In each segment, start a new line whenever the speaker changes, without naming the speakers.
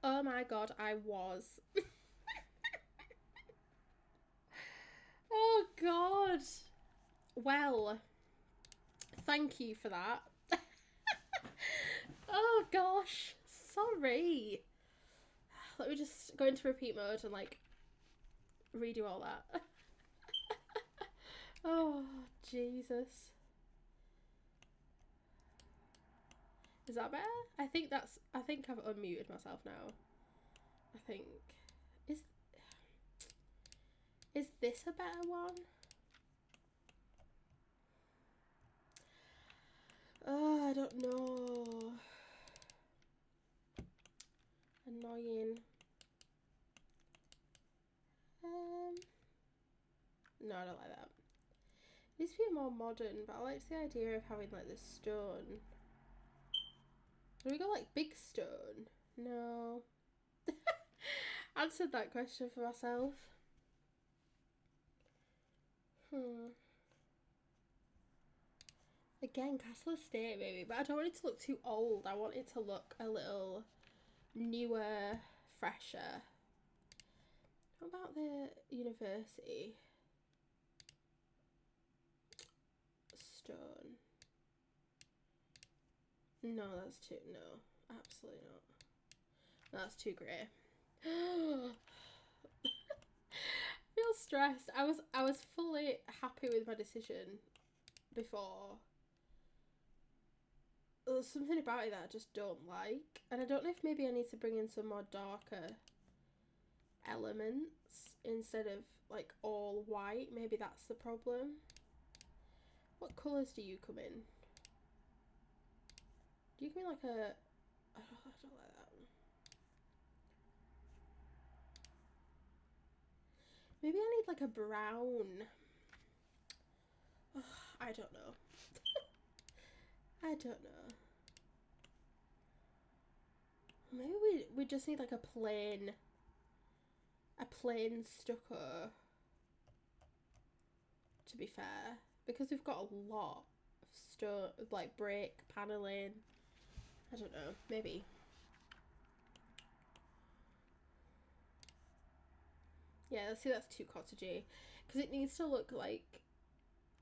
Oh my god, I was. Oh god. Well, thank you for that. Oh gosh, sorry. Let me just go into repeat mode and like redo all that. Oh, Jesus. Is that better? I think I've unmuted myself now. I think. Is this a better one? Oh, I don't know. Annoying. No, I don't like that. It needs to be more modern, but I like the idea of having like this stone. Do we got like big stone? No. Answered that question for myself. Again, Castle Estate maybe, but I don't want it to look too old. I want it to look a little newer, fresher. What about the university? Stone. No, that's too, no, absolutely not. That's too grey. I feel stressed. I was fully happy with my decision before. There's something about it that I just don't like, and I don't know if maybe I need to bring in some more darker elements instead of like all white. Maybe that's the problem. What colours do you come in? Do you come in like a... I don't like that one. Maybe I need like a brown. Oh, I don't know. I don't know. Maybe we just need like a plain stucco, to be fair, because we've got a lot of stone, like brick paneling. I don't know, maybe. Yeah, see, that's too cottagey, because it needs to look like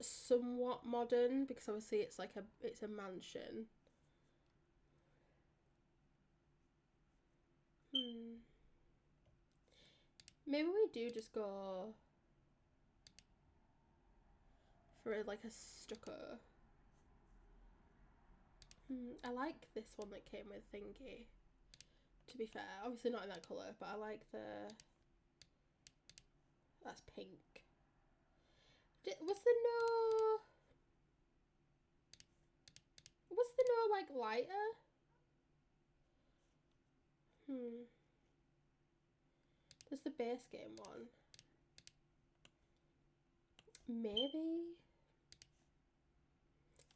somewhat modern, because obviously it's like it's a mansion. Maybe we do just go for like a stucco. I like this one that came with thingy, to be fair. Obviously not in that colour, but I like the... That's pink. Was the no like lighter? There's the base game one. Maybe?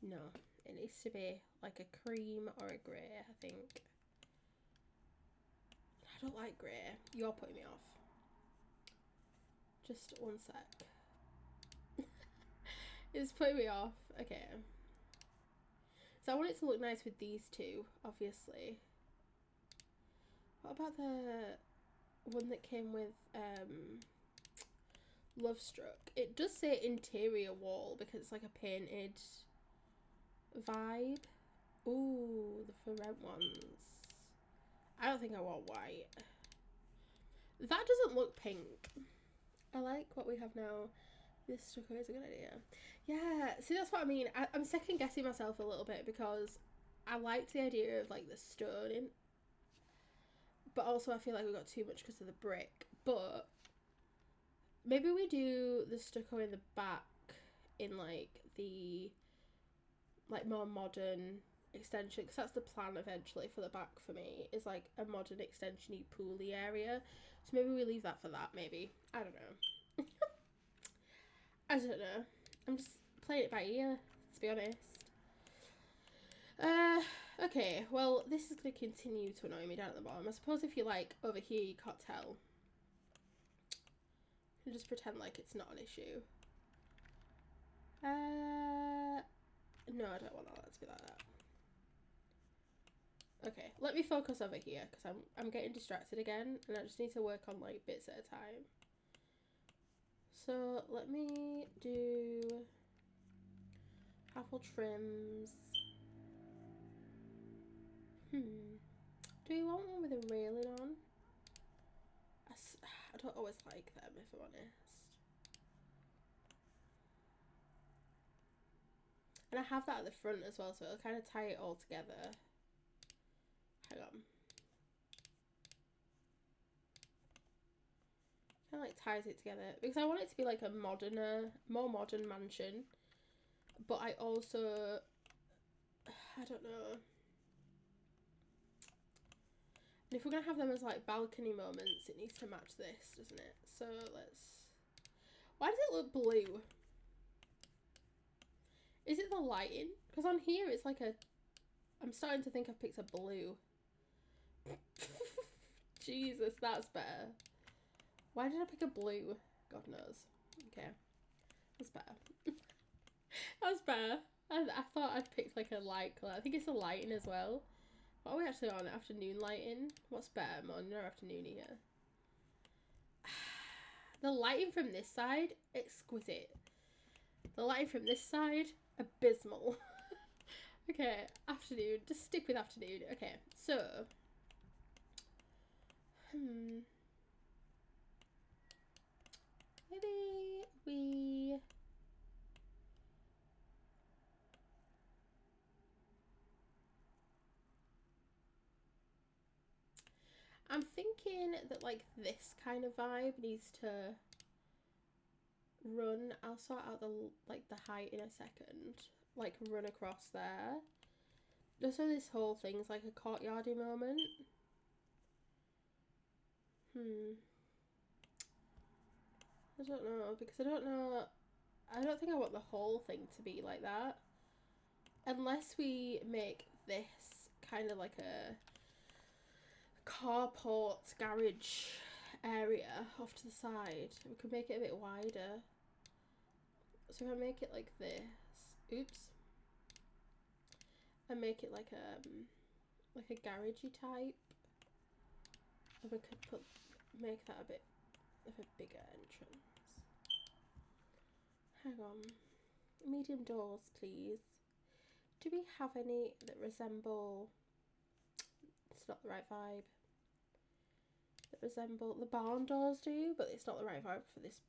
No, it needs to be like a cream or a grey, I think. I don't like grey. You're putting me off. Just one sec. It's putting me off. Okay. So I want it to look nice with these two, obviously. What about the one that came with Love Struck? It does say interior wall because it's like a painted vibe. Ooh, the for rent ones. I don't think I want white. That doesn't look pink. I like what we have now. This stucco is a good idea. Yeah, see, that's what I mean. I'm second guessing myself a little bit because I liked the idea of like the stoning, but also I feel like we got too much because of the brick. But maybe we do the stucco in the back in like the more modern extension, because that's the plan eventually for the back for me, is like a modern extension-y pooly area. So maybe we leave that for that, maybe. I don't know. I don't know. I'm just playing it by ear, to be honest. Okay, well, this is going to continue to annoy me down at the bottom. I suppose if you like over here you can't tell. You just pretend like it's not an issue. No, I don't want all that to be like that. Okay, let me focus over here because I'm getting distracted again, and I just need to work on like bits at a time. So let me do apple trims. Do we want one with a railing on? I don't always like them, if I'm honest. And I have that at the front as well, so it'll kind of tie it all together. Hang on. Kind of like ties it together because I want it to be like a more modern mansion. But I also, I don't know. And if we're gonna have them as like balcony moments, it needs to match this, doesn't it? So let's. Why does it look blue? Is it the lighting? Because on here it's like a. I'm starting to think I've picked a blue. Jesus, that's better. Why did I pick a blue? God knows. Okay. That's better. That's better. I thought I'd picked like a light colour. I think it's the lighting as well. What are we actually on? Afternoon lighting? What's better? Morning or afternoon here? The lighting from this side, exquisite. The lighting from this side, abysmal. Okay, afternoon. Just stick with afternoon. Okay, so. Maybe we. I'm thinking that like this kind of vibe needs to run. I'll sort out the height in a second. Like run across there. Just so this whole thing's like a courtyardy moment. I don't know because I don't know. I don't think I want the whole thing to be like that. Unless we make this kind of like a carport garage area off to the side. We could make it a bit wider. So if I make it like this, oops, and make it like a garagey type, and we could make that a bit of a bigger entrance. Hang on, medium doors, please. Do we have any that resemble? It's not the right vibe. That resemble the barn doors do, but it's not the right vibe for this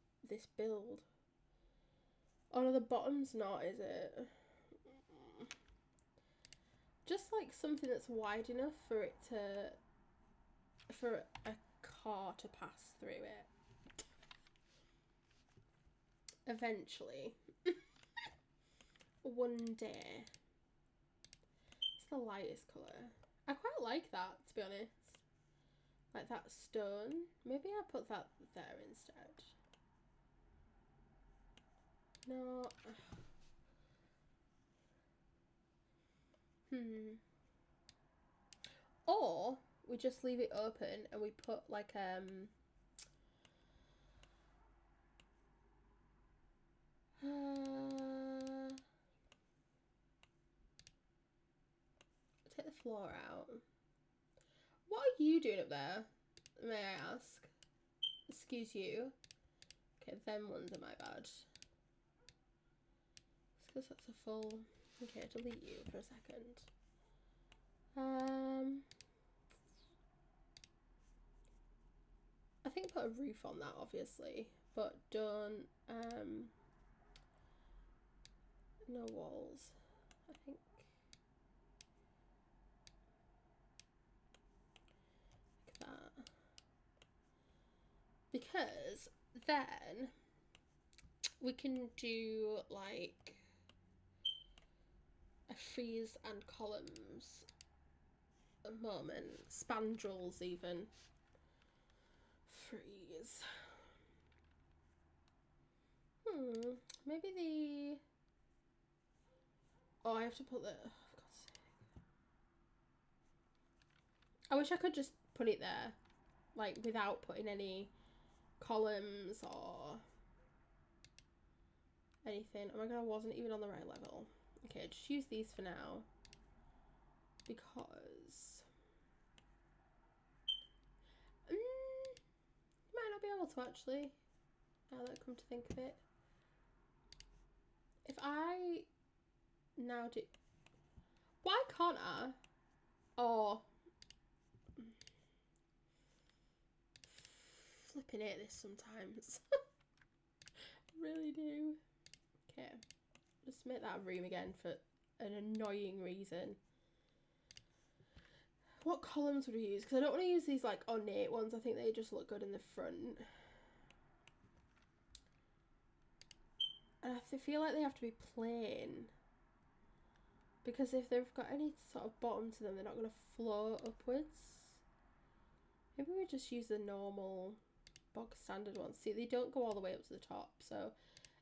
build. Oh no, the bottom's not, is it? Just like something that's wide enough for it to, for a car to pass through it. Eventually. One day. It's the lightest colour. I quite like that, to be honest. Like that stone. Maybe I'll put that there instead. No. Or we just leave it open and we put like take the floor out. What are you doing up there? May I ask? Excuse you. Okay, them ones are my bad. It's because that's a full. Okay, delete you for a second. I think put a roof on that, obviously, but don't no walls. I think like that, because then we can do like a frieze and columns moment, spandrels even. Frieze. Maybe the. Oh, I have to put the. Oh, for God's sake. I wish I could just put it there, like without putting any columns or anything. Oh my god, I wasn't even on the right level. Okay, just use these for now because to actually, now that I come to think of it. If I now do... Why can't I? Oh. Flipping hate this sometimes. Really do. Okay. Just make that room again for an annoying reason. What columns would we use? Because I don't want to use these like ornate ones. I think they just look good in the front. And I feel like they have to be plain. Because if they've got any sort of bottom to them, they're not going to float upwards. Maybe we just use the normal bog standard ones. See, they don't go all the way up to the top. So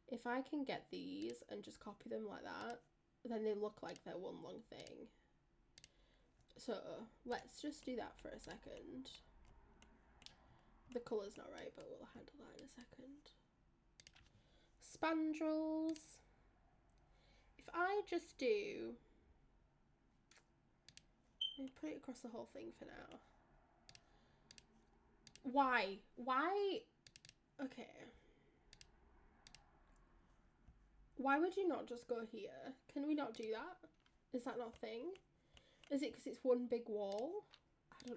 if I can get these and just copy them like that, then they look like they're one long thing. So let's just do that for a second. The colour's not right, but we'll handle that in a second. Spandrels. If I just do... Let me put it across the whole thing for now. Why? Why? Okay. Why would you not just go here? Can we not do that? Is that not a thing? Is it because it's one big wall? I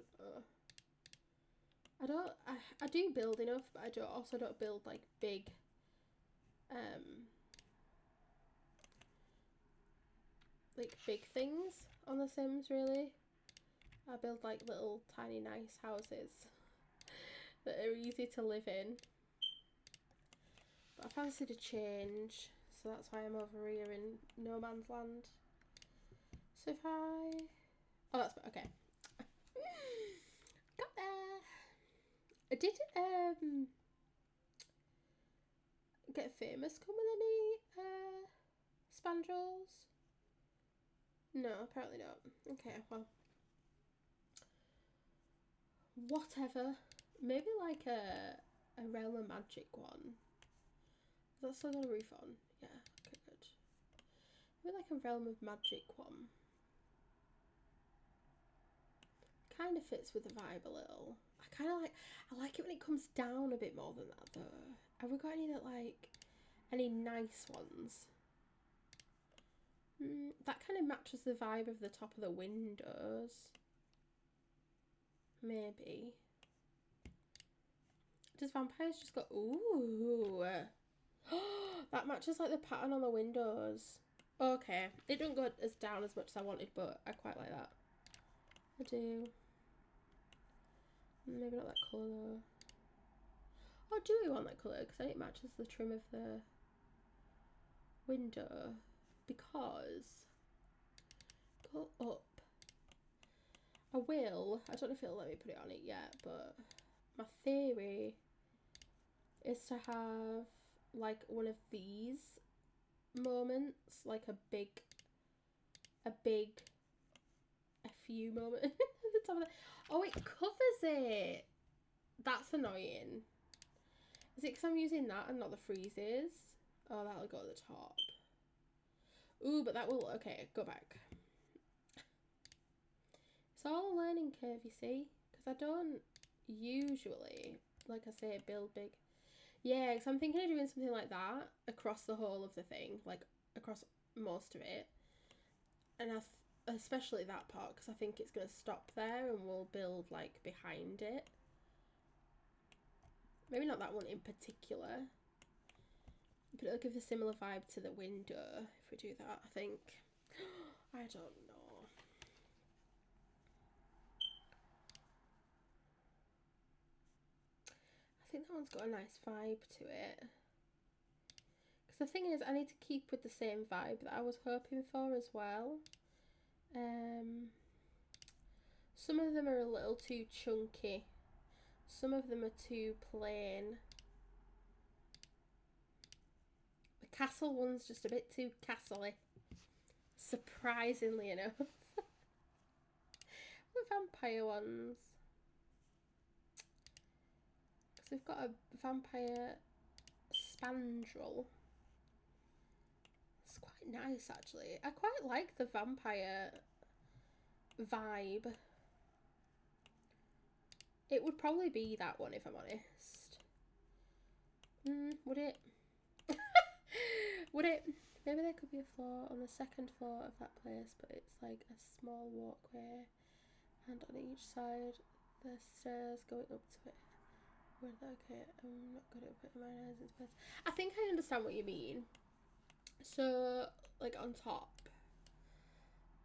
don't know. I do build enough, but I also don't build like big like big things on The Sims really. I build like little tiny nice houses that are easy to live in. But I fancied a change, so that's why I'm over here in no man's land. So if I... Oh, that's... Okay. Got there! Did Get Famous come with any spandrels? No, apparently not. Okay, well. Whatever. Maybe like a Realm of Magic one. Is that still got a roof on? Yeah, okay, good. Maybe like a Realm of Magic one. Kind of fits with the vibe a little. I like it when it comes down a bit more than that though. Have we got any that like, any nice ones? That kind of matches the vibe of the top of the windows. Maybe. Does vampires just go, ooh. That matches like the pattern on the windows. Okay, it don't go as down as much as I wanted, but I quite like that. I do. Maybe not that colour though. Oh, do we want that colour? Because then it matches the trim of the window. Because go up. I will. I don't know if it'll let me put it on it yet, but my theory is to have like one of these moments, like a few moment at the top of the... Oh, it covers it. That's annoying. Is it because I'm using that and not the freezes? Oh, that'll go at the top. Ooh, but that will... Okay, go back. It's all a learning curve, you see. Because I don't usually, like I say, build big. Yeah, because I'm thinking of doing something like that across the whole of the thing. Like, across most of it. And especially that part, because I think it's going to stop there and we'll build, like, behind it. Maybe not that one in particular. But it'll give a similar vibe to the window if we do that, I think. I don't know. I think that one's got a nice vibe to it. Because the thing is, I need to keep with the same vibe that I was hoping for as well. Some of them are a little too chunky. Some of them are too plain. The castle one's just a bit too castle-y. Surprisingly enough. The vampire ones. Because we've got a vampire spandrel. It's quite nice actually. I quite like the vampire vibe. It would probably be that one if I'm honest. Would it? Would it? Maybe there could be a floor on the second floor of that place, but it's like a small walkway, and on each side there's stairs going up to it. Okay, I'm not good at putting my nose into place. I think I understand what you mean. So, like on top,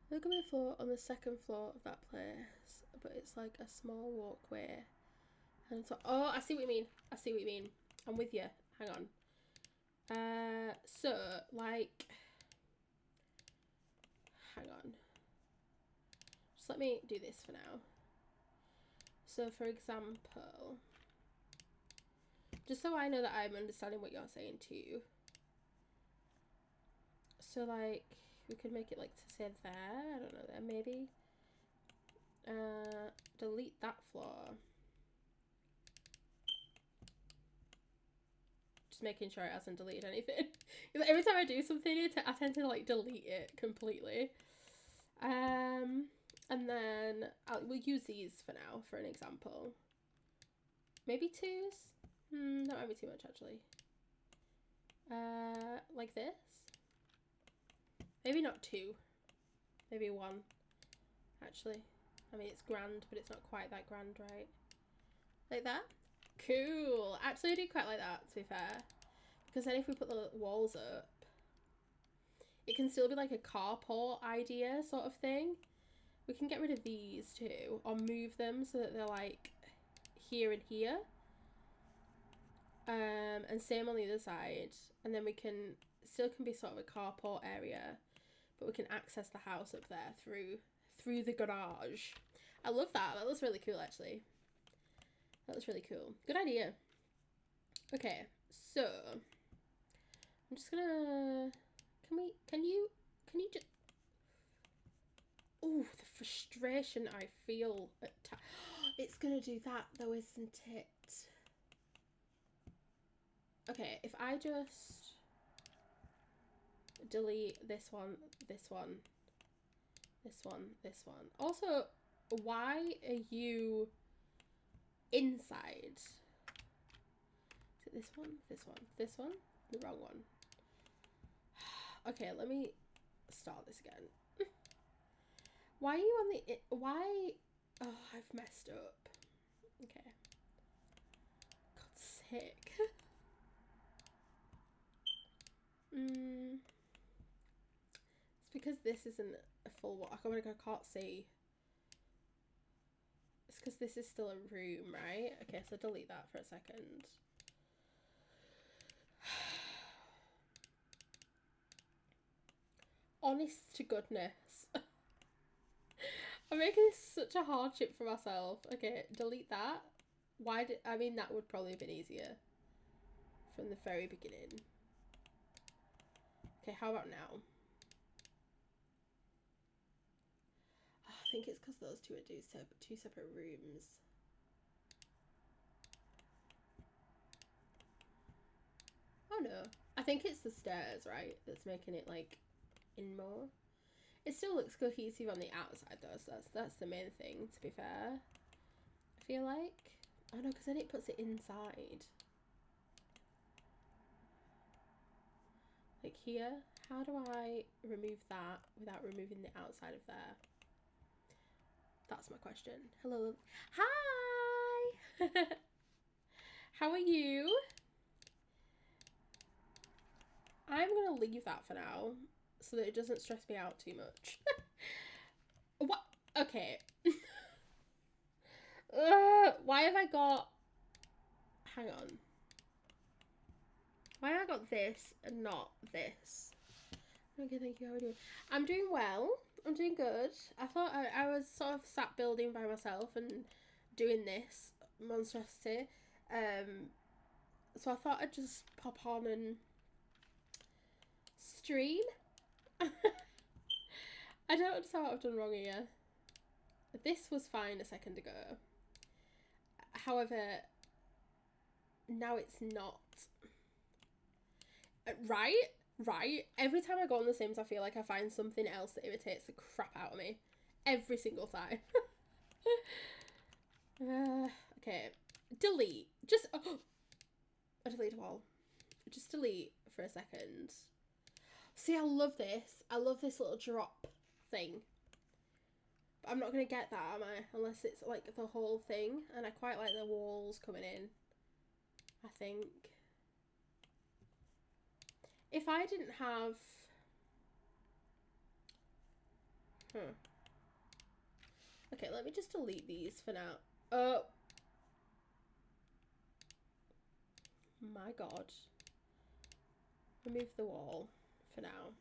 there could be a floor on the second floor of that place, but it's like a small walkway. And so, oh, I see what you mean. I see what you mean. I'm with you. Hang on. So, like, hang on. Just let me do this for now. So, for example, just so I know that I'm understanding what you're saying too. So, like, we could make it like to say there. I don't know, there maybe. Delete that floor. Just making sure it hasn't deleted anything. Every time I do something, I tend to like delete it completely. And then we'll use these for now for an example. Maybe twos? That might be too much actually. Like this? Maybe not two. Maybe one. Actually. I mean, it's grand, but it's not quite that grand, right? Like that? Cool. Actually, I do quite like that, to be fair. Because then if we put the walls up, it can still be like a carport idea sort of thing. We can get rid of these too, or move them so that they're like here and here. And same on the other side. And then we can be sort of a carport area, but we can access the house up there through the garage. I love that. That looks really cool, actually. That was really cool. Good idea. Okay, so I'm just gonna. Can you just? Oh, the frustration I feel at times. It's gonna do that though, isn't it? Okay, if I just delete this one, this one, this one, this one. Also, why are you inside? Is it this one? This one? This one? The wrong one. Okay, let me start this again. Why are you on the... Why... Oh, I've messed up. Okay. God's sake. It's because this isn't a full walk. I can't see. It's because this is still a room, right? Okay, so delete that for a second. Honest to goodness. I'm making this such a hardship for myself. Okay, delete that. I mean, that would probably have been easier from the very beginning. Okay, how about now? Oh, I think it's because those two are two separate rooms. Oh no. I think it's the stairs, right? That's making it like in more. It still looks cohesive on the outside though, so that's the main thing, to be fair. I feel like. Oh no, because then it puts it inside. Like here, how do I remove that without removing the outside of there? That's my question. Hello. Hi! How are you? I'm gonna leave that for now so that it doesn't stress me out too much. What? Okay. Why have I got... Hang on. Why have I got this and not this? Okay, thank you. How are you doing? I'm doing well. I'm doing good. I thought I was sort of sat building by myself and doing this monstrosity. So I thought I'd just pop on and stream. I don't understand what I've done wrong here. This was fine a second ago. However, now it's not. Right? Every time I go on The Sims, I feel like I find something else that irritates the crap out of me. Every single time. Okay. Delete. Just... Oh. I delete a wall. Just delete for a second. See, I love this. I love this little drop thing. But I'm not going to get that, am I? Unless it's like the whole thing. And I quite like the walls coming in, I think. If I didn't have... Okay, let me just delete these for now. Oh. My God. Remove the wall for now.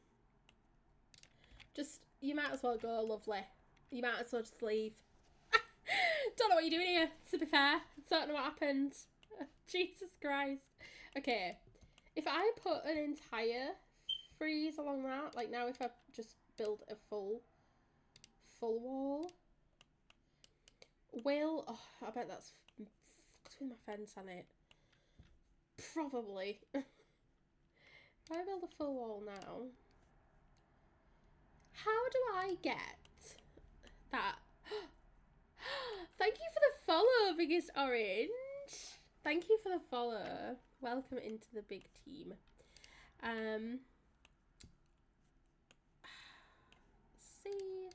Just, you might as well go, lovely. You might as well just leave. Don't know what you're doing here, to be fair. Don't know what happened. Jesus Christ. Okay. If I put an entire frieze along that, like now if I just build a full wall, oh, I bet that's fucked with my fence on it. Probably. If I build a full wall now, how do I get that? Thank you for the follow, Biggest Orange. Thank you for the follow. Welcome into the big team. See.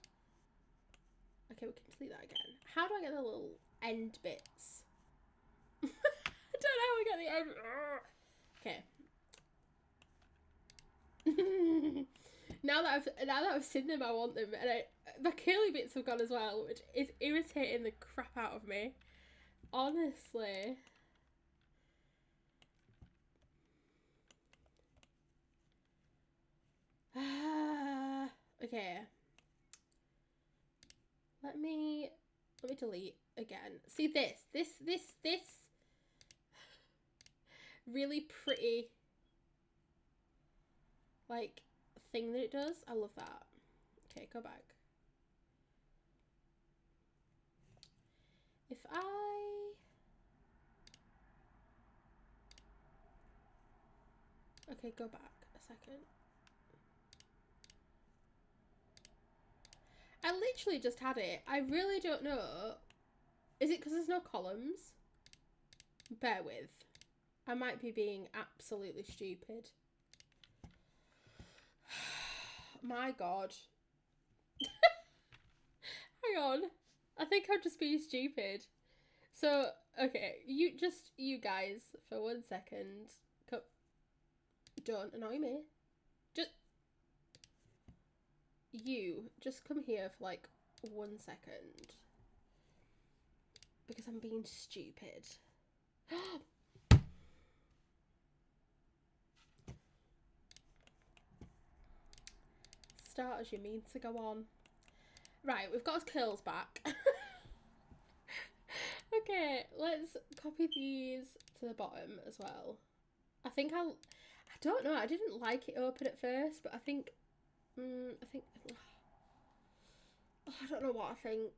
Okay, we can delete that again. How do I get the little end bits? I don't know how we get the end. Okay. Now that I've seen them, I want them, and the curly bits have gone as well, which is irritating the crap out of me. Honestly. Okay. Let me delete again. See this really pretty like thing that it does. I love that. Okay, go back. If okay, go back a second. I literally just had it. I really don't know. Is it because there's no columns? Bear with. I might be being absolutely stupid. My God. Hang on. I think I'm just being stupid. So, okay. You guys, for 1 second. Don't annoy me. Just come here for like 1 second. Because I'm being stupid. Start as you mean to go on. Right, we've got his curls back. Okay, let's copy these to the bottom as well. I don't know, I didn't like it open at first, but I think I don't know what I think.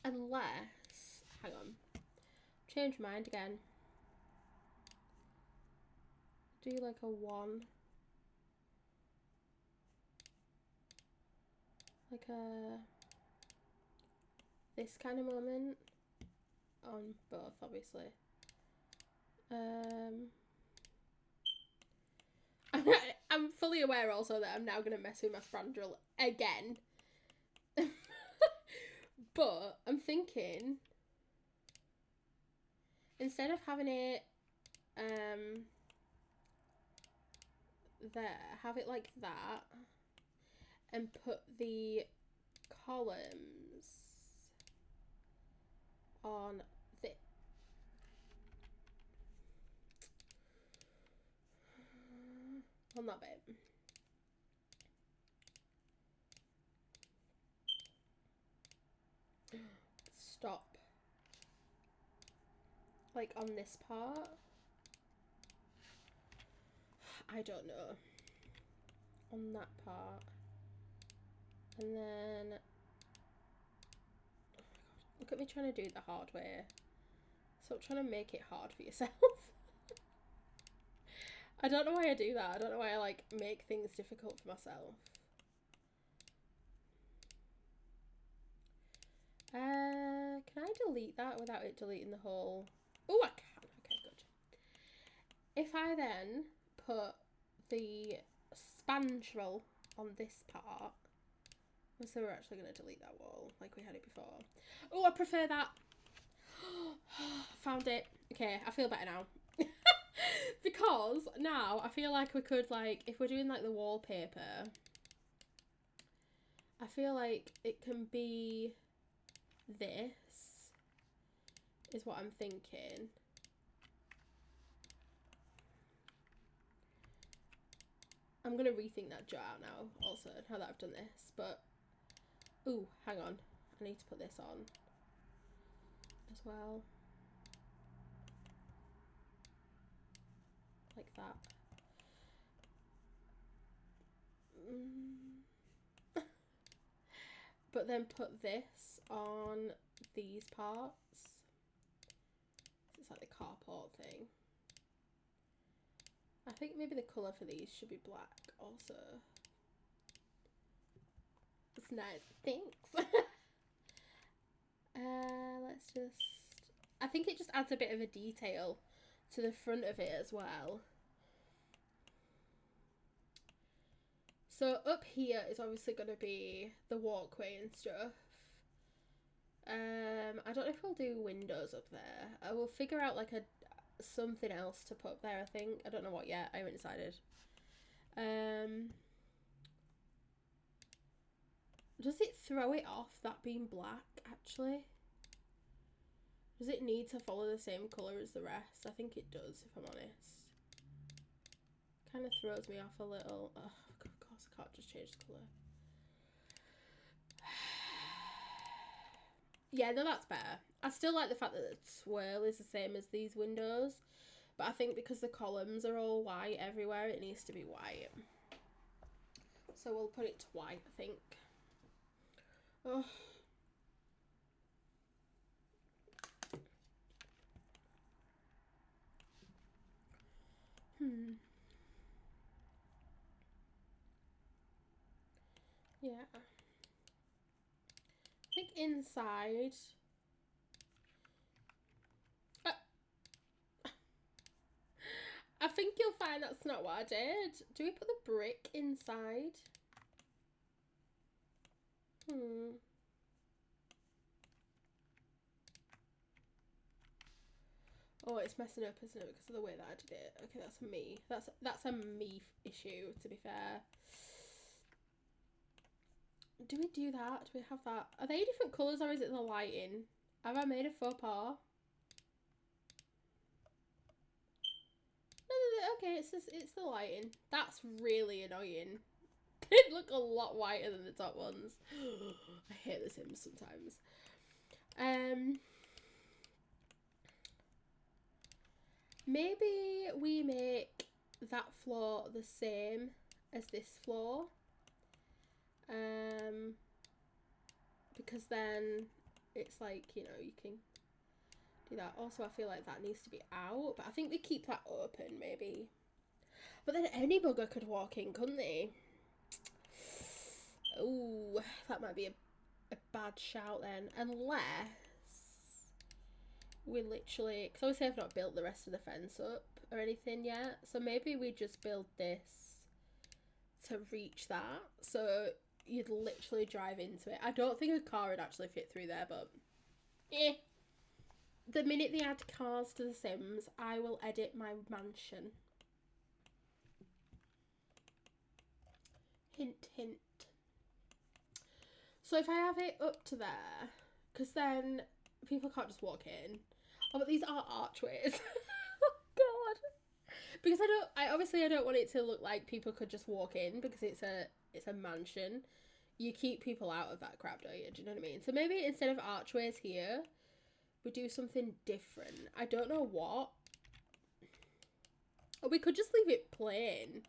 Unless, hang on, change my mind again. Do like a 1. Like this kind of moment on both, obviously. I'm fully aware also that I'm now going to mess with my spandrel again. But I'm thinking, instead of having it there, have it like that and put the columns on that bit. Stop. Like on this part. I don't know. On that part. And then, oh my God, look at me trying to do it the hard way. Stop trying to make it hard for yourself. I don't know why I do that. I don't know why I like make things difficult for myself. Can I delete that without it deleting the whole... Oh, I can. Okay, good. If I then put the spandrel on this part, so we're actually going to delete that wall like we had it before. Oh, I prefer that. Found it. Okay, I feel better now. Because now I feel like we could, like, if we're doing like the wallpaper, I feel like it can be this, is what I'm thinking. I'm going to rethink that jar out now also, now that I've done this, but, ooh, hang on. I need to put this on as well. Like that. But then put this on these parts. It's like the carport thing. I think maybe the colour for these should be black also. It's nice. Thanks. Let's just... I think it just adds a bit of a detail to the front of it as well. So up here is obviously going to be the walkway and stuff. I don't know if we'll do windows up there. I will figure out like something else to put up there, I think. I don't know what yet. I haven't decided. Does it throw it off that being black, actually? Does it need to follow the same colour as the rest? I think it does, if I'm honest. Kind of throws me off a little. Oh, of course I can't just change the colour. Yeah, no, that's better. I still like the fact that the swirl is the same as these windows, but I think because the columns are all white everywhere, it needs to be white. So we'll put it to white, I think. Oh. Yeah. I think inside... I think you'll find that's not what I did. Do we put the brick inside? Oh, it's messing up, isn't it, because of the way that I did it. Okay, that's me. That's a me issue, to be fair. Do we do that? Do we have that? Are they different colours or is it the lighting? Have I made a faux pas? Okay, it's the lighting. That's really annoying. They look a lot whiter than the top ones. I hate the Sims sometimes. Maybe we make that floor the same as this floor. Because then it's like, you know, you can do that. Also, I feel like that needs to be out, but I think they keep that open maybe. But then any bugger could walk in, couldn't they? Oh, that might be a bad shout then, unless we literally, because obviously I've not built the rest of the fence up or anything yet, so maybe we just build this to reach that, so you'd literally drive into it. I don't think a car would actually fit through there, but the minute they add cars to the Sims, I will edit my mansion. Hint, hint. So if I have it up to there, because then people can't just walk in. Oh, but these are archways. Oh god. Because I obviously don't want it to look like people could just walk in, because it's a mansion. You keep people out of that crap, don't you? Do you know what I mean? So maybe instead of archways here, we do something different. I don't know what. Or we could just leave it plain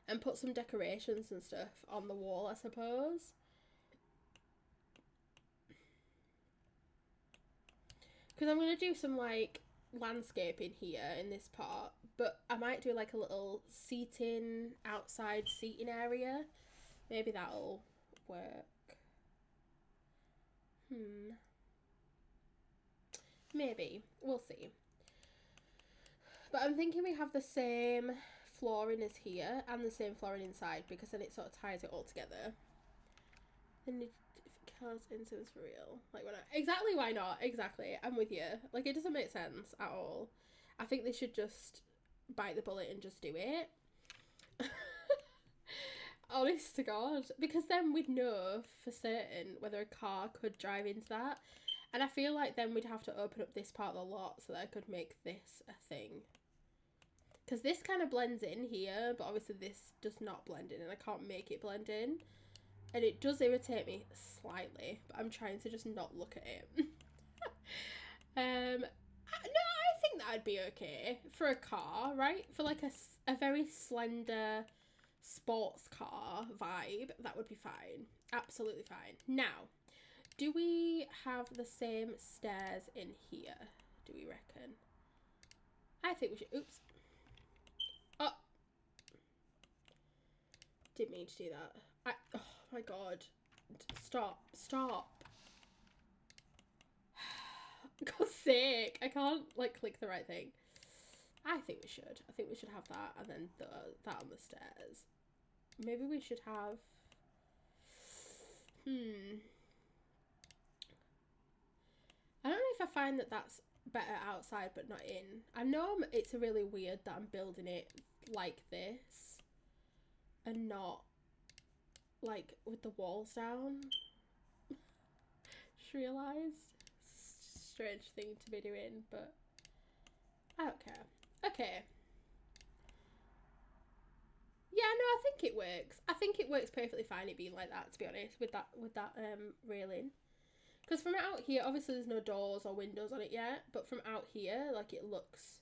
and put some decorations and stuff on the wall, I suppose. Because I'm going to do some, like, landscaping here in this part. But I might do, like, a little seating, outside seating area. Maybe that'll work. Maybe. We'll see. But I'm thinking we have the same flooring as here and the same flooring inside, because then it sort of ties it all together. And if it counts incense for real. Like, when exactly, why not? Exactly. I'm with you. Like, it doesn't make sense at all. I think they should just bite the bullet and just do it. Honest to God. Because then we'd know for certain whether a car could drive into that. And I feel like then we'd have to open up this part of the lot so that I could make this a thing. Because this kind of blends in here, but obviously this does not blend in, and I can't make it blend in. And it does irritate me slightly, but I'm trying to just not look at it. No, I think that'd be okay for a car, right? For like a very slender sports car vibe, that would be fine. Absolutely fine. Now, do we have the same stairs in here? Do we reckon? I think we should. Oops. Oh. Didn't mean to do that. Oh my God. Stop. Stop. God's sake. I can't, like, click the right thing. I think we should. I think we should have that, and then that on the stairs. Maybe we should have... I don't know if I find that that's better outside but not in. I know it's really weird that I'm building it like this and not like with the walls down. Just realised. Strange thing to be doing, but I don't care. Okay. Yeah, no, I think it works. I think it works perfectly fine it being like that, to be honest, with that railing. Because from out here, obviously there's no doors or windows on it yet, but from out here, like, it looks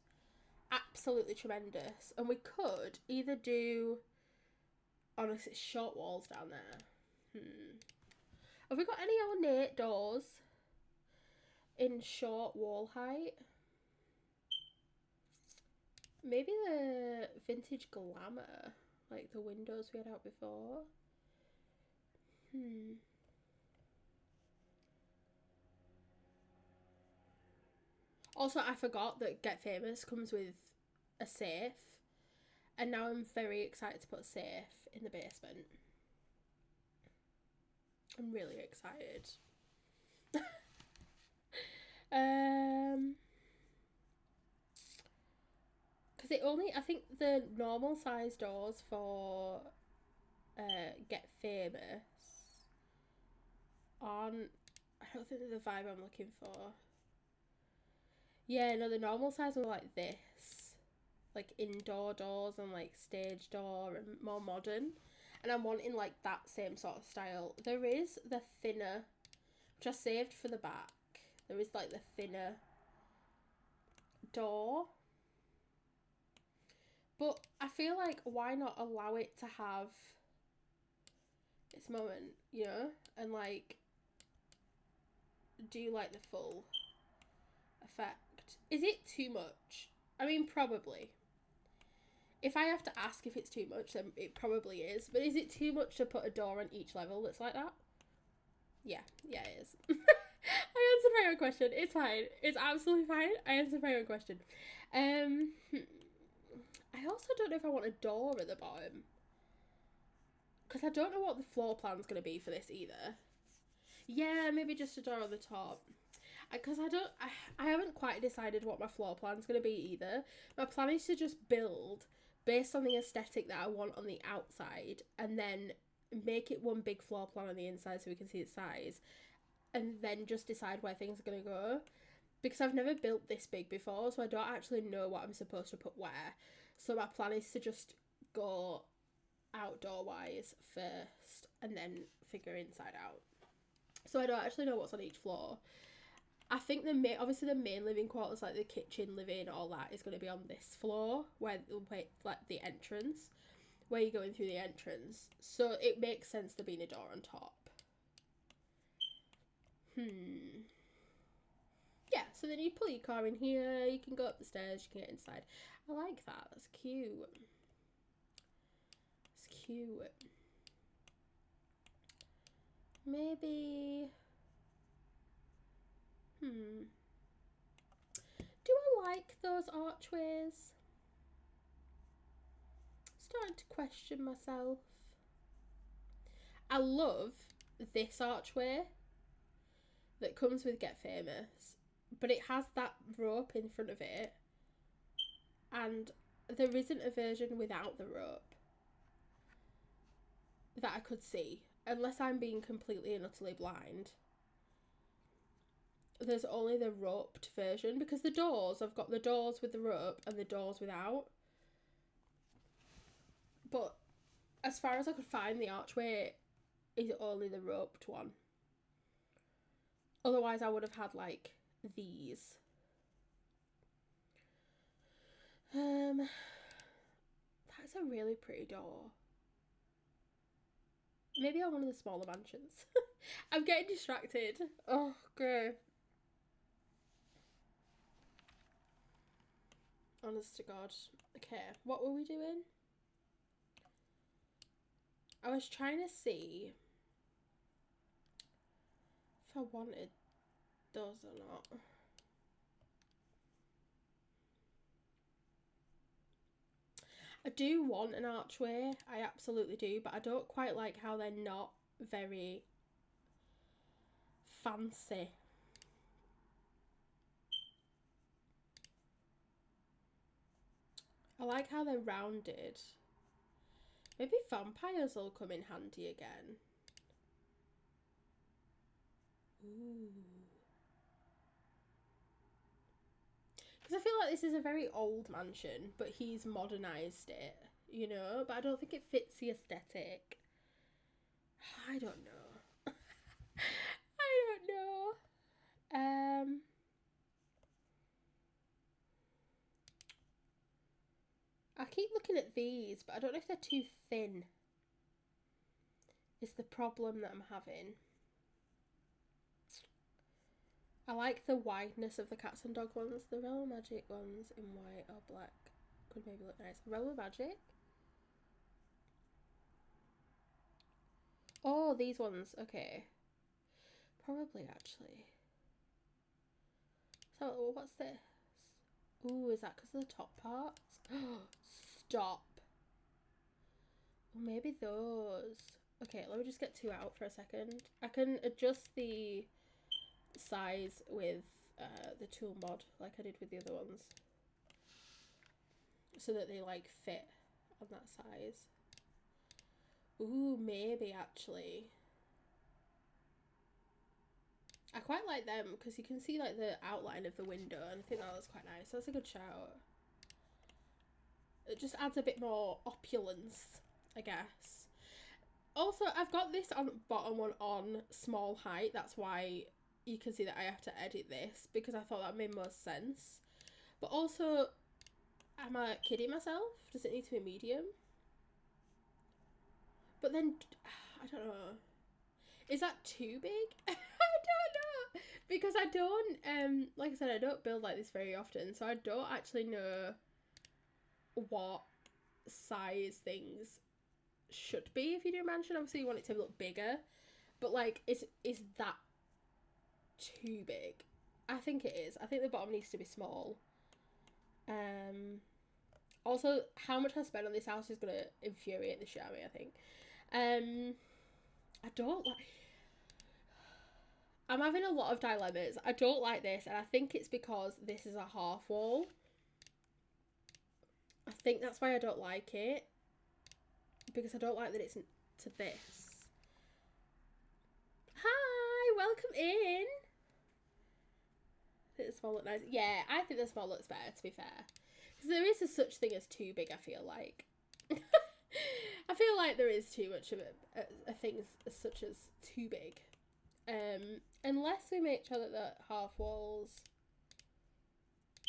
absolutely tremendous. And we could either do... Honestly, it's short walls down there. Have we got any ornate doors in short wall height? Maybe the vintage glamour, like the windows we had out before. Also, I forgot that Get Famous comes with a safe, and now I'm very excited to put a safe in the basement. I'm really excited. Because it only, I think the normal size doors for Get Famous aren't, I don't think they're the vibe I'm looking for. Yeah, no, the normal size are like this. Like indoor doors and like stage door and more modern. And I'm wanting like that same sort of style. There is the thinner, which I saved for the back. There is like the thinner door. But I feel like why not allow it to have its moment, you know? And like do like the full effect. Is it too much? I mean, probably. If I have to ask if it's too much, then it probably is. But is it too much to put a door on each level that's like that? Yeah, it is. I answered my own question. It's fine. It's absolutely fine. I answered my own question. I also don't know if I want a door at the bottom. Because I don't know what the floor plan's going to be for this either. Yeah, maybe just a door on the top. Because I haven't quite decided what my floor plan's going to be either. My plan is to just build based on the aesthetic that I want on the outside, and then make it one big floor plan on the inside so we can see its size, and then just decide where things are going to go. Because I've never built this big before, so I don't actually know what I'm supposed to put where. So my plan is to just go outdoor wise first and then figure inside out. So I don't actually know what's on each floor. I think obviously the main living quarters, like the kitchen, living, all that, is going to be on this floor, where like the entrance, where you're going through the entrance. So it makes sense there being a door on top. Yeah, so then you pull your car in here, you can go up the stairs, you can get inside. I like that. That's cute. It's cute. Maybe... like those archways? Starting to question myself. I love this archway that comes with Get Famous, but it has that rope in front of it, and there isn't a version without the rope that I could see, unless I'm being completely and utterly blind. There's only the roped version, because the doors, I've got the doors with the rope and the doors without. But as far as I could find, the archway is only the roped one. Otherwise, I would have had, like, these. That's a really pretty door. Maybe on one of the smaller mansions. I'm getting distracted. Oh, great. Honest to God. Okay, what were we doing? I was trying to see if I wanted those or not. I do want an archway, I absolutely do, but I don't quite like how they're not very fancy. I like how they're rounded. Maybe vampires will come in handy again. Ooh. Because I feel like this is a very old mansion, but he's modernised it, you know? But I don't think it fits the aesthetic. I don't know. I don't know. I keep looking at these, but I don't know if they're too thin. Is the problem that I'm having. I like the wideness of the cats and dog ones. The Realm of Magic ones in white or black could maybe look nice. Realm of Magic? Oh, these ones. Okay. Probably, actually. So, what's this? Ooh, is that because of the top parts? Stop. Well, maybe those. Okay, let me just get two out for a second. I can adjust the size with the tool mod like I did with the other ones, so that they like fit on that size. Ooh, maybe actually. I quite like them because you can see like the outline of the window, and I think that was quite nice. That's a good shout. It just adds a bit more opulence, I guess. Also, I've got this on bottom one on small height. That's why you can see that I have to edit this, because I thought that made most sense. But also, am I kidding myself? Does it need to be medium? But then, I don't know. Is that too big? I don't know. Because I don't, like I said, I don't build like this very often. So I don't actually know what size things should be if you do a mansion. Obviously, you want it to look bigger. But, like, is that too big? I think it is. I think the bottom needs to be small. Also, how much I spent on this house is going to infuriate the shit out of me, I think. I don't like... I'm having a lot of dilemmas. I don't like this, and I think it's because this is a half wall. I think that's why I don't like it. Because I don't like that it's to this. Hi, welcome in. I think the small looks nice. Yeah, I think the small looks better, to be fair. Because there is a such thing as too big, I feel like. I feel like there is too much of a thing as such as too big. Unless we make sure that the half walls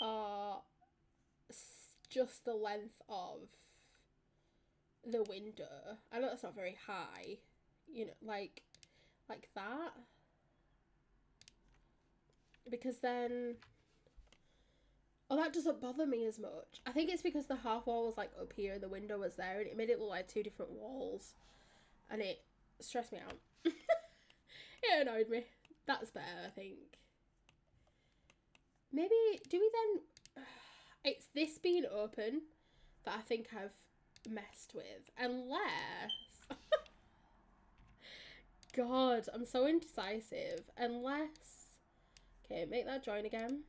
are just the length of the window. I know that's not very high, you know, like that. Because then, oh, that doesn't bother me as much. I think it's because the half wall was like up here and the window was there, and it made it look like two different walls, and it stressed me out. It annoyed me. That's better, I think. Maybe, do we then... It's this being open that I think I've messed with. Unless... God, I'm so indecisive. Unless... Okay, make that join again.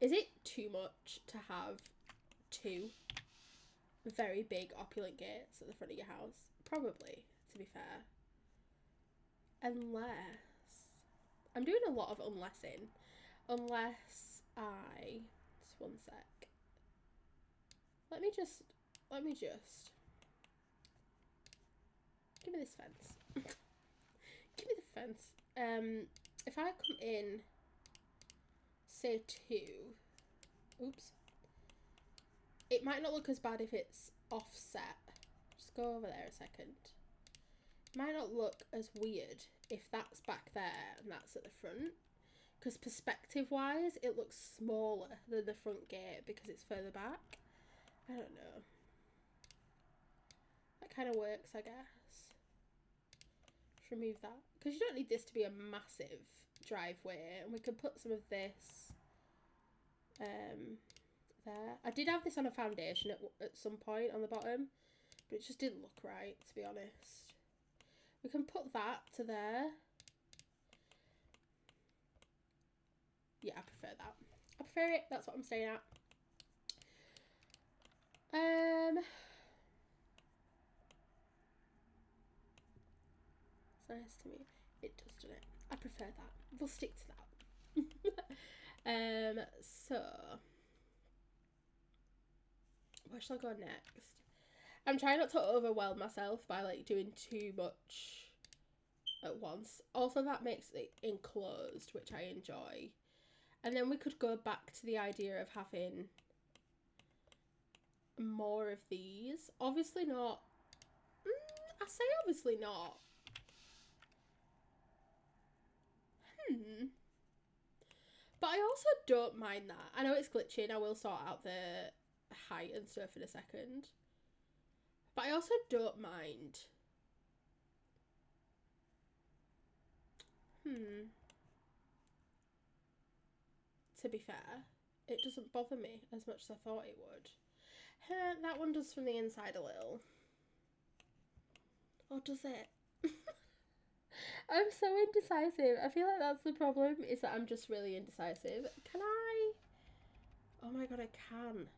Is it too much to have 2 very big opulent gates at the front of your house? Probably, to be fair. Unless... I'm doing a lot of unlessing. Unless I... Just one sec. Let me just... Give me this fence. Give me the fence. If I come in, say 2. Oops. It might not look as bad if it's offset. Just go over there a second. It might not look as weird if that's back there and that's at the front. Because perspective-wise, it looks smaller than the front gate because it's further back. I don't know. That kind of works, I guess. Just remove that. Because you don't need this to be a massive driveway. And we can put some of this there. I did have this on a foundation at some point on the bottom. But it just didn't look right, to be honest. We can put that to there. Yeah, I prefer that. I prefer it. That's what I'm staying at. It's nice to me. It does, doesn't it? I prefer that. We'll stick to that. So where shall I go next? I'm trying not to overwhelm myself by like doing too much at once. Also, that makes it enclosed, which I enjoy. And then we could go back to the idea of having more of these. Obviously not. I say obviously not. But I also don't mind that. I know it's glitching. I will sort out the height and stuff in a second. But I also don't mind. To be fair, it doesn't bother me as much as I thought it would. That one does from the inside a little. Or does it? I'm so indecisive. I feel like that's the problem, is that I'm just really indecisive. Can I? Oh my god, I can.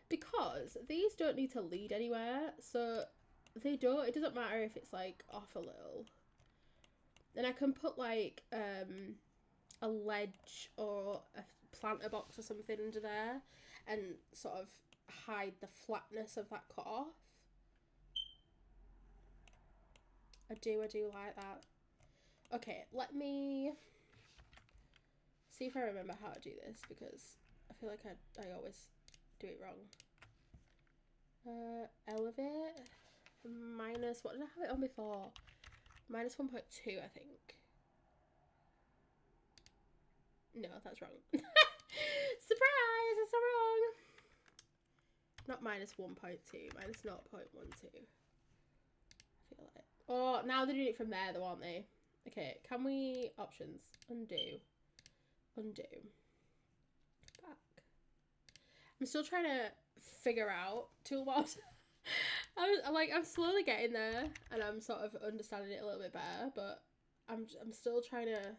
Because these don't need to lead anywhere, so they don't. It doesn't matter if it's like off a little. And I can put like a ledge or a planter box or something under there and sort of hide the flatness of that cut off. I do like that. Okay, let me see if I remember how to do this, because I feel like I always do it wrong. Elevate minus, what did I have it on before? Minus 1.2, I think. No, that's wrong. Surprise! It's not wrong. Not minus 1.2, minus 0.12. I feel like. Oh, now they're doing it from there though, aren't they? Okay, can we... Options. Undo. Undo. Back. I'm still trying to figure out toolbox. I'm slowly getting there, and I'm sort of understanding it a little bit better, but I'm still trying to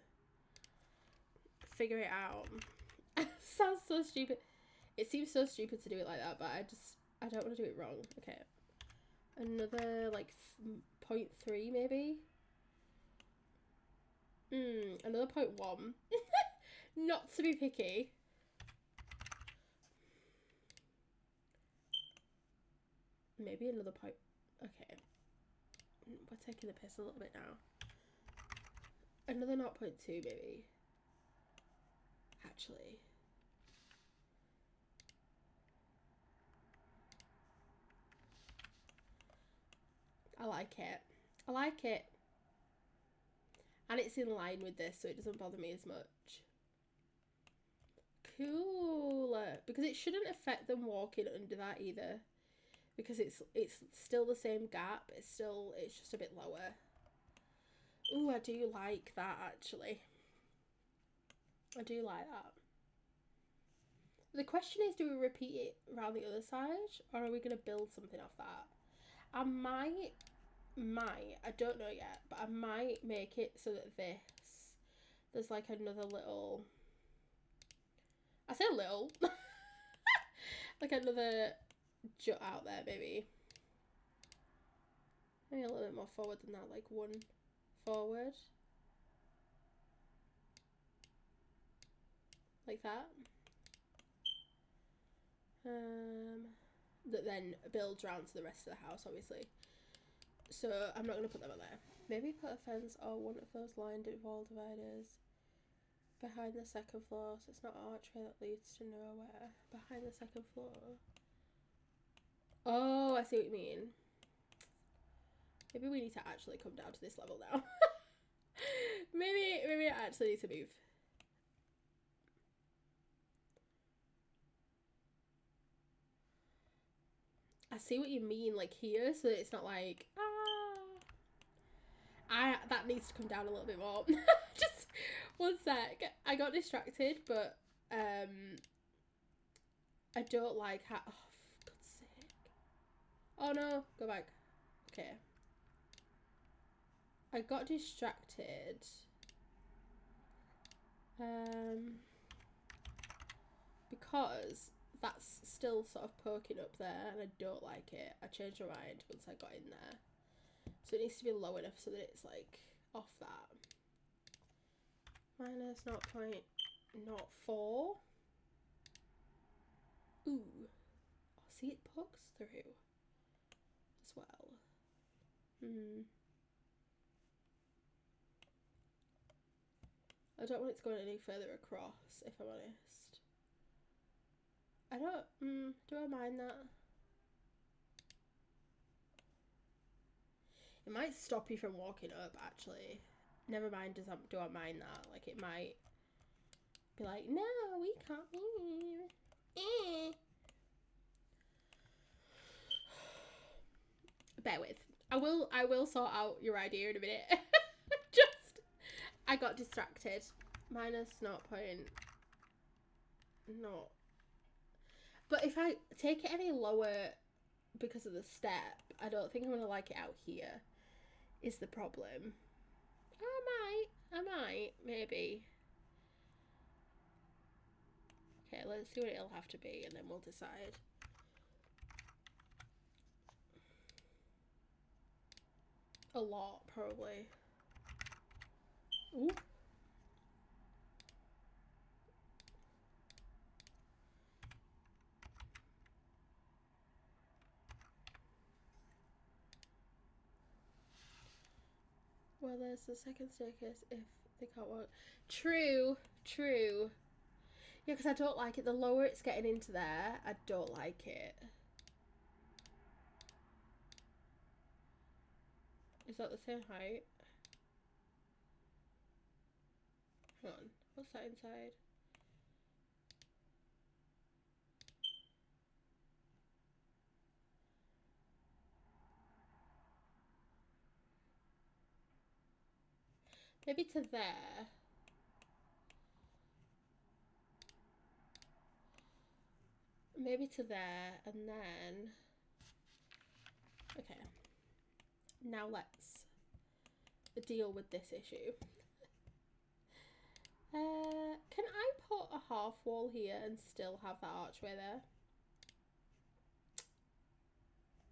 figure it out. Sounds so stupid. It seems so stupid to do it like that, but I don't want to do it wrong. Okay. Another like 0.3 maybe. Another 0.1. Not to be picky. Maybe another point. Okay. We're taking the piss a little bit now. Another 0.2 maybe. Actually. I like it. I like it. And it's in line with this, so it doesn't bother me as much. Cool. Because it shouldn't affect them walking under that either. Because it's still the same gap. It's just a bit lower. Ooh, I do like that actually. I do like that. The question is, do we repeat it around the other side, or are we going to build something off that? I might, I don't know yet, but I might make it so that there's like another little, I say little, like another jut out there, maybe a little bit more forward than that, like one forward, like that. That then builds around to the rest of the house, obviously. So I'm not going to put them on there. Maybe put a fence or one of those lined wall dividers behind the second floor, so it's not an archway that leads to nowhere. Behind the second floor. Oh, I see what you mean. Maybe we need to actually come down to this level now. maybe I actually need to move. I see what you mean, like here, so it's not like, that needs to come down a little bit more. Just one sec. I got distracted, but I don't like how, oh, for God's sake. Oh no, go back. Okay. I got distracted. Because that's still sort of poking up there and I don't like it. I changed my mind once I got in there. So it needs to be low enough so that it's like off that. Minus 0.04. Ooh. Oh, see, it pokes through as well. I don't want it to go any further across, if I'm honest. I don't, do I mind that? It might stop you from walking up, actually. Never mind, do I mind that? Like, it might be like, no, we can't leave. Bear with. I will sort out your idea in a minute. Just, I got distracted. Minus 0.0. But if I take it any lower because of the step, I don't think I'm going to like it out here, is the problem. I might, maybe. Okay, let's see what it'll have to be and then we'll decide. A lot, probably. Ooh. Well, there's the second staircase if they can't work. True. Yeah, because I don't like it. The lower it's getting into there, I don't like it. Is that the same height? Hang on. What's that inside? Maybe to there. Maybe to there, and then... Okay. Now let's deal with this issue. Can I put a half wall here and still have that archway there?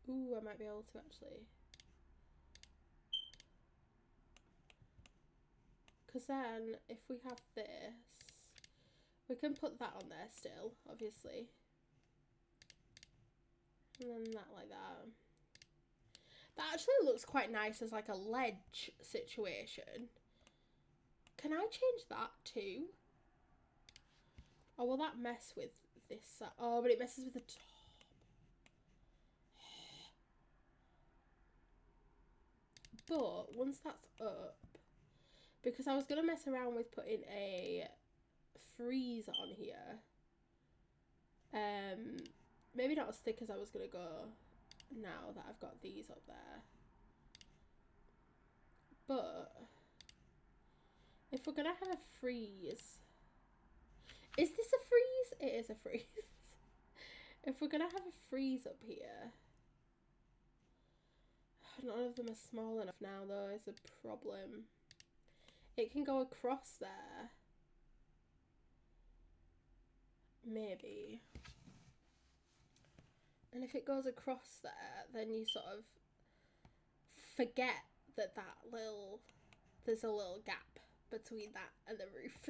Ooh, I might be able to actually. Because then, if we have this, we can put that on there still, obviously. And then that like that. That actually looks quite nice as like a ledge situation. Can I change that too? Or will that mess with this side? Oh, but it messes with the top. But once that's up, because I was going to mess around with putting a freeze on here. Maybe not as thick as I was going to go now that I've got these up there. But if we're going to have a freeze, Is this a freeze? It is a freeze. If we're gonna have a freeze up here, none of them are small enough now though, is a problem. It can go across there. Maybe. And if it goes across there, then you sort of forget that there's a little gap between that and the roof.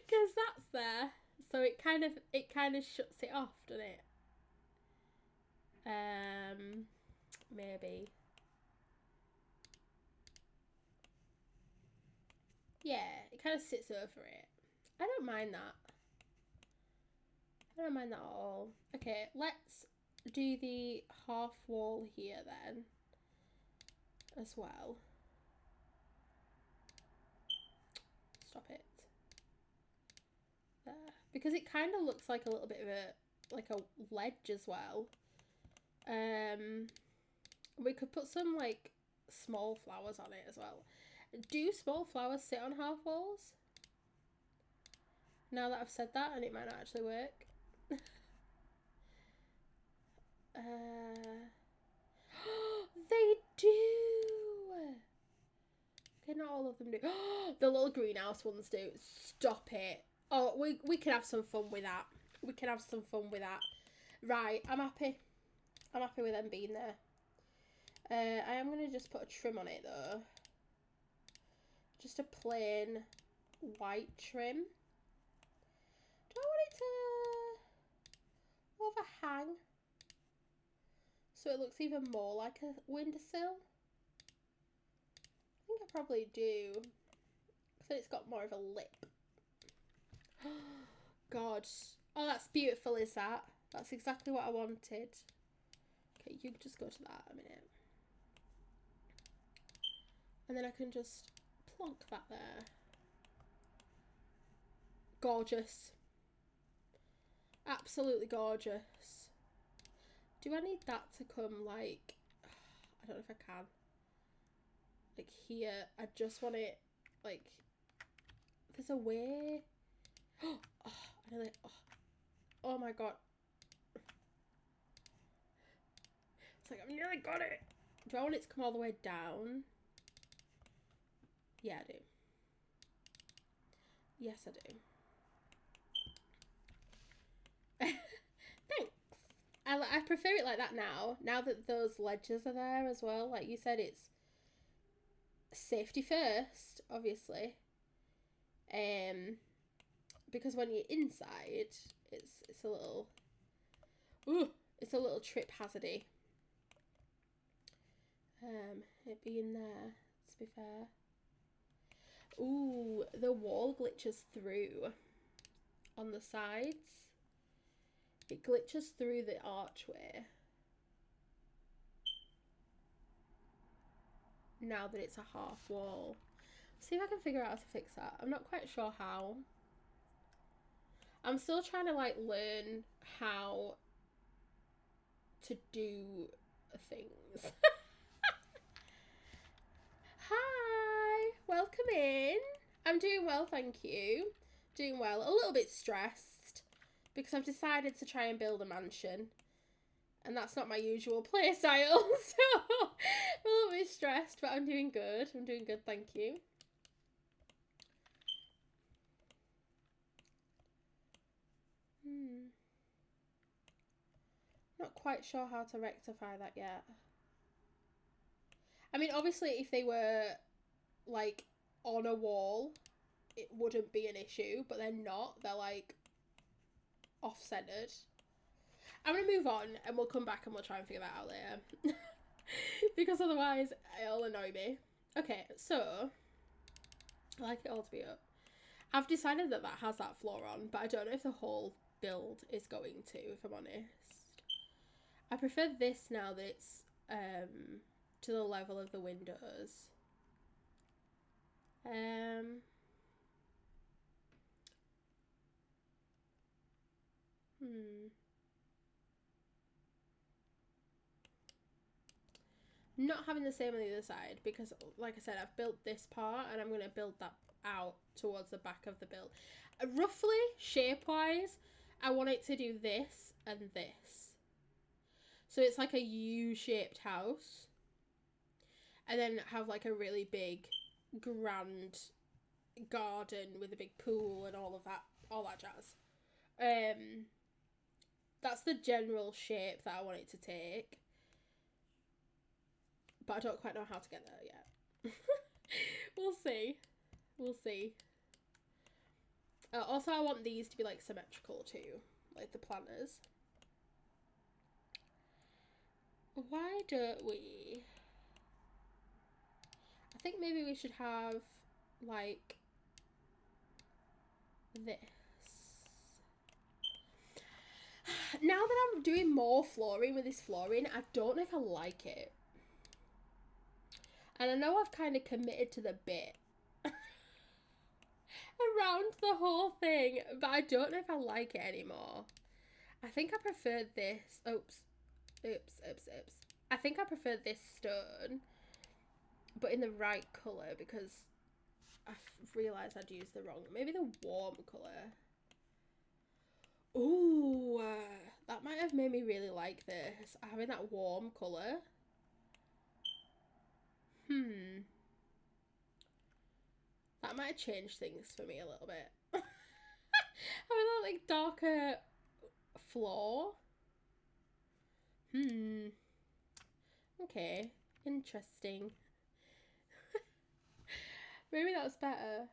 Because that's there. So it kind of shuts it off, doesn't it? Maybe. Yeah, it kind of sits over it. I don't mind that. I don't mind that at all. Okay, let's do the half wall here then as well. Stop it. There. Because it kind of looks like a little bit of a ledge as well. We could put some like small flowers on it as well. Do small flowers sit on half walls? Now that I've said that, and it might not actually work. They do! Okay, not all of them do. The little greenhouse ones do. Stop it. Oh, we can have some fun with that. We can have some fun with that. Right, I'm happy. I'm happy with them being there. I am going to just put a trim on it though. Just a plain white trim. Do I want it to overhang? So it looks even more like a windowsill? I think I probably do. Because then it's got more of a lip. God. Oh, that's beautiful, is that? That's exactly what I wanted. Okay, you can just go to that a minute. And then I can just plonk that there. Gorgeous. Absolutely gorgeous. Do I need that to come like... I don't know if I can. Like here. I just want it like... There's a way. Oh, I nearly... Oh my god. It's like, I've nearly got it. Do I want it to come all the way down? Yeah, I do. Yes, I do. Thanks. I prefer it like that now. Now that those ledges are there as well. Like you said, it's safety first, obviously. Because when you're inside, it's a little... Ooh, it's a little trip hazardy. It being there, to be fair. Ooh, the wall glitches through on the sides. It glitches through the archway. Now that it's a half wall. See if I can figure out how to fix that. I'm not quite sure how. I'm still trying to like learn how to do things. Hi, welcome in. I'm doing well, thank you. Doing well. A little bit stressed because I've decided to try and build a mansion. And that's not my usual play style, so I'm a little bit stressed, but I'm doing good. I'm doing good, thank you. Not quite sure how to rectify that yet. I mean, obviously, if they were, like, on a wall, it wouldn't be an issue, but they're not. They're, like, off-centered. I'm going to move on, and we'll come back and we'll try and figure that out later. Because otherwise, it'll annoy me. Okay, so, I like it all to be up. I've decided that that has that floor on, but I don't know if the whole build is going to, if I'm honest. I prefer this now that it's to the level of the windows. Not having the same on the other side because, like I said, I've built this part and I'm going to build that out towards the back of the build. Roughly, shape-wise, I want it to do this and this. So it's like a U-shaped house. And then have like a really big, grand garden with a big pool and all that jazz. That's the general shape that I want it to take. But I don't quite know how to get there yet. We'll see. We'll see. Also, I want these to be like symmetrical too, like the planters. Why don't we? I think maybe we should have like this. Now that I'm doing more flooring with this flooring, I don't know if I like it. And I know I've kind of committed to the bit around the whole thing, but I don't know if I like it anymore. I think I prefer this. Oops. I think I prefer this stone, but in the right colour, because I realised I'd used the wrong. Maybe the warm colour. Ooh, that might have made me really like this. Having that warm colour. That might have changed things for me a little bit. Having that like darker floor. Okay, interesting. Maybe that's better.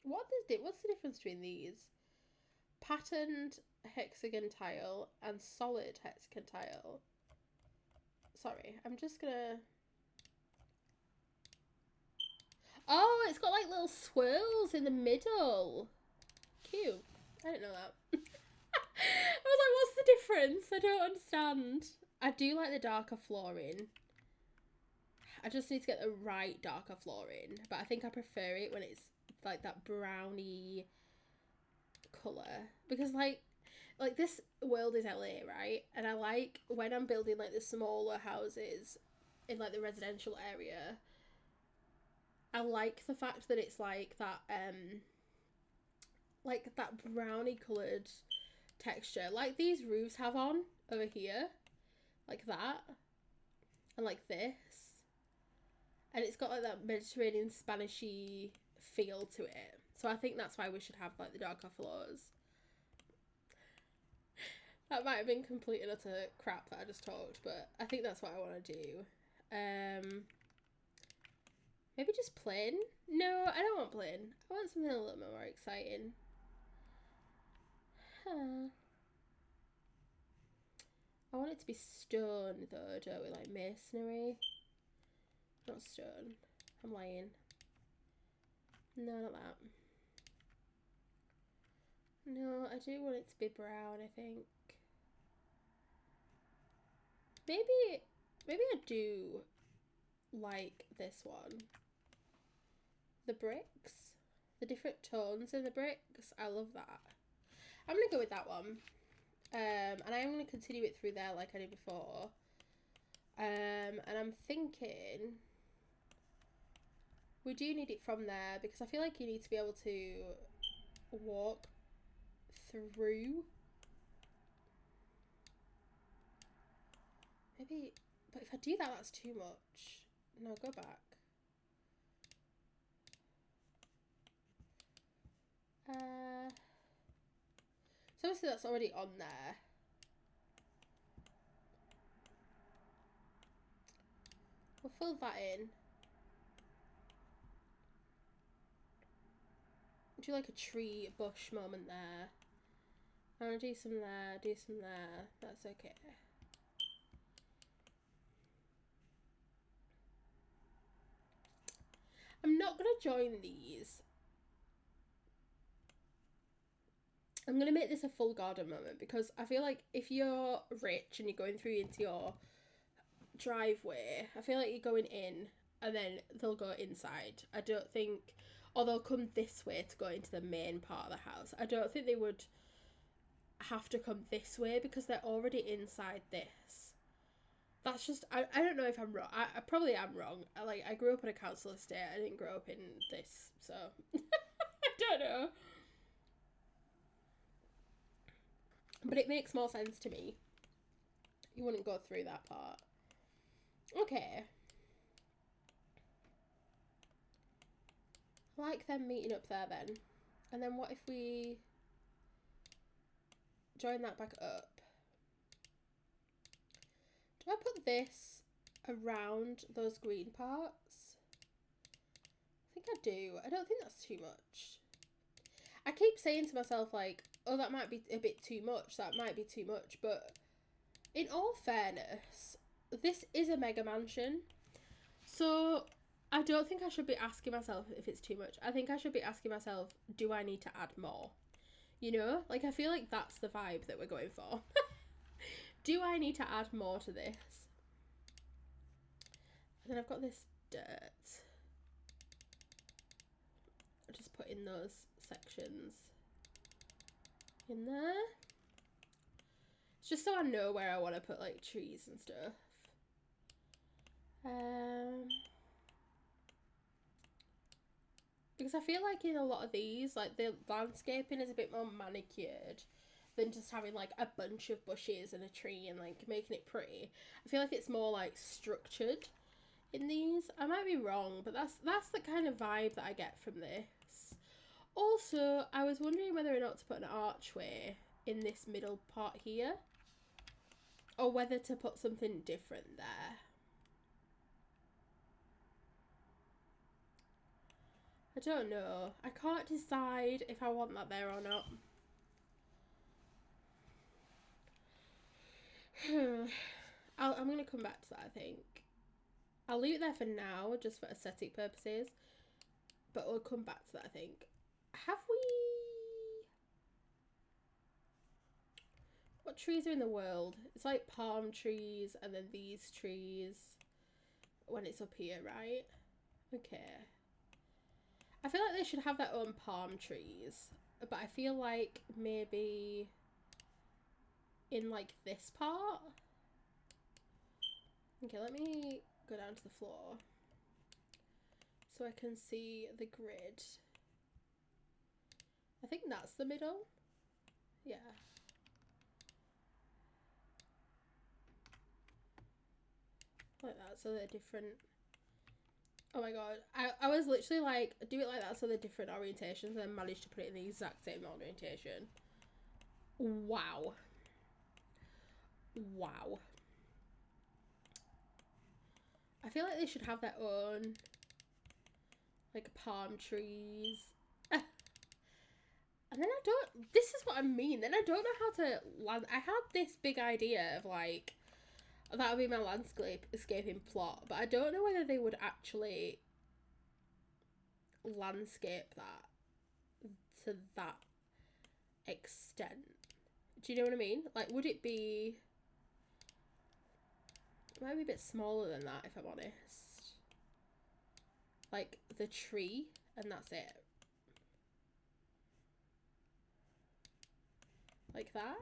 What's the difference between these? Patterned hexagon tile and solid hexagon tile. Sorry, I'm just gonna... Oh, it's got like little swirls in the middle. Cute. I didn't know that. I was like, what's the difference? I don't understand. I do like the darker flooring. I just need to get the right darker flooring. But I think I prefer it when it's like that browny colour. Because like this world is LA, right? And I like when I'm building like the smaller houses in like the residential area, I like the fact that it's like that browny coloured texture, like these roofs have on over here, like that, and like this, and it's got like that Mediterranean Spanishy feel to it. So I think that's why we should have like the darker floors. That might have been complete and utter crap that I just talked, but I think that's what I want to do. Maybe just plain? No, I don't want plain. I want something a little bit more exciting. Huh. I want it to be stone though, don't we? Like masonry. Not stone. I'm lying. No, not that. No, I do want it to be brown, I think. Maybe I do like this one. The bricks. The different tones in the bricks. I love that. I'm going to go with that one. And I'm going to continue it through there like I did before. And I'm thinking we do need it from there because I feel like you need to be able to walk through. Maybe, but if I do that, that's too much. No, go back. So obviously that's already on there. We'll fill that in. Do like a tree bush moment there. I'm gonna do some there, do some there. That's okay. I'm not gonna join these. I'm going to make this a full garden moment because I feel like if you're rich and you're going through into your driveway, I feel like you're going in and then they'll go inside. I don't think, or they'll come this way to go into the main part of the house. I don't think they would have to come this way because they're already inside this. That's just, I don't know if I'm wrong. I probably am wrong. I grew up on a council estate. I didn't grow up in this, so I don't know. But it makes more sense to me. You wouldn't go through that part. Okay. I like them meeting up there then. And then what if we join that back up? Do I put this around those green parts? I think I do. I don't think that's too much. I keep saying to myself, like, oh, that might be a bit too much. That might be too much. But in all fairness, this is a mega mansion. So I don't think I should be asking myself if it's too much. I think I should be asking myself, do I need to add more? You know? Like, I feel like that's the vibe that we're going for. Do I need to add more to this? And then I've got this dirt. I'll just put in those sections in there. It's just so I know where I want to put, like, trees and stuff. Because I feel like in a lot of these, like, the landscaping is a bit more manicured than just having, like, a bunch of bushes and a tree and, like, making it pretty. I feel like it's more, like, structured in these. I might be wrong, but that's the kind of vibe that I get from this. Also, I was wondering whether or not to put an archway in this middle part here, or whether to put something different there. I don't know. I can't decide if I want that there or not. I'm going to come back to that, I think. I'll leave it there for now, just for aesthetic purposes. But we'll come back to that, I think. Have we... What trees are in the world? It's like palm trees and then these trees when it's up here, right? Okay. I feel like they should have their own palm trees. But I feel like maybe in like this part. Okay, let me go down to the floor so I can see the grid. I think that's the middle. Yeah. Like that, so they're different. Oh my god. I was literally like, do it like that so they're different orientations, and then managed to put it in the exact same orientation. Wow. Wow. I feel like they should have their own, like, palm trees. And then I don't, this is what I mean, then I don't know how to land. I had this big idea of, like, that would be my landscaping plot, but I don't know whether they would actually landscape that to that extent. Do you know what I mean? Like, would it be... It might be a bit smaller than that, if I'm honest. Like, the tree, and that's it. Like that.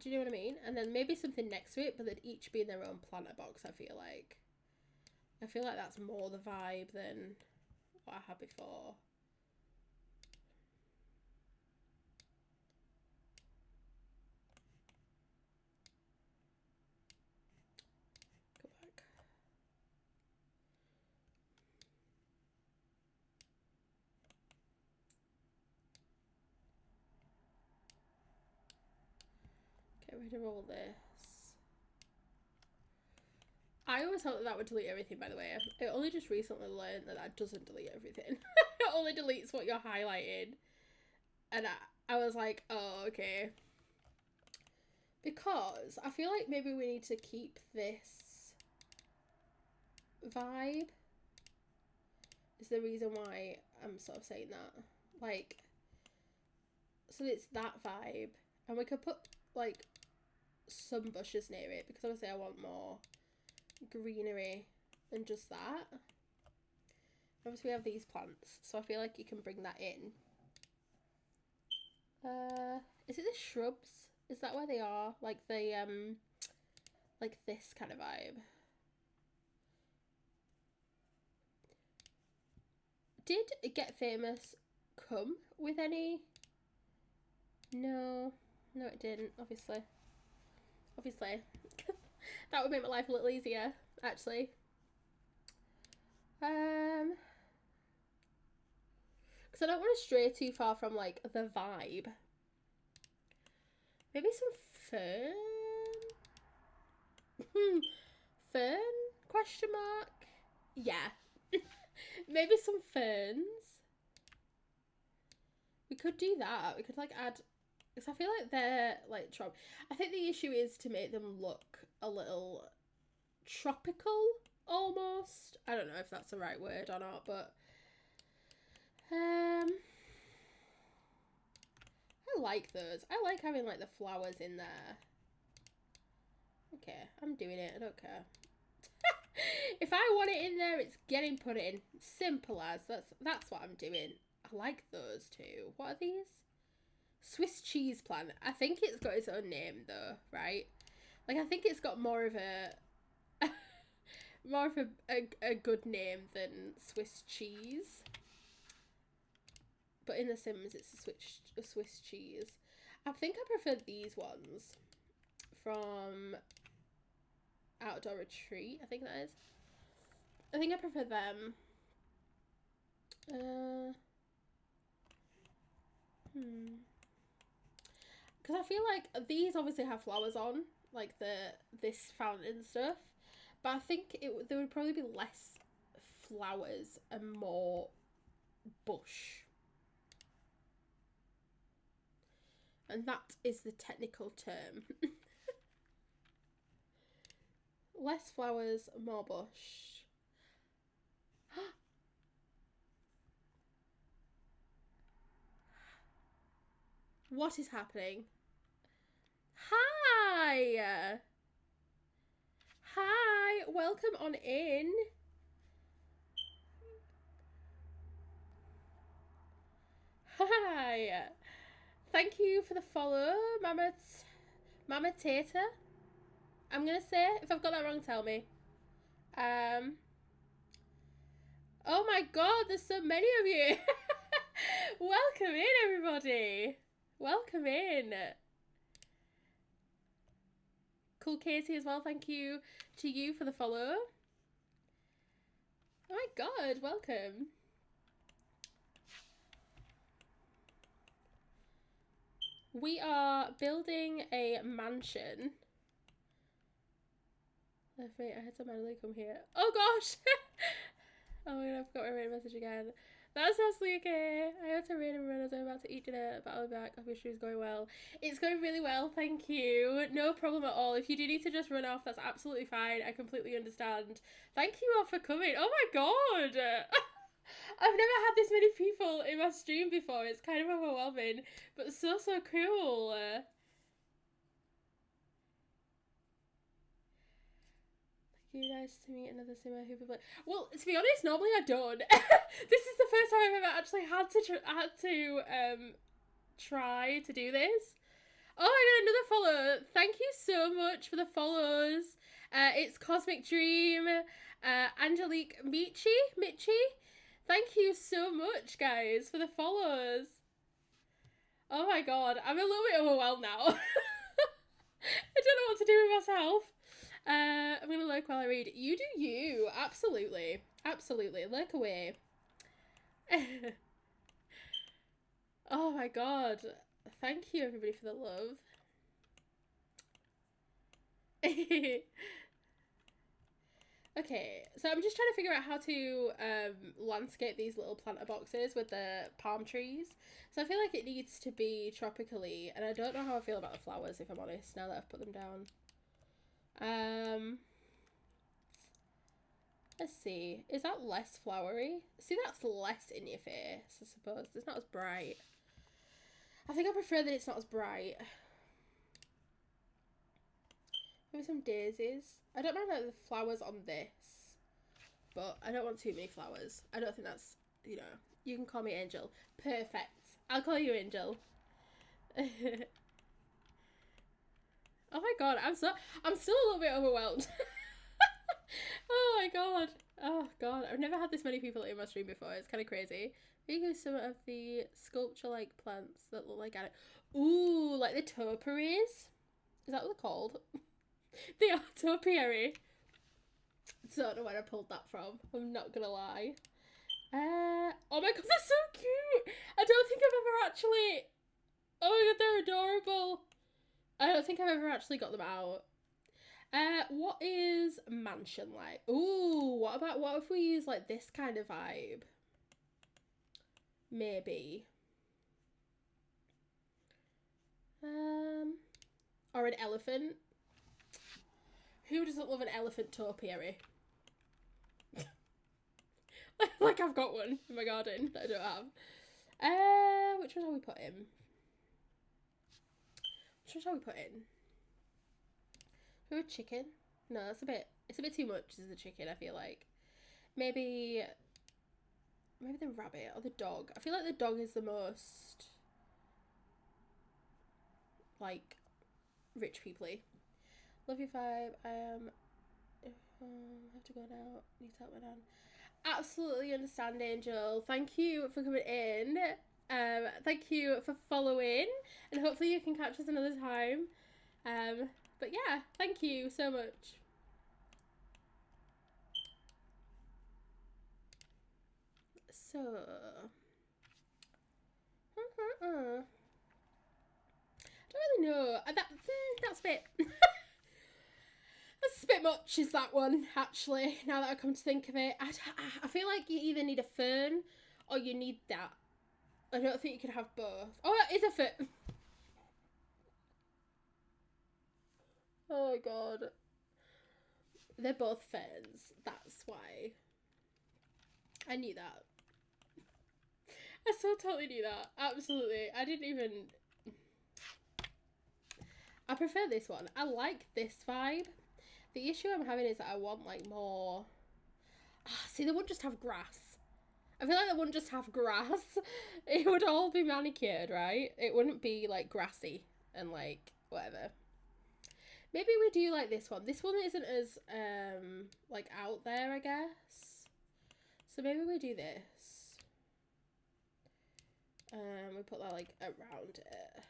Do you know what I mean? And then maybe something next to it, but they'd each be in their own planter box, I feel like. I feel like that's more the vibe than what I had before. Go back. Get rid of all this. I always thought that would delete everything, by the way. I only just recently learned that that doesn't delete everything. It only deletes what you're highlighting. And I was like, oh, okay. Because I feel like maybe we need to keep this vibe. Is the reason why I'm sort of saying that. Like, so it's that vibe. And we could put, like, some bushes near it, because obviously I want more greenery than just that. Obviously we have these plants, so I feel like you can bring that in. Is it the shrubs? Is that where they are? Like the Like this kind of vibe. Did Get Famous come with any? No. No, it didn't, obviously. Obviously. That would make my life a little easier, actually. Because I don't want to stray too far from, like, the vibe. Maybe some fern? Fern? Question mark? Yeah. Maybe some ferns. We could do that. We could, like, add... Because I feel like they're, like, I think the issue is to make them look a little tropical, almost. I don't know if that's the right word or not, but... I like those. I like having, like, the flowers in there. Okay, I'm doing it. I don't care. If I want it in there, it's getting put in. Simple as. That's what I'm doing. I like those too. What are these? Swiss cheese plant. I think it's got its own name though, right? Like, I think it's got more of a a good name than Swiss cheese. But in The Sims, it's a Swiss cheese. I think I prefer these ones from Outdoor Retreat. I think that is. I think I prefer them. Because I feel like these obviously have flowers on, like this fountain and stuff. But I think there would probably be less flowers and more bush. And that is the technical term. Less flowers, more bush. What is happening? Hi! Hi! Welcome on in. Hi! Thank you for the follow, Mama Tata. I'm gonna say, if I've got that wrong, tell me. Oh my god, there's so many of you. Welcome in, everybody. Welcome in. Cool Katie as well, thank you to you for the follow. Oh my god, welcome. We are building a mansion. Oh, wait, I had to manually come here. Oh gosh! Oh my god, I forgot my rain message again. That's absolutely okay. I had to rain and run as I'm about to eat dinner, but I'll be back. I wish it was going well. It's going really well, thank you. No problem at all. If you do need to just run off, that's absolutely fine. I completely understand. Thank you all for coming. Oh my god! I've never had this many people in my stream before. It's kind of overwhelming, but so cool. Nice to meet another simmer who people. Well, to be honest, normally I don't. This is the first time I've ever actually had to try to do this. Oh, I got another follow. Thank you so much for the follows. It's Cosmic Dream, Angelique Michi. Thank you so much, guys, for the follows. Oh my god, I'm a little bit overwhelmed now. I don't know what to do with myself. I'm gonna lurk while I read. You do you. Absolutely. Absolutely. Lurk away. Oh my god. Thank you, everybody, for the love. Okay, so I'm just trying to figure out how to landscape these little planter boxes with the palm trees. So I feel like it needs to be tropically, and I don't know how I feel about the flowers, if I'm honest, now that I've put them down. Let's see. Is that less flowery? See, that's less in your face, I suppose. It's not as bright. I think I prefer that it's not as bright. Maybe some daisies. I don't mind like the flowers on this, but I don't want too many flowers. I don't think that's, you know, you can call me Angel. Perfect. I'll call you Angel. Oh my god, I'm still a little bit overwhelmed. Oh my god. Oh god, I've never had this many people in my stream before. It's kind of crazy. Maybe some of the sculpture-like plants that look like ooh, like the topiaries. Is that what they're called? They are topiary. Don't know where I pulled that from. I'm not gonna lie. Oh my god, they're so cute! I don't think I've ever actually... Oh my god, they're adorable! I don't think I've ever actually got them out. What is mansion like? Ooh, what if we use like this kind of vibe? Maybe. Or an elephant. Who doesn't love an elephant topiary? Like I've got one in my garden that I don't have. Which one shall we put in? Which one shall we put in? A chicken? No, it's a bit too much as the chicken, I feel like. Maybe the rabbit or the dog. I feel like the dog is the most like rich people-y. Love your vibe. I have to go now. Need to help my nan. Absolutely understand, Angel. Thank you for coming in. Thank you for following, and hopefully you can catch us another time. But yeah, thank you so much. So, I don't really know. That's a bit. That's a bit much, is that one, actually, now that I come to think of it. I feel like you either need a fern or you need that. I don't think you can have both. Oh, that is a fern. Oh my god. They're both ferns. That's why. I knew that. I so totally knew that. Absolutely. I didn't even... I prefer this one. I like this vibe. The issue I'm having is that I want like more... see, they wouldn't just have grass. I feel like they wouldn't just have grass. It would all be manicured, right? It wouldn't be like grassy and like whatever. Maybe we do like this one. This one isn't as like out there, I guess. So maybe we do this. We put that like around it.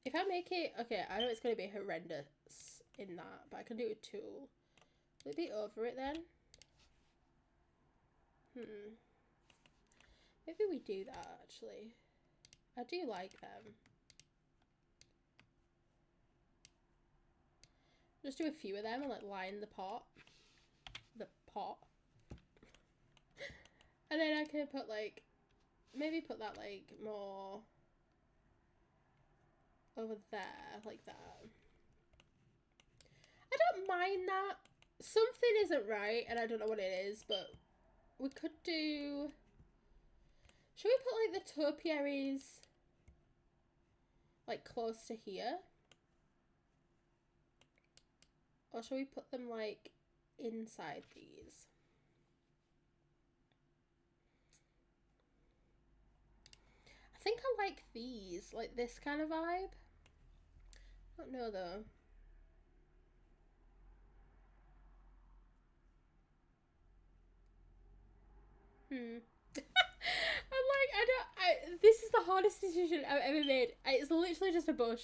If I make it, okay, I know it's going to be horrendous in that, but I can do a tool. Will it be over it then? Maybe we do that, actually. I do like them. Just do a few of them and like line the pot. And then I can put like, maybe put that like more over there, like that. I don't mind that. Something isn't right and I don't know what it is, but we could do... Should we put like the topiaries like close to here? Or should we put them like inside these? I think I like these, like this kind of vibe. I don't know though. This is the hardest decision I've ever made. It's literally just a bush.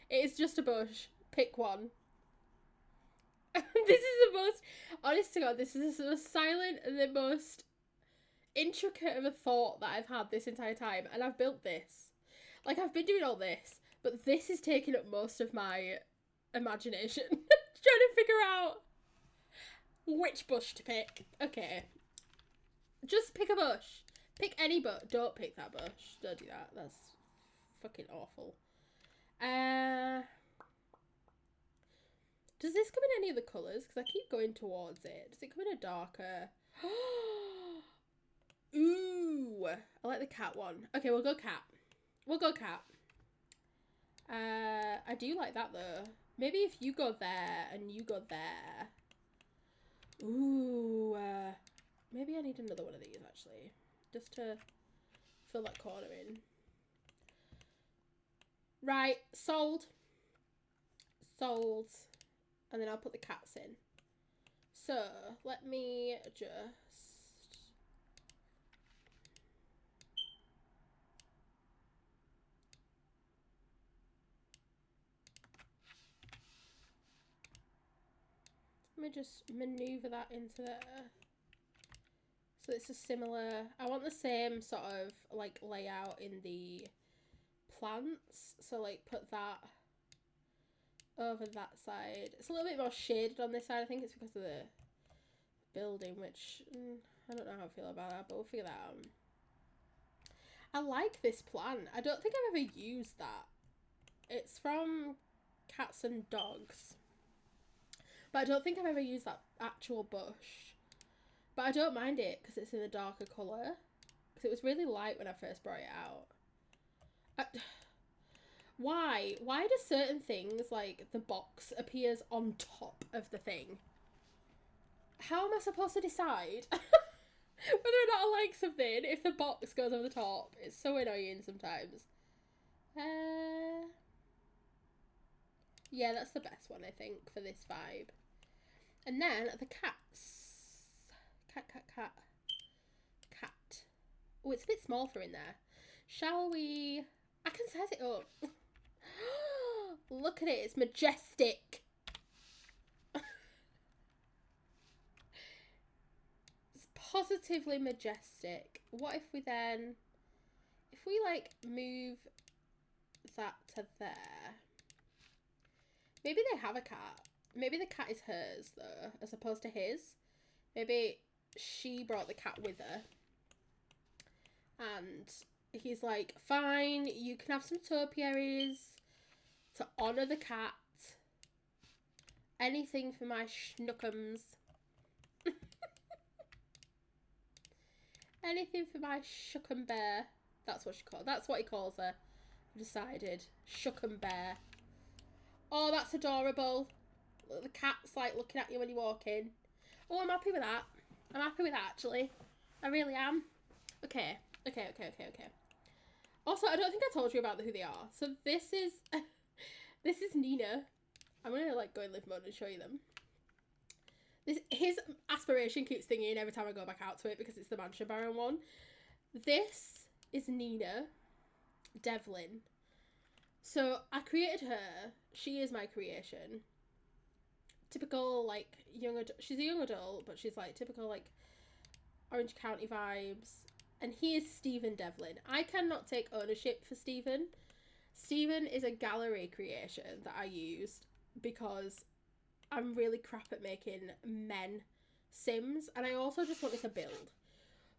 It is just a bush. Pick one. This is the most, honest to God, this is the most silent and the most intricate of a thought that I've had this entire time. And I've built this. Like, I've been doing all this, but this is taking up most of my imagination. Trying to figure out which bush to pick. Okay. Just pick a bush. Pick any bush. Don't pick that bush. Don't do that. That's fucking awful. Does this come in any of the colours? Because I keep going towards it. Does it come in a darker? Ooh. I like the cat one. Okay, we'll go cat. We'll go cat. I do like that though. Maybe if you go there and you go there. Ooh. Maybe I need another one of these actually. Just to fill that corner in. Right, sold. Sold. And then I'll put the cats in. So, let me just... Let me just maneuver that into there. So it's a similar... I want the same sort of, like, layout in the plants. So, like, put that over that side. It's a little bit more shaded on this side. I think it's because of the building, which... I don't know how I feel about that, but we'll figure that out. I like this plant. I don't think I've ever used that. It's from Cats and Dogs. But I don't think I've ever used that actual bush. But I don't mind it because it's in a darker colour. Because it was really light when I first brought it out. Why? Why do certain things, like the box, appears on top of the thing? How am I supposed to decide whether or not I like something if the box goes over the top? It's so annoying sometimes. Yeah, that's the best one, I think, for this vibe. And then the cats. Cat. Oh, it's a bit small for in there. Shall we... I can size it up. Look at it. It's majestic. It's positively majestic. What if we then... If we, like, move that to there... Maybe they have a cat. Maybe the cat is hers, though, as opposed to his. Maybe she brought the cat with her. And he's like, fine, you can have some topiaries to honour the cat. Anything for my schnookums. Anything for my shookum bear. That's what she calls. That's what he calls her. I decided. Shookum bear. Oh, that's adorable. The cat's like looking at you when you walk in. Oh, I'm happy with that. I'm happy with that, actually. I really am. Okay. Also, I don't think I told you about who they are. So this is this is Nina. I'm gonna like go in live mode and show you them. His aspiration keeps stinging every time I go back out to it because it's the Mansion Baron one. This is Nina Devlin. So I created her. She is my creation. Typical like young adult. She's a young adult, but she's like typical like Orange County vibes. And he is Stephen Devlin. I cannot take ownership for Stephen. Stephen is a gallery creation that I used because I'm really crap at making men Sims. And I also just wanted to build.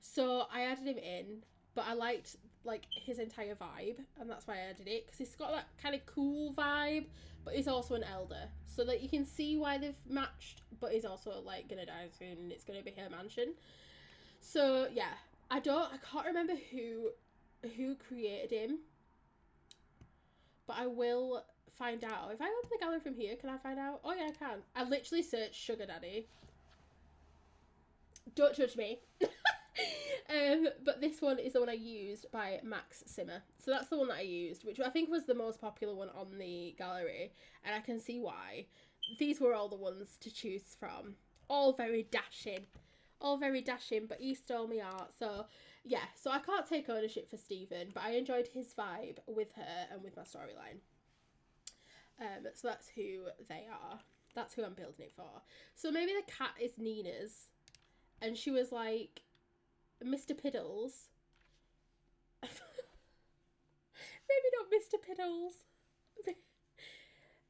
So I added him in, but I liked like his entire vibe. And that's why I added it. Because he's got that kind of cool vibe, but he's also an elder. So that you can see why they've matched, but he's also like going to die soon and it's going to be her mansion. So yeah. I can't remember who created him, but I will find out. If I open the gallery from here, can I find out? Oh yeah, I can. I literally searched Sugar Daddy. Don't judge me. But this one is the one I used by Max Simmer. So that's the one that I used, which I think was the most popular one on the gallery, and I can see why. These were all the ones to choose from. All very dashing. All very dashing, but he stole me art. So yeah, so I can't take ownership for Stephen, but I enjoyed his vibe with her and with my storyline. So that's who they are. That's who I'm building it for. So maybe the cat is Nina's, and she was like, Mr. Piddles. Maybe not Mr. Piddles.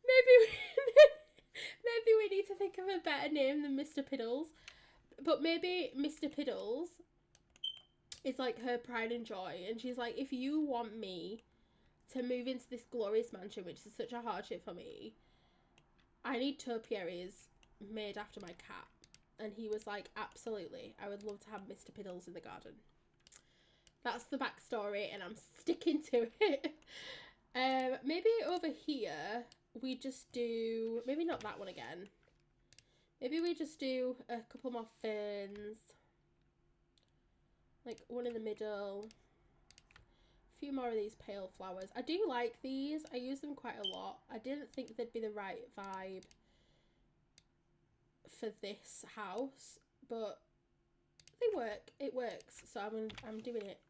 Maybe we need to think of a better name than Mr. Piddles. But maybe Mr. Piddles is like her pride and joy. And she's like, if you want me to move into this glorious mansion, which is such a hardship for me, I need topiaries made after my cat. And he was like, absolutely. I would love to have Mr. Piddles in the garden. That's the backstory and I'm sticking to it. Maybe over here, we just do... Maybe not that one again. Maybe we just do a couple more ferns. Like one in the middle. A few more of these pale flowers. I do like these. I use them quite a lot. I didn't think they'd be the right vibe for this house, but they work. It works. So I'm doing it.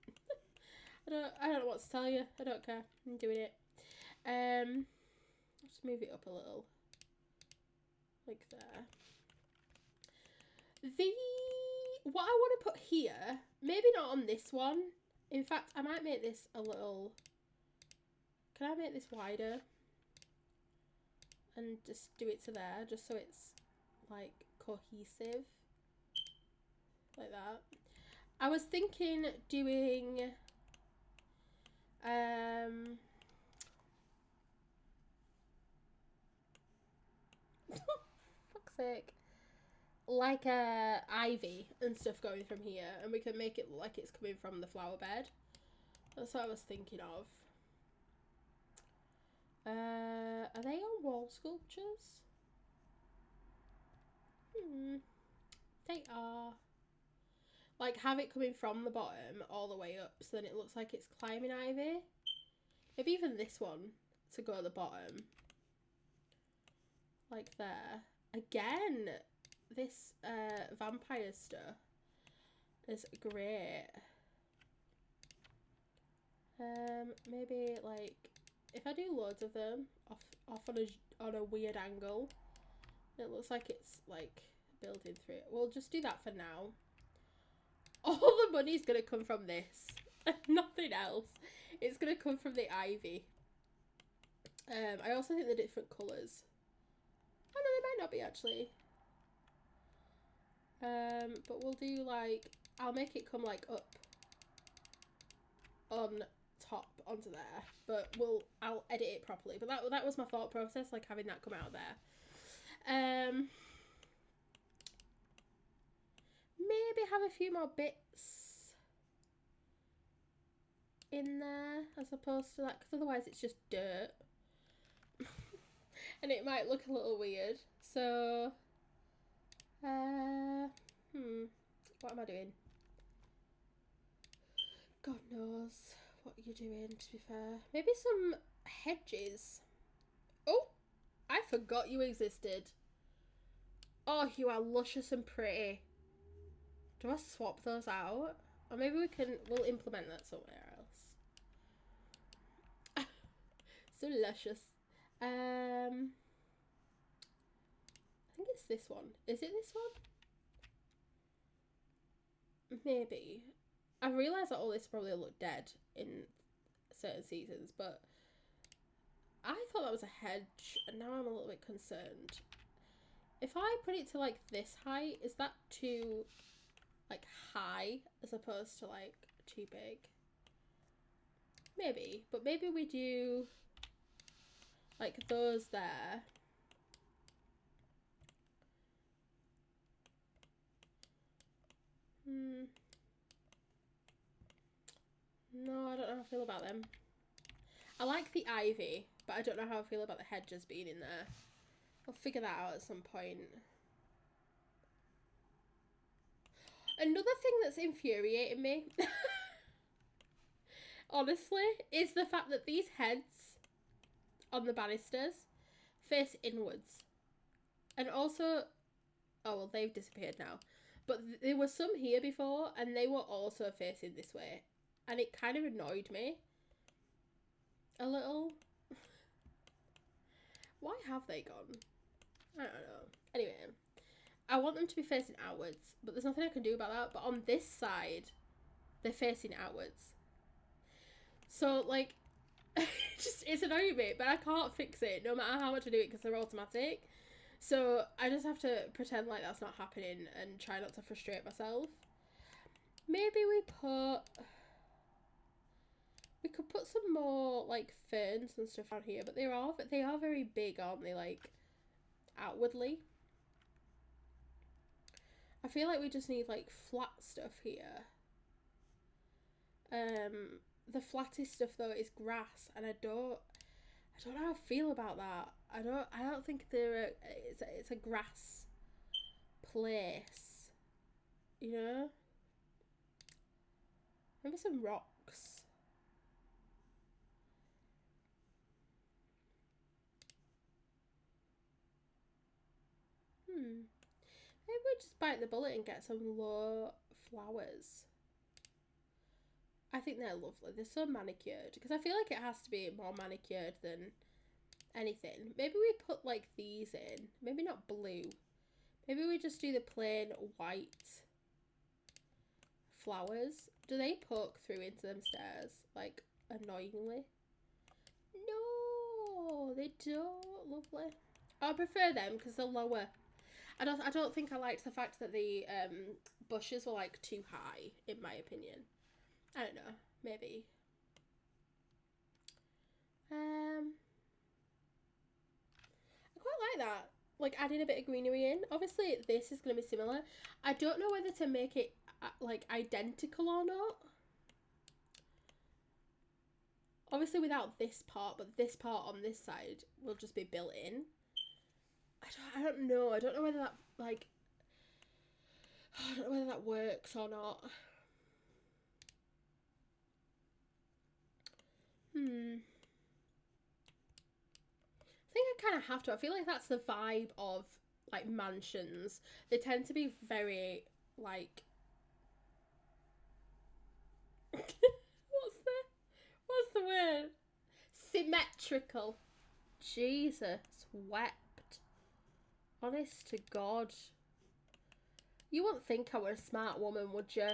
I don't know what to tell you. I don't care. I'm doing it. Just move it up a little. Like there. What I want to put here, maybe not on this one. In fact, I might make this a little... Can I make this wider? And just do it to there, just so it's, like, cohesive. Like that. I was thinking doing... fuck's sake. Like ivy and stuff going from here, and we can make it look like it's coming from the flower bed. That's what I was thinking of. Are they on wall sculptures? They are. Like, have it coming from the bottom all the way up, so then it looks like it's climbing ivy. Maybe even this one to go at the bottom. Like there. Again, this vampire stuff is great. Maybe like if I do loads of them off on a weird angle, it looks like it's like building through it. We'll just do that for now. All the money's gonna come from this, nothing else. It's gonna come from the ivy. I also think the different colours. Oh no, they might not be actually. But we'll do like, I'll make it come like up on top onto there, but I'll edit it properly. But that was my thought process, like having that come out there. Maybe have a few more bits in there as opposed to that, because otherwise it's just dirt. And it might look a little weird. So what am I doing? God knows what you're doing, to be fair. Maybe some hedges. Oh, I forgot you existed. Oh, you are luscious and pretty. Do I swap those out? Or maybe we'll implement that somewhere else. So luscious. I think it's this one. Is it this one? Maybe. I realise that all this probably look dead in certain seasons, but I thought that was a hedge, and now I'm a little bit concerned. If I put it to like this height, is that too like high as opposed to like too big? Maybe, but maybe we do like those there. No, I don't know how I feel about them. I like the ivy, but I don't know how I feel about the hedges being in there. I'll figure that out at some point. Another thing that's infuriating me, honestly, is the fact that these heads on the banisters face inwards. And also, oh well, they've disappeared now. But there were some here before, and they were also facing this way. And it kind of annoyed me a little. Why have they gone? I don't know. Anyway, I want them to be facing outwards, but there's nothing I can do about that. But on this side, they're facing outwards. So, like, it's annoying me, but I can't fix it no matter how much I do it because they're automatic. So I just have to pretend like that's not happening and try not to frustrate myself. Maybe we could put some more like ferns and stuff on here, but they are very big, aren't they? Like outwardly. I feel like we just need like flat stuff here. The flattest stuff though is grass, and I don't know how I feel about that. I don't think it's a grass place, you know? Maybe some rocks. Maybe we just bite the bullet and get some low flowers. I think they're lovely. They're so manicured. Because I feel like it has to be more manicured than anything. Maybe we put like these in. Maybe not blue. Maybe we just do the plain white flowers. Do they poke through into them stairs? Like, annoyingly? No, they don't. Lovely. I prefer them because they're lower. I don't think I liked the fact that the bushes were like too high, in my opinion. I don't know. Maybe. I quite like that. Like adding a bit of greenery in. Obviously, this is going to be similar. I don't know whether to make it like identical or not. Obviously without this part, but this part on this side will just be built in. I don't know. I don't know whether that like I don't know whether that works or not. I think I kind of have to. I feel like that's the vibe of like mansions. They tend to be very like what's the word? Symmetrical. Jesus wept. Honest to God. You wouldn't think I were a smart woman, would you?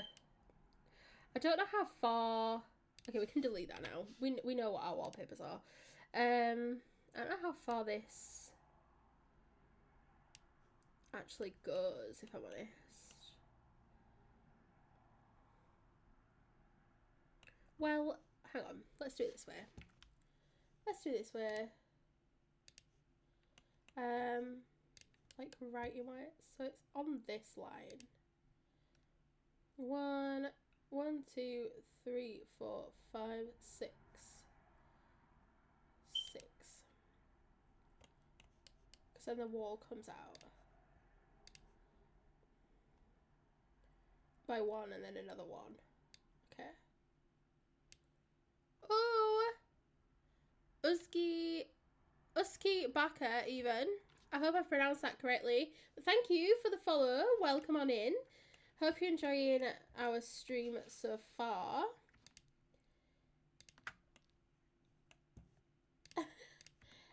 I don't know how far. Okay, we can delete that now. We know what our wallpapers are. I don't know how far this actually goes, if I'm honest. Well, hang on. Let's do it this way. Let's do it this way. Like right in white. So it's on this line. 1, 2, 3, 4, 5, 6. 6. Because then the wall comes out. By 1 and then another 1. Okay. Oh! Usky Baka even. I hope I've pronounced that correctly. But thank you for the follow. Welcome on in. Hope you're enjoying our stream so far.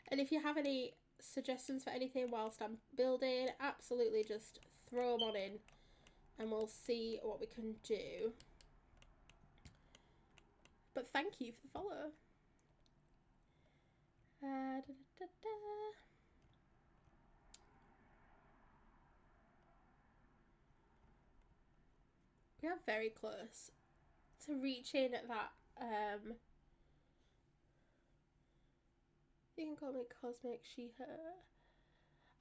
And if you have any suggestions for anything whilst I'm building, absolutely just throw them on in and we'll see what we can do. But thank you for the follow. We are very close to reaching that, you can call me Cosmic She, Her.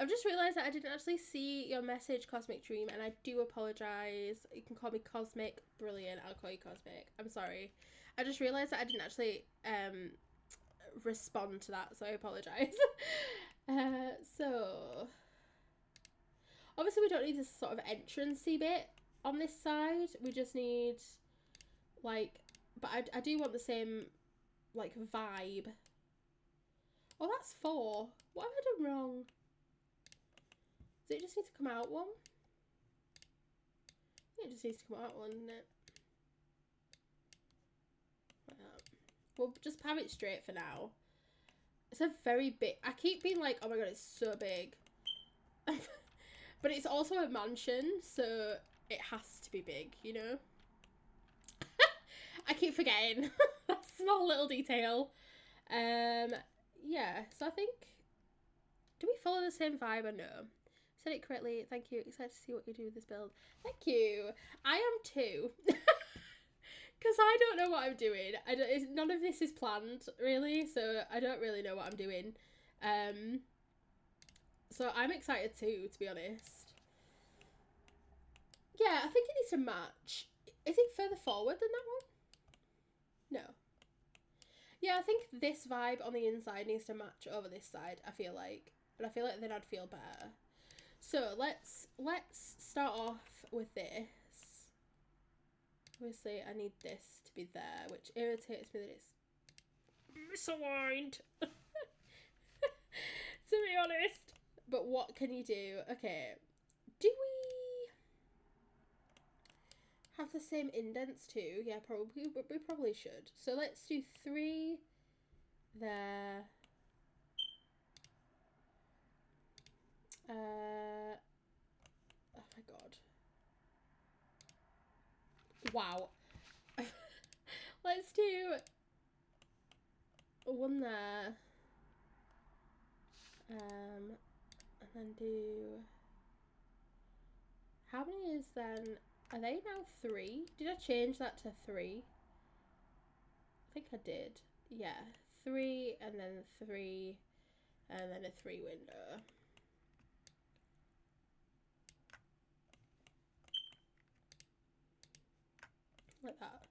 I've just realised that I didn't actually see your message, Cosmic Dream, and I do apologise. You can call me Cosmic. Brilliant, I'll call you Cosmic. I'm sorry. I just realised that I didn't actually respond to that, so I apologise. So, obviously we don't need this sort of entrancey bit on this side. We just need, like, but I do want the same, like, vibe. Oh, that's 4. What have I done wrong? Does it just need to come out one? I think it just needs to come out one, doesn't it? Like that. We'll just have it straight for now. It's a very big... I keep being like, oh my god, it's so big. But it's also a mansion, so it has to be big, you know? I keep forgetting that small little detail. Yeah, so I think... Do we follow the same vibe or no? Said it correctly. Thank you. Excited to see what you do with this build. Thank you. I am too. Because I don't know what I'm doing. None of this is planned, really. So I don't really know what I'm doing. So I'm excited too, to be honest. Yeah, I think it needs to match. Is it further forward than that one? No. Yeah, I think this vibe on the inside needs to match over this side, I feel like. But I feel like then I'd feel better. So let's start off with this. Obviously, I need this to be there, which irritates me that it's misaligned. To be honest. But what can you do? Okay. Do we have the same indents too? Yeah, probably. We probably should. So let's do 3 there. Oh my god. Wow. Let's do 1 there. And then do... How many is then? Are they now 3? Did I change that to 3? I think I did. Yeah. 3 and then 3 and then a 3 window. Like that.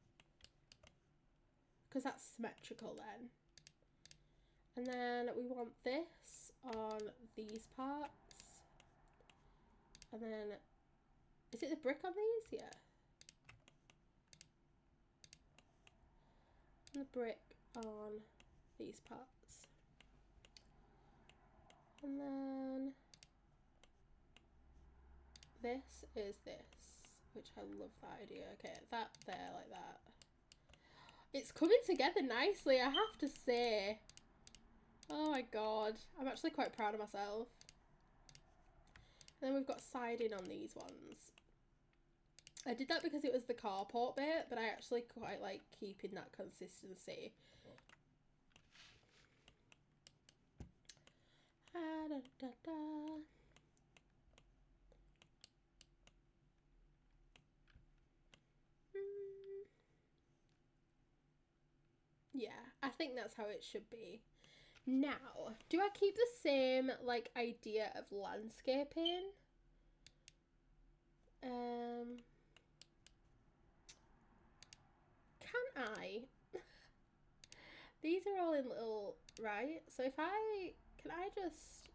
Because that's symmetrical then. And then we want this on these parts. And then, is it the brick on these? Yeah. And the brick on these parts. And then this is this, which I love that idea. Okay, that there like that. It's coming together nicely, I have to say. Oh my god, I'm actually quite proud of myself. And then we've got siding on these ones. I did that because it was the carport bit, but I actually quite like keeping that consistency. Yeah, I think that's how it should be. Now, do I keep the same like idea of landscaping? Can I? These are all in little, right? So if I, can I just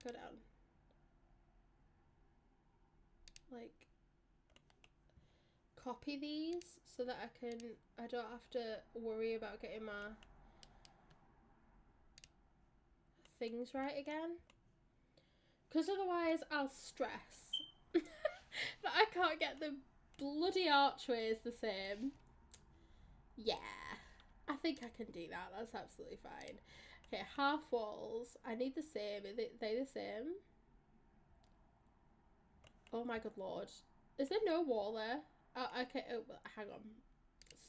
go down? Like, copy these so that I don't have to worry about getting my things right again. Because otherwise I'll stress that I can't get the bloody archways the same. Yeah, I think I can do that. That's absolutely fine. Okay, half walls. I need the same. Are they the same? Oh my good lord. Is there no wall there? Oh, okay. Oh, hang on.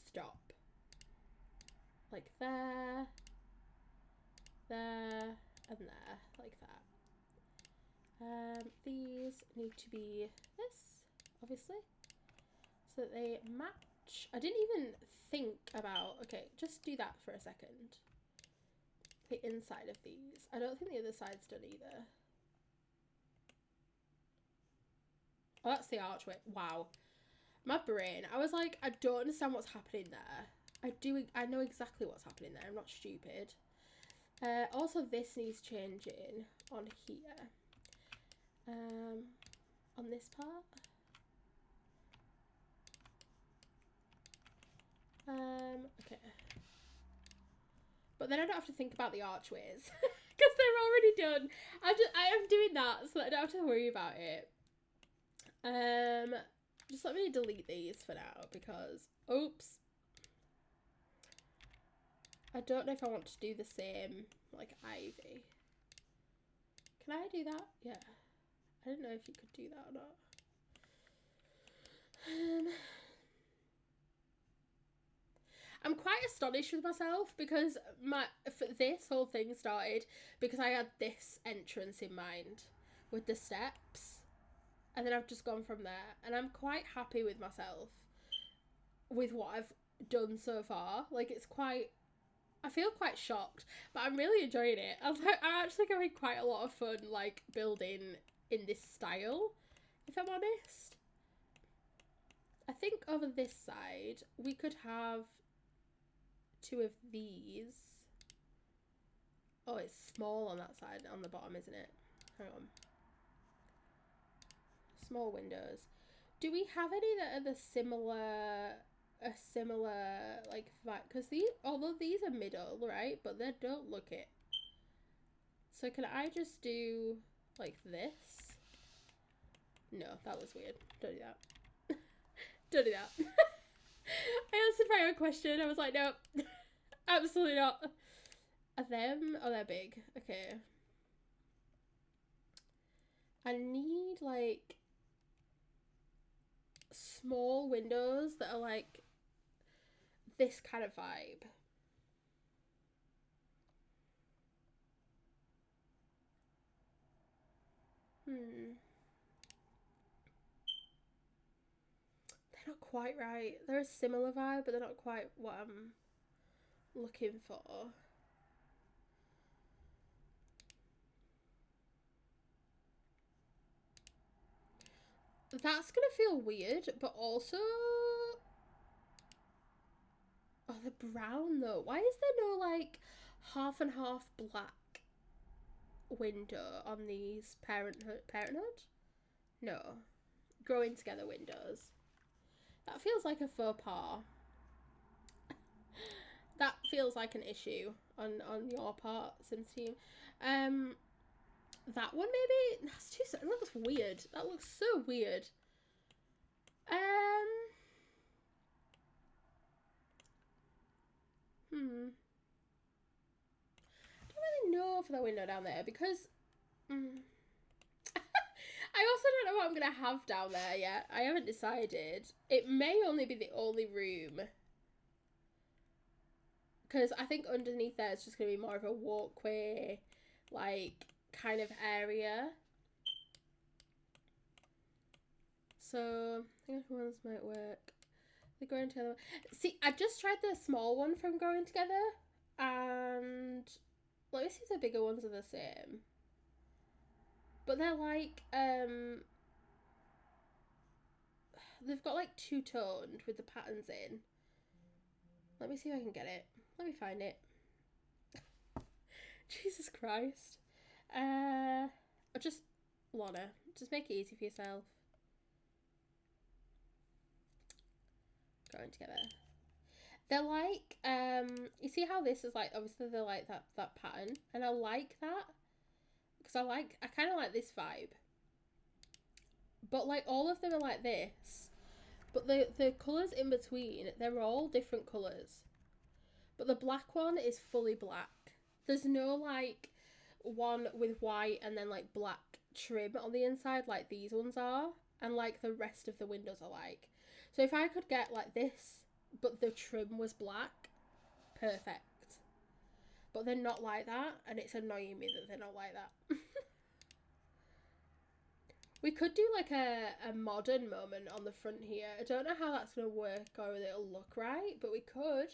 Stop. Like there. There. And there. Like that. These need to be this, obviously. So that they match. I didn't even think about... Okay, just do that for a second. The inside of these. I don't think the other side's done either. Oh, that's the archway. Wow. My brain. I was like, I don't understand what's happening there. I know exactly what's happening there. I'm not stupid. Also, this needs changing on here. On this part. Okay. But then I don't have to think about the archways because they're already done. I am doing that so that I don't have to worry about it. Just let me delete these for now because, oops. I don't know if I want to do the same like ivy. Can I do that? Yeah. I didn't know if you could do that or not. I'm quite astonished with myself because this whole thing started because I had this entrance in mind with the steps, and then I've just gone from there, and I'm quite happy with myself with what I've done so far. Like, it's quite, I feel quite shocked, but I'm really enjoying it. I'm actually having quite a lot of fun like building in this style, if I'm honest. I think over this side we could have 2 of these. Oh, it's small on that side, on the bottom, isn't it? Hang on. Small windows. Do we have any that are the similar a similar like vibe, because although these are middle, right, but they don't look it. So can I just do like this? No, that was weird. Don't do that. Don't do that. I answered my own question. I was like, no, absolutely not. Are them? Oh, they're big. Okay. I need like small windows that are like this kind of vibe. They're not quite right. They're a similar vibe, but they're not quite what I'm looking for. That's gonna feel weird, but also... Oh, they're brown though. Why is there no like half and half black window on these Parenthood? No. Growing Together windows. That feels like a faux pas. That feels like an issue on your part, Sims team. That one maybe? That's too... That looks weird. That looks so weird. I don't really know for the window down there because... I also don't know what I'm going to have down there yet. I haven't decided. It may only be the only room. Because I think underneath there it's just going to be more of a walkway, like, kind of area. So, I think ones might work. They're going together. See, I just tried the small one from Growing Together. And let me see if the bigger ones are the same. But they're like, they've got like two-toned with the patterns in. Let me see if I can get it. Let me find it. Jesus Christ. Just, Lorna, just make it easy for yourself. Growing Together. They're like, you see how this is like, obviously they're like that pattern. And I like that. Because I kind of like this vibe. But like all of them are like this. But the colours in between, they're all different colours. But the black one is fully black. There's no like one with white and then like black trim on the inside like these ones are. And like the rest of the windows are like. So if I could get like this, but the trim was black, perfect. But they're not like that, and it's annoying me that they're not like that. We could do like a modern moment on the front here. I don't know how that's going to work or it'll look right, but we could.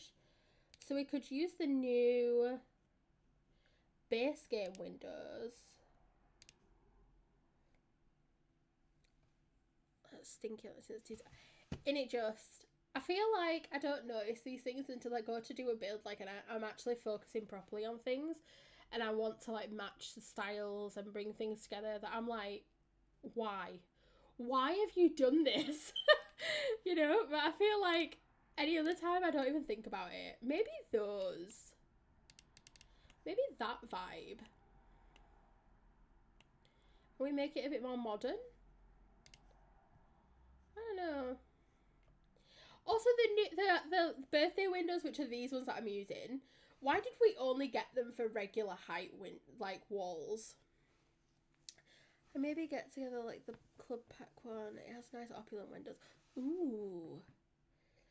So we could use the new base game windows. That's stinky. In it just... I feel like I don't notice these things until I go to do a build, like, and I'm actually focusing properly on things, and I want to like match the styles and bring things together that I'm like, why have you done this? You know, but I feel like any other time I don't even think about it. Maybe those, maybe that vibe. Can we make it a bit more modern? I don't know. Also, the birthday windows, which are these ones that I'm using, why did we only get them for regular height like walls? And maybe get together like the club pack one. It has nice opulent windows. Ooh.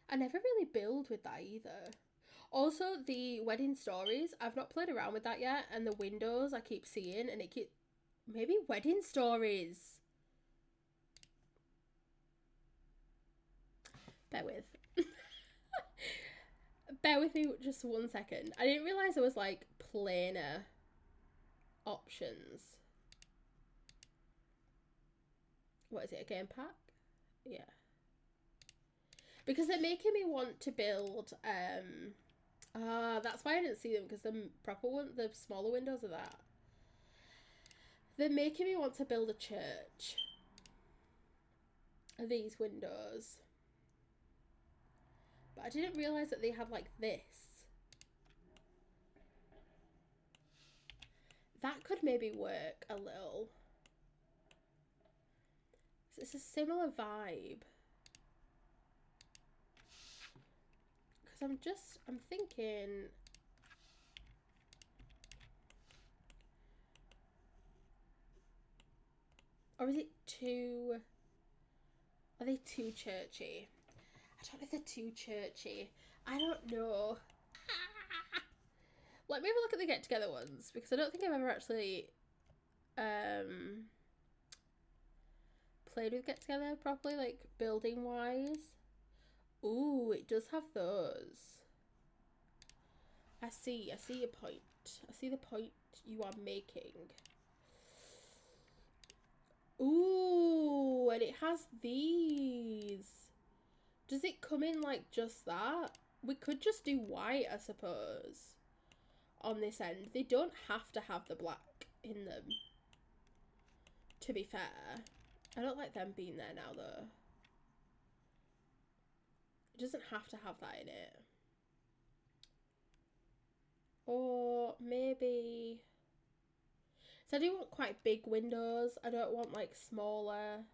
I never really build with that either. Also, the wedding stories, I've not played around with that yet. And the windows I keep seeing, and it keep... Maybe wedding stories. Bear with. Bear with me just 1 second. I didn't realise there was like planar options. What is it, a game pack? Yeah. Because they're making me want to build, that's why I didn't see them, because the proper one, the smaller windows are that. They're making me want to build a church. These windows. But I didn't realise that they had like this. That could maybe work a little. So it's a similar vibe. Because I'm thinking... Or is it too... Are they too churchy? I don't know if they're too churchy. I don't know. Let me have a look at the get together ones, because I don't think I've ever actually played with get together properly, like building wise. Ooh, it does have those. I see your point. I see the point you are making. Ooh, and it has these. Does it come in like just that? We could just do white, I suppose, on this end. They don't have to have the black in them, to be fair. I don't like them being there now, though. It doesn't have to have that in it. Or maybe... So I do want quite big windows. I don't want like smaller.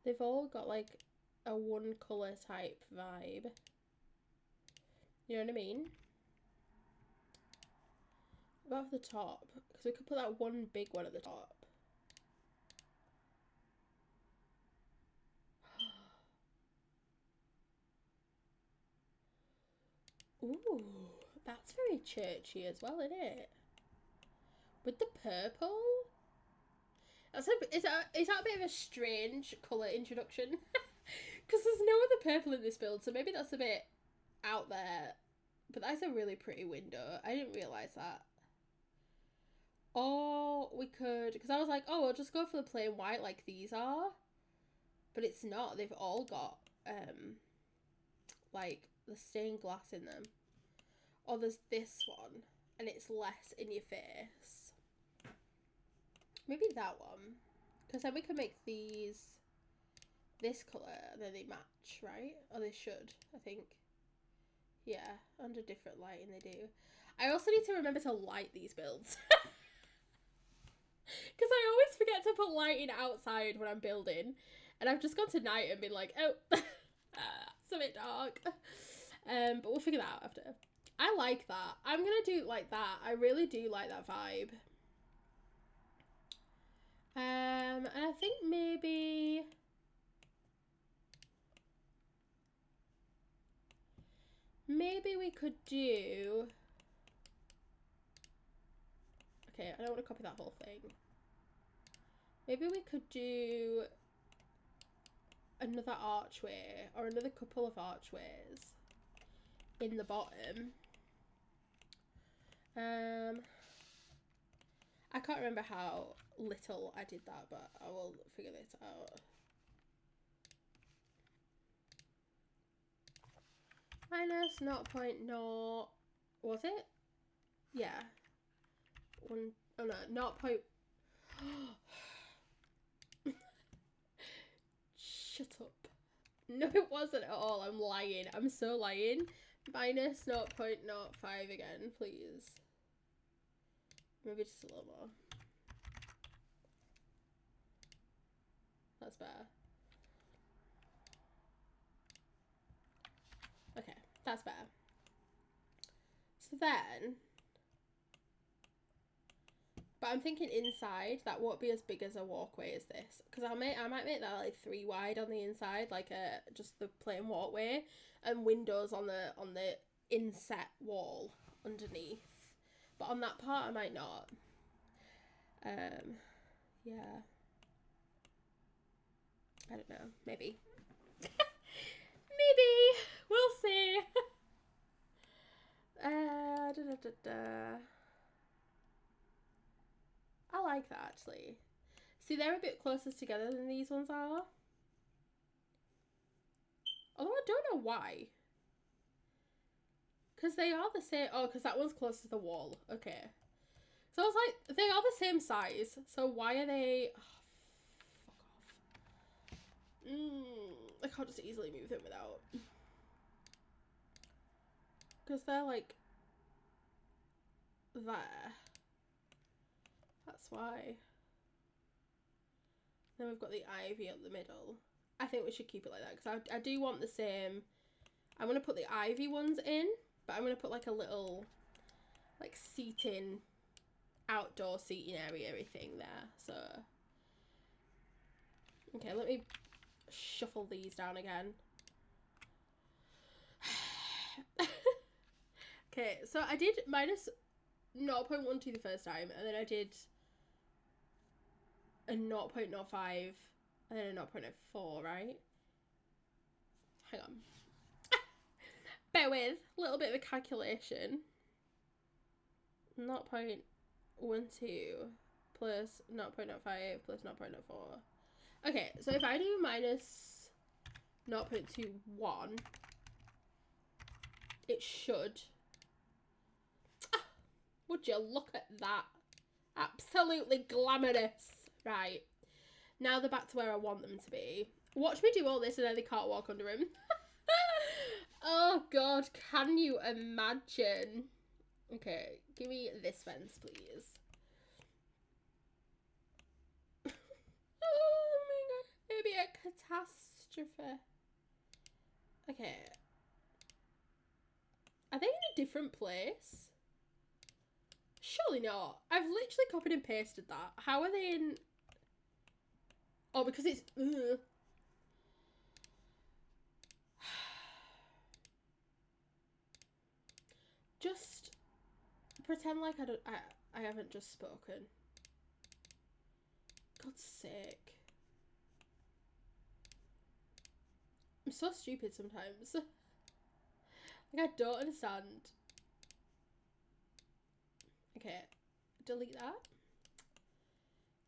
They've all got like a one colour type vibe. You know what I mean? What about the top? Because we could put that one big one at the top. Ooh, that's very churchy as well, isn't it? With the purple? Is that a bit of a strange colour introduction? Because there's no other purple in this build, so maybe that's a bit out there. But that's a really pretty window. I didn't realise that. Or we could... Because I was like, oh, I'll just go for the plain white like these are. But it's not. They've all got, like, the stained glass in them. Or there's this one, and it's less in your face. Maybe that one. Because then we can make these this colour, and then they match, right? Or they should, I think. Yeah, under different lighting they do. I also need to remember to light these builds. Because I always forget to put lighting outside when I'm building. And I've just gone to night and been like, oh, it's a bit dark. But we'll figure that out after. I like that. I'm going to do like that. I really do like that vibe. And I think maybe... Maybe we could do... Okay, I don't want to copy that whole thing. Maybe we could do another archway or another couple of archways in the bottom. I can't remember how little I did that, but I will figure this out. Minus 0.0, was it? Yeah. Oh no, 0. Shut up. No, it wasn't at all. I'm lying. I'm so lying. Minus 0.05 again, please. Maybe just a little more. That's better. Okay, that's better. So then... But I'm thinking inside, that won't be as big as a walkway as this. Because I might make that like 3 wide on the inside, like just the plain walkway, and windows on the inset wall underneath. But on that part, I might not. Yeah. I don't know. Maybe. Maybe. We'll see. I like that, actually. See, they're a bit closer together than these ones are. Although I don't know why. Because they are the same. Oh, because that one's close to the wall. Okay. So I was like, they are the same size. So why are they... Oh, fuck off. I can't just easily move them without... Because they're like there. That's why. Then we've got the ivy up the middle. I think we should keep it like that because I do want the same. I'm going to put the ivy ones in, but I'm going to put like a little like seating, outdoor seating area everything there. So, okay, let me shuffle these down again. Okay, so I did minus 0.12 the first time, and then I did a 0.05 and then a 0.04, right? Hang on. Bear with, a little bit of a calculation. 0.12 plus 0.05 plus 0.04. Okay, so if I do minus 0.21, it should. Would you look at that? Absolutely glamorous. Right. Now they're back to where I want them to be. Watch me do all this and then they can't walk under him. Oh god, can you imagine? Okay, give me this fence, please. Oh my god, maybe a catastrophe. Okay. Are they in a different place? Surely not. I've literally copied and pasted that. How are they in... Oh, because it's... Ugh. Just pretend like I haven't just spoken. God's sake. I'm so stupid sometimes. Like, I don't understand. Okay, delete that.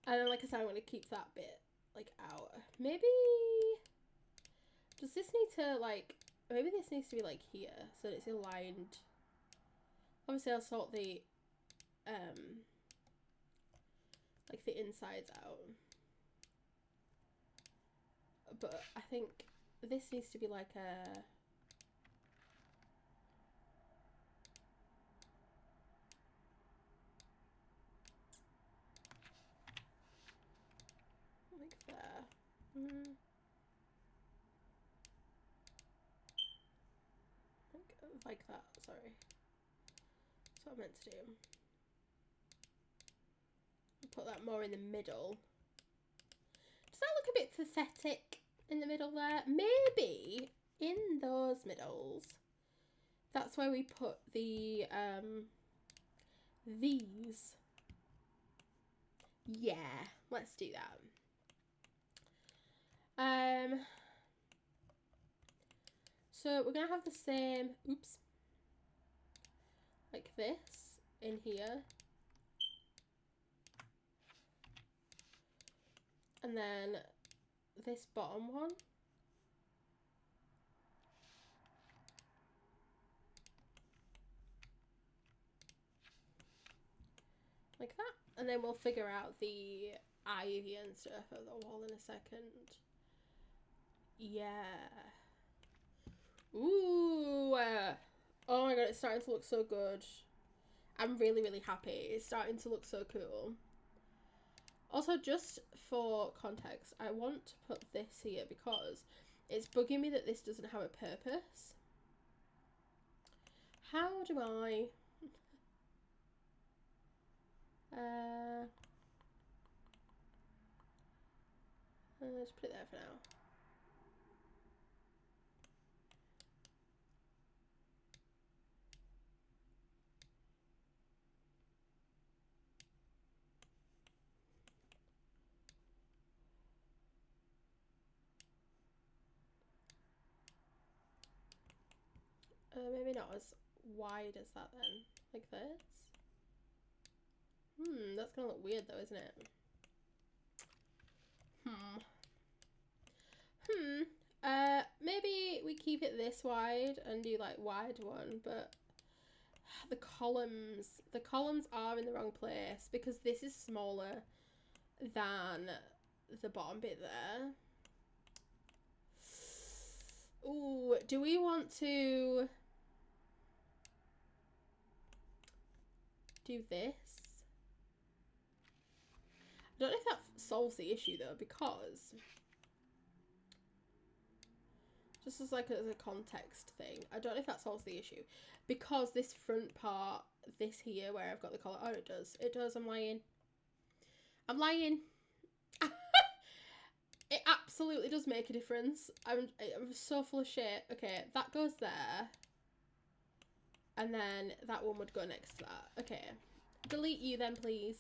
And then, like I said, I'm going to keep that bit, like, out. Maybe... Does this need to, like... Maybe this needs to be, like, here, so that it's aligned. Obviously, I'll sort the, like, the insides out. But I think this needs to be, like, a... Like there. Like that, sorry. That's what I meant to do. Put that more in the middle. Does that look a bit pathetic in the middle there? Maybe in those middles, that's where we put the, these. Yeah, let's do that. So we're gonna have the same, oops, like this in here. And then this bottom one. Like that. And then we'll figure out the ivy and stuff of the wall in a second. Yeah. Ooh. Oh my god, it's starting to look so good. I'm really, really happy. It's starting to look so cool. Also, just for context, I want to put this here because it's bugging me that this doesn't have a purpose. How do I... let's put it there for now. Maybe not as wide as that then. Like this. That's gonna look weird though, isn't it? Maybe we keep it this wide and do like wide one, but the columns are in the wrong place because this is smaller than the bottom bit there. Ooh, do we want to... do this. I don't know if that solves the issue though, because just as like as a context thing, I don't know if that solves the issue, because this front part, this here where I've got the collar, oh it does, I'm lying. It absolutely does make a difference. I'm so full of shit. Okay, that goes there. And then that one would go next to that. Okay. Delete you then, please.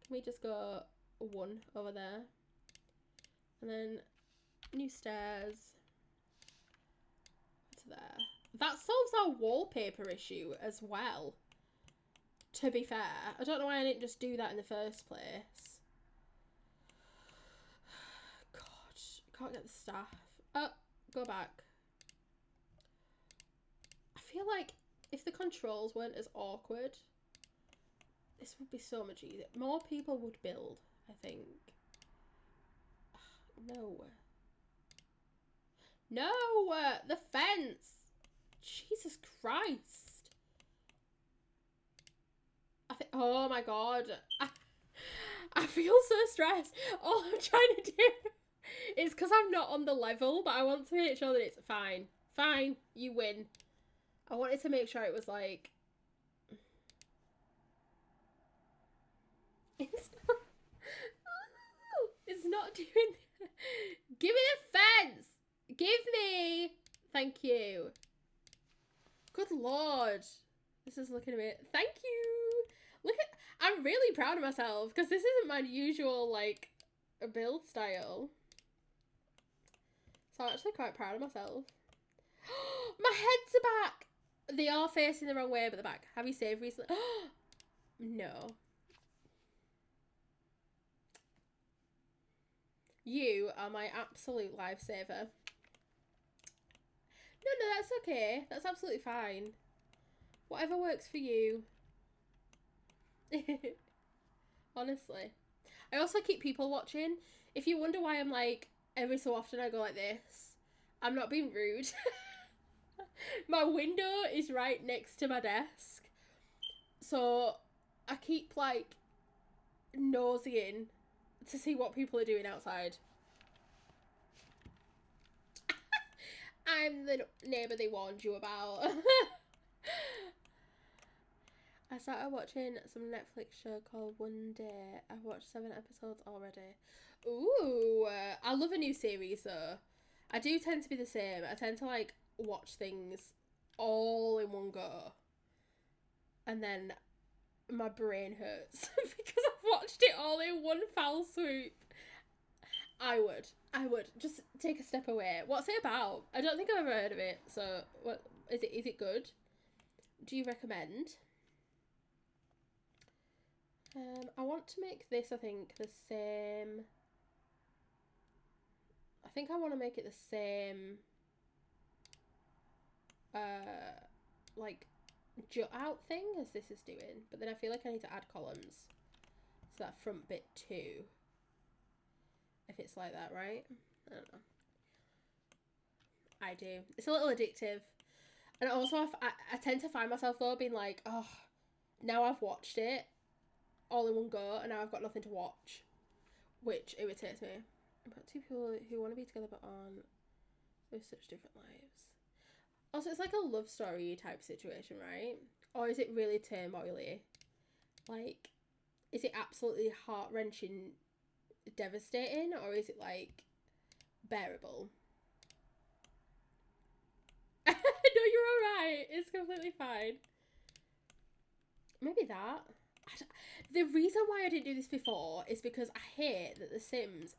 Can we just go 1 over there? And then new stairs. To there. That solves our wallpaper issue as well. To be fair. I don't know why I didn't just do that in the first place. Can't get the staff. Oh, go back. I feel like if the controls weren't as awkward, this would be so much easier. More people would build, I think. No. No! The fence! Jesus Christ. Oh my god. I feel so stressed. All I'm trying to do is because I'm not on the level, but I want to make sure that it's fine. Fine, you win. I wanted to make sure it was like... It's not doing... Give me the fence! Give me! Thank you. Good lord. This is looking a bit... Thank you! Look at... I'm really proud of myself, because this isn't my usual, like, build style. So I'm actually quite proud of myself. My heads are back! They are facing the wrong way, but they're back. Have you saved recently? No. You are my absolute lifesaver. No, that's okay. That's absolutely fine. Whatever works for you. Honestly. I also keep people watching. If you wonder why I'm like, every so often I go like this, I'm not being rude. My window is right next to my desk. So I keep like nosying to see what people are doing outside. I'm the neighbour they warned you about. I started watching some Netflix show called One Day. I've watched 7 episodes already. Ooh, I love a new series though. I do tend to be the same. I tend to like watch things all in one go. And then my brain hurts because I've watched it all in one foul swoop. I would. Just take a step away. What's it about? I don't think I've ever heard of it. So, what is it? Is it good? Do you recommend? I want to make this, I think, the same. I think I want to make it the same, like, jut out thing as this is doing. But then I feel like I need to add columns. So that front bit too. If it's like that, right? I don't know. I do. It's a little addictive. And also, I tend to find myself, though, being like, oh, now I've watched it all in one go, and now I've got nothing to watch. Which irritates me. About 2 people who want to be together but aren't with such different lives. Also, it's like a love story type situation, right? Or is it really turmoily? Like, is it absolutely heart-wrenching, devastating, or is it like bearable? No, you're alright. It's completely fine. Maybe that. The reason why I didn't do this before is because I hate that the Sims,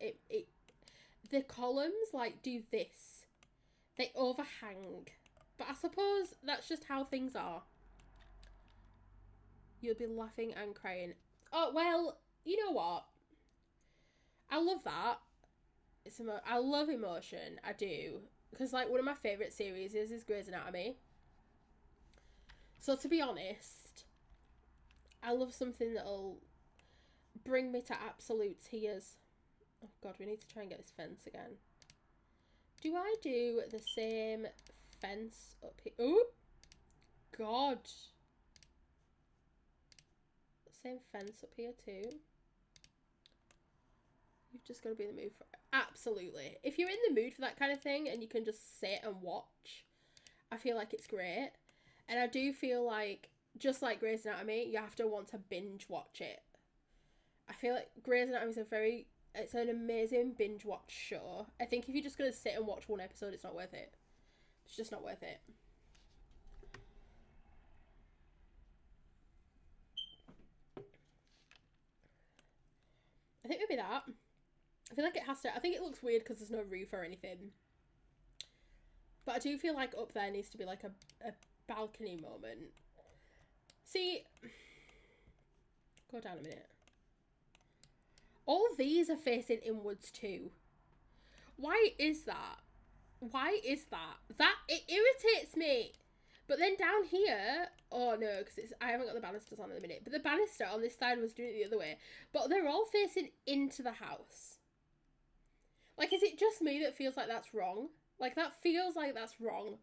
the columns like do this. They overhang. But I suppose that's just how things are. You'll be laughing and crying. Oh, well, you know what? I love that. I love emotion. I do. Because, like, one of my favourite series is Grey's Anatomy. So, to be honest, I love something that'll bring me to absolute tears. Oh, God, we need to try and get this fence again. Do I do the same fence up here? Oh, God. Same fence up here too. You've just got to be in the mood for it. Absolutely. If you're in the mood for that kind of thing and you can just sit and watch, I feel like it's great. And I do feel like, just like Grey's Anatomy, you have to want to binge watch it. I feel like Grey's Anatomy is it's an amazing binge watch show. I think if you're just going to sit and watch one episode, it's not worth it. It's just not worth it. I think maybe that. I feel like it has to. I think it looks weird because there's no roof or anything. But I do feel like up there needs to be like a balcony moment. See, go down a minute. All these are facing inwards too. Why is that? Why is that? It irritates me. But then down here, oh no, because I haven't got the banisters on at the minute. But the banister on this side was doing it the other way. But they're all facing into the house. Like, is it just me that feels like that's wrong? Like, that feels like that's wrong.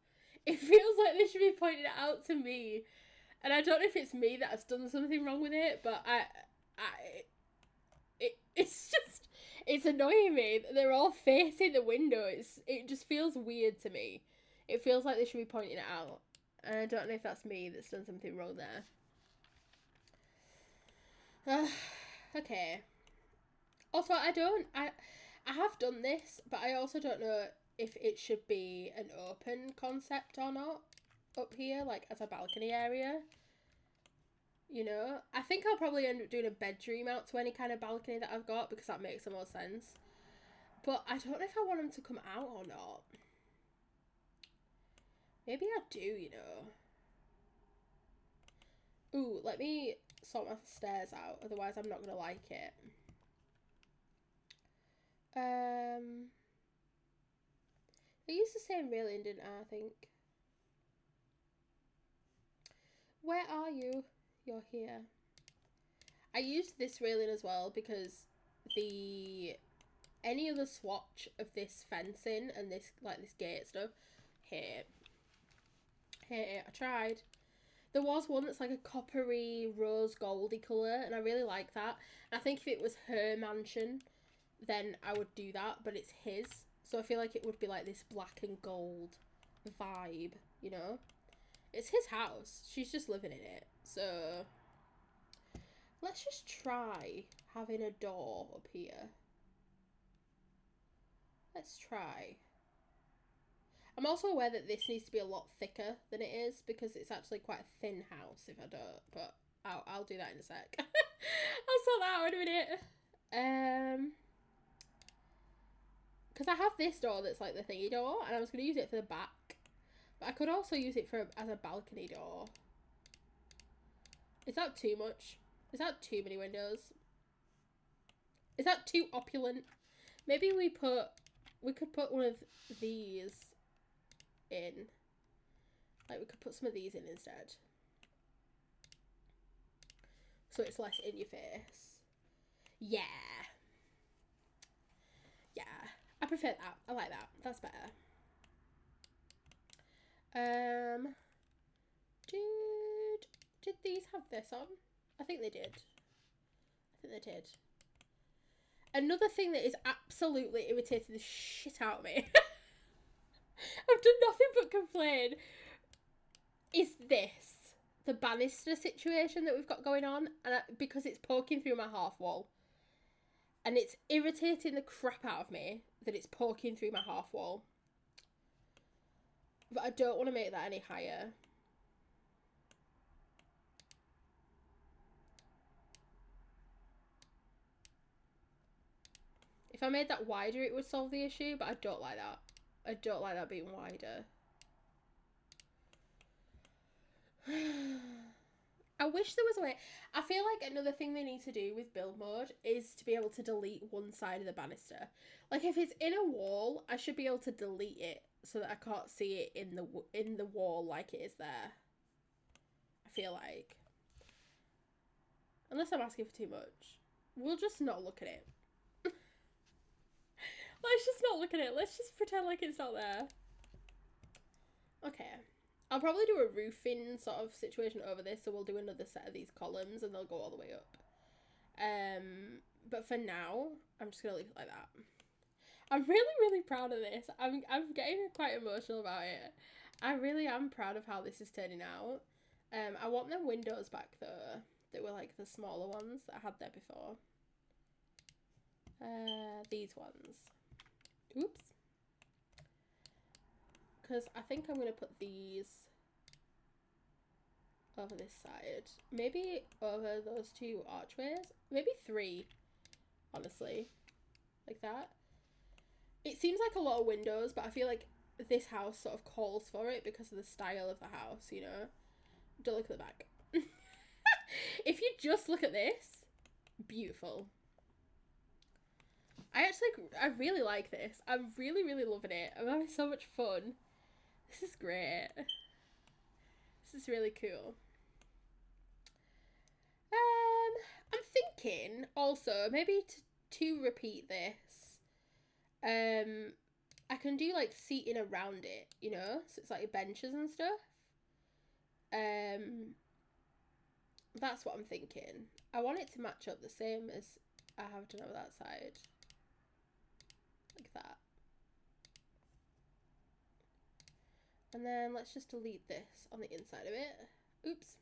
It feels like they should be pointing it out to me. And I don't know if it's me that has done something wrong with it, but it's annoying me. They're all facing the window. It just feels weird to me. It feels like they should be pointing it out. And I don't know if that's me that's done something wrong there. Okay. Also, I have done this, but I also don't know if it should be an open concept or not up here, like as a balcony area. You know, I think I'll probably end up doing a bedroom out to any kind of balcony that I've got because that makes the most sense. But I don't know if I want them to come out or not. Maybe I do, you know. Ooh, let me sort my stairs out, otherwise I'm not going to like it. I used the same railing, didn't I think? Where are you? You're here. I used this railing as well because any other swatch of this fencing and this gate stuff, hate it. I tried. There was one that's like a coppery rose goldy colour and I really like that. And I think if it was her mansion, then I would do that, but it's his. So I feel like it would be like this black and gold vibe, you know? It's his house. She's just living in it. So let's just try having a door up here. Let's try. I'm also aware that this needs to be a lot thicker than it is because it's actually quite a thin house if I don't, but I'll do that in a sec. I'll sort that out in a minute. Because I have this door that's like the thingy door and I was going to use it for the back, but I could also use it as a balcony door. Is that too much? Is that too many windows? Is that too opulent? Maybe we could put one of these in. Like we could put some of these in instead. So it's less in your face. Yeah. Yeah. I prefer that. I like that. That's better. Did these have this on? I think they did. Another thing that is absolutely irritating the shit out of me, I've done nothing but complain, is this. The banister situation that we've got going on, and because it's poking through my half wall. And it's irritating the crap out of me that it's poking through my half wall. But I don't want to make that any higher. If I made that wider, it would solve the issue, but I don't like that. I don't like that being wider. I wish there was a way. I feel like another thing they need to do with build mode is to be able to delete one side of the banister. Like if it's in a wall, I should be able to delete it so that I can't see it in the wall like it is there. I feel like. Unless I'm asking for too much. We'll just not look at it. Let's just not look at it. Let's just pretend like it's not there. Okay. I'll probably do a roofing sort of situation over this, so we'll do another set of these columns and they'll go all the way up. But for now, I'm just gonna leave it like that. I'm really, really proud of this. I'm getting quite emotional about it. I really am proud of how this is turning out. I want them windows back though. They were like the smaller ones that I had there before. These ones. Oops. Because I think I'm going to put these over this side. Maybe over those two archways. Maybe three, honestly. Like that. It seems like a lot of windows, but I feel like this house sort of calls for it because of the style of the house, you know? Don't look at the back. If you just look at this, beautiful. I really like this. I'm really, really loving it. I'm having so much fun. This is great. This is really cool. I'm thinking also maybe to repeat this. I can do like seating around it, you know, so it's like benches and stuff. That's what I'm thinking. I want it to match up the same as I have done over that side. Like that. And then let's just delete this on the inside of it. Oops.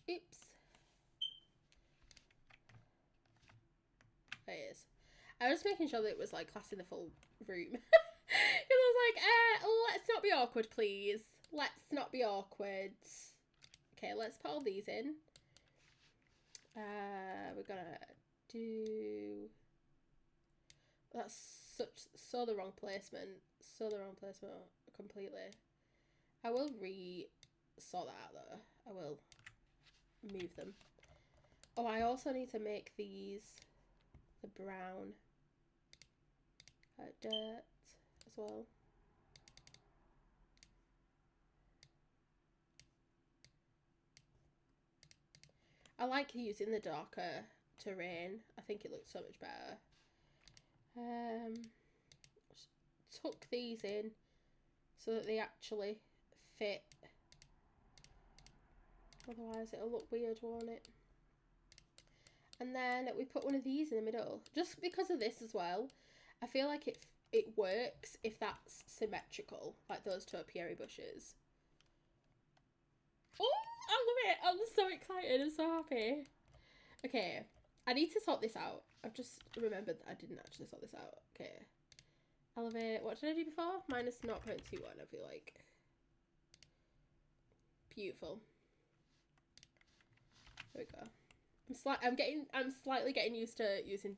Oops. There it is. I was making sure that it was like classing the full room. Because I was like, let's not be awkward, please. Let's not be awkward. Okay, let's put all these in. We're gonna do... That's so the wrong placement. So the wrong placement completely. I will sort that out though. I will move them. Oh, I also need to make these the brown dirt as well. I like using the darker terrain. I think it looks so much better. Tuck these in so that they actually fit. Otherwise it'll look weird, won't it? And then we put one of these in the middle. Just because of this as well. I feel like it works if that's symmetrical. Like those topiary bushes. Oh, I love it. I'm so excited. I'm so happy. Okay. I need to sort this out. I've just remembered that I didn't actually sort this out. Okay. Elevate. What did I do before? Minus 0.21, I feel like. Beautiful. There we go. I'm slightly getting used to using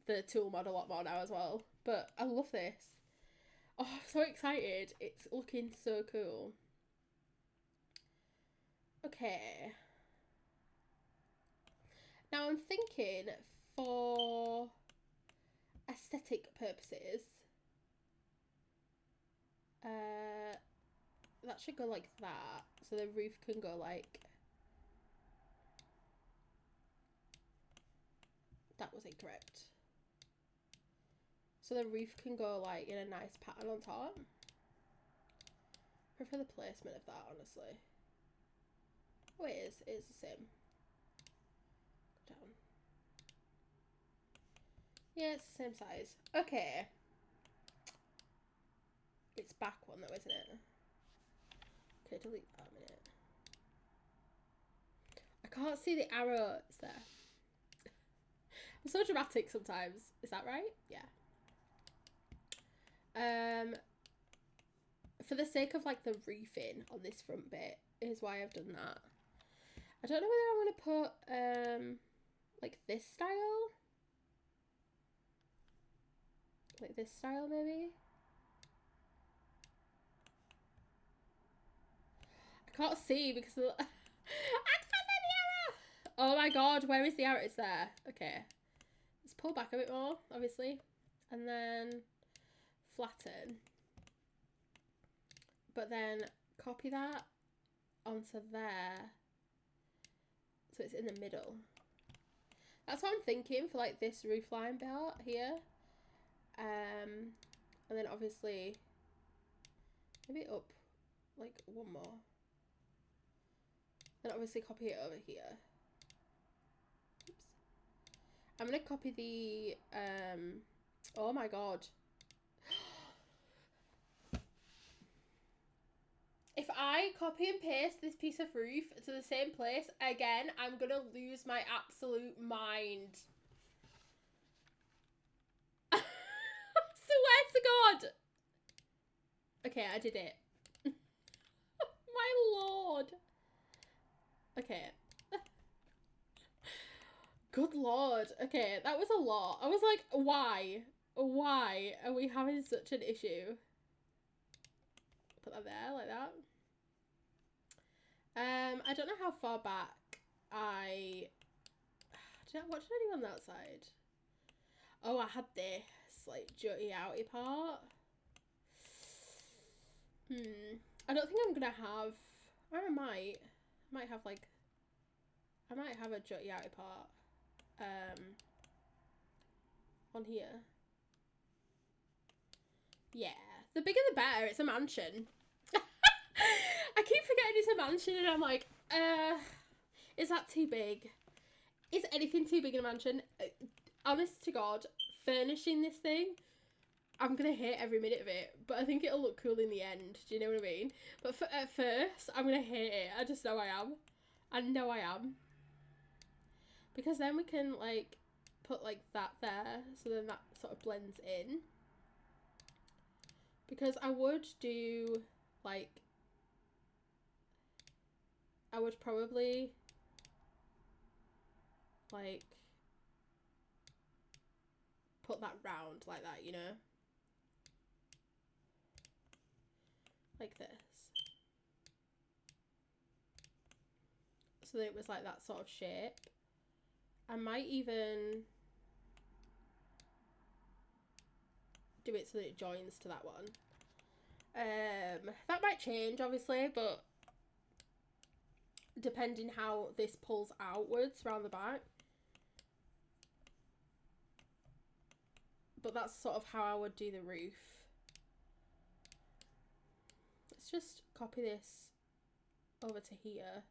the tool mod a lot more now as well. But I love this. Oh, I'm so excited. It's looking so cool. Okay. Now I'm thinking for aesthetic purposes, that should go like that. So the roof can go like... That was incorrect. So the roof can go like in a nice pattern on top. I prefer the placement of that, honestly. Oh, it is the same. Go down. Yeah, it's the same size. Okay. It's back one though, isn't it? Okay, delete that a minute. I can't see the arrow. It's there. I'm so dramatic sometimes. Is that right? Yeah. For the sake of like the roofing on this front bit is why I've done that. I don't know whether I'm gonna put like this style. Like this style maybe. I can't see because of the... I can't see the arrow! Oh my god, where is the arrow? It's there. Okay. Let's pull back a bit more, obviously. And then flatten. But then copy that onto there. So it's in the middle. That's what I'm thinking for like this roofline bit here. And then obviously Maybe up like one more. Then obviously copy it over here. Oops. I'm gonna copy the oh my god. If I copy and paste this piece of roof to the same place again, I'm gonna lose my absolute mind. I swear to God. Okay, I did it. My lord. Okay. Good lord. Okay, that was a lot. I was like, why? Why are we having such an issue? Put that there, like that. I don't know how far back what did I do on that side? Oh, I had this, like, jutty outy part. I don't think I'm gonna have, or I might have, like, I might have a jutty outy part, on here. Yeah, the bigger the better, it's a mansion. I keep forgetting it's a mansion and I'm like, is that too big? Is anything too big in a mansion? Honest to God, furnishing this thing, I'm gonna hate every minute of it, but I think it'll look cool in the end. Do you know what I mean? But at first, I'm gonna hate it. I just know I am. I know I am. Because then we can, like, put, like, that there, so then that sort of blends in. Because I would do, like, I would probably, like, put that round like that, you know? Like this. So that it was like that sort of shape. I might even do it so that it joins to that one. That might change, obviously, but depending how this pulls outwards around the back. But that's sort of how I would do the roof. Let's just copy this over to here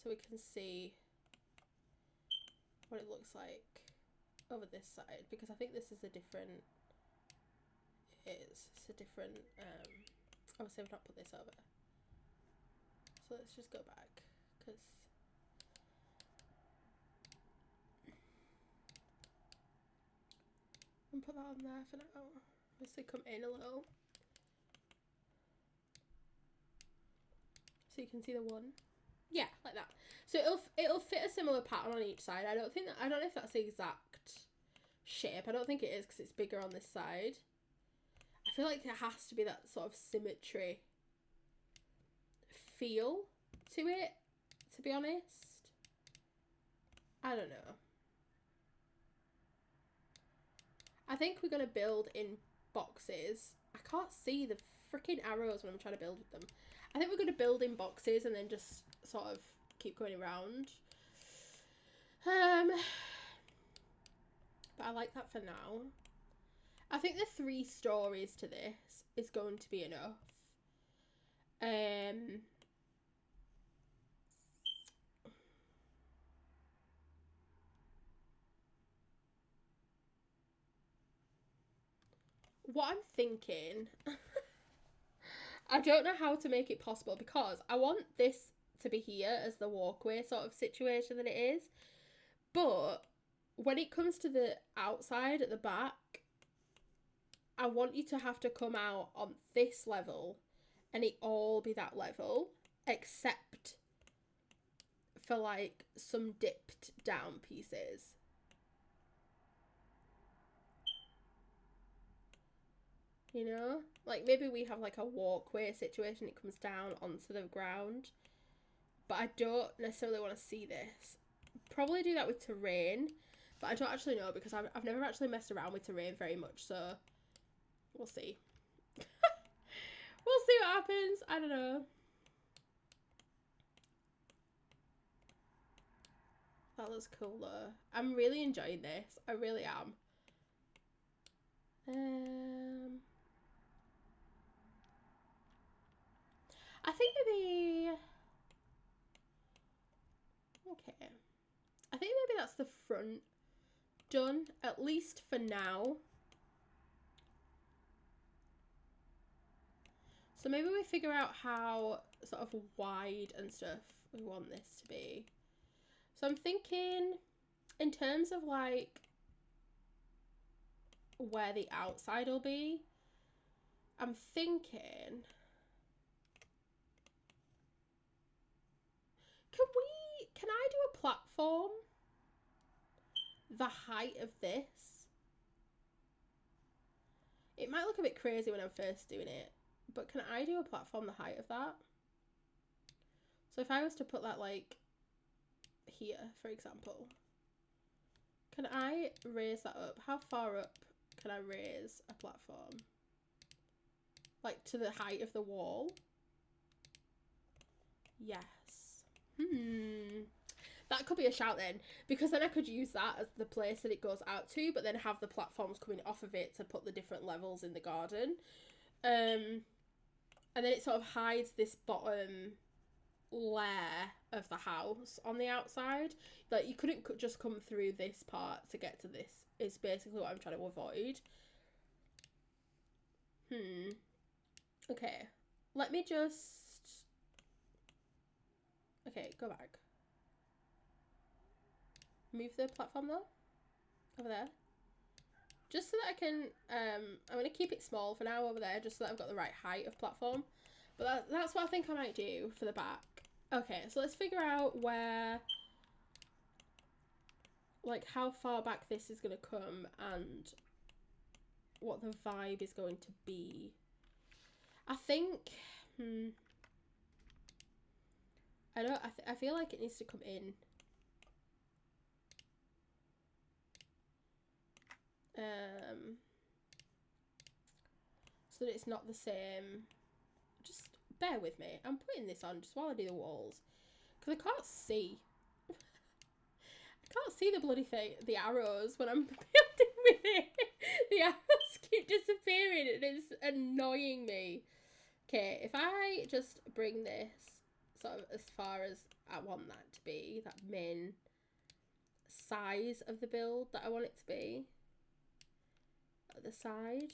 so we can see what it looks like over this side, because I think this is a different, it's a different, obviously I've not put this over. So let's just go back, because and put that on there for now. Obviously come in a little so you can see the one. Yeah, like that. So it'll fit a similar pattern on each side. I don't know if that's the exact shape. I don't think it is, because it's bigger on this side. I feel like there has to be that sort of symmetry feel to it, to be honest. I don't know. I think we're going to build in boxes. I can't see the freaking arrows when I'm trying to build with them. I think we're going to build in boxes and then just sort of keep going around. But I like that for now. I think the 3 stories to this is going to be enough. What I'm thinking, I don't know how to make it possible, because I want this to be here as the walkway sort of situation that it is. But when it comes to the outside at the back, I want you to have to come out on this level and it all be that level, except for like some dipped down pieces. You know, like maybe we have like a walkway situation, it comes down onto the ground, but I don't necessarily want to see this. Probably do that with terrain, but I don't actually know, because I've never actually messed around with terrain very much, so we'll see. We'll see what happens. I don't know. That looks cool though. I'm really enjoying this. I really am. think maybe... Okay. I think maybe that's the front done, at least for now. So maybe we figure out how sort of wide and stuff we want this to be. So I'm thinking in terms of like where the outside will be, I'm thinking, can I do a platform the height of this? It might look a bit crazy when I'm first doing it, but can I do a platform the height of that? So if I was to put that like here, for example, can I raise that up? How far up can I raise a platform? Like to the height of the wall? Yes. That could be a shout then, because then I could use that as the place that it goes out to, but then have the platforms coming off of it to put the different levels in the garden. And then it sort of hides this bottom layer of the house on the outside. Like you couldn't just come through this part to get to this, is basically what I'm trying to avoid. Okay, let me just... Okay, go back. Move the platform though, over there. Just so that I can, I'm going to keep it small for now over there, just so that I've got the right height of platform. But that's what I think I might do for the back. Okay, so let's figure out where, like how far back this is going to come and what the vibe is going to be. I think, I feel like it needs to come in. So that it's not the same. Just bear with me. I'm putting this on just while I do the walls, because I can't see. I can't see the bloody thing, the arrows when I'm building with it. The arrows keep disappearing and it's annoying me. Okay, if I just bring this sort of as far as I want that to be, that main size of the build that I want it to be, at the side.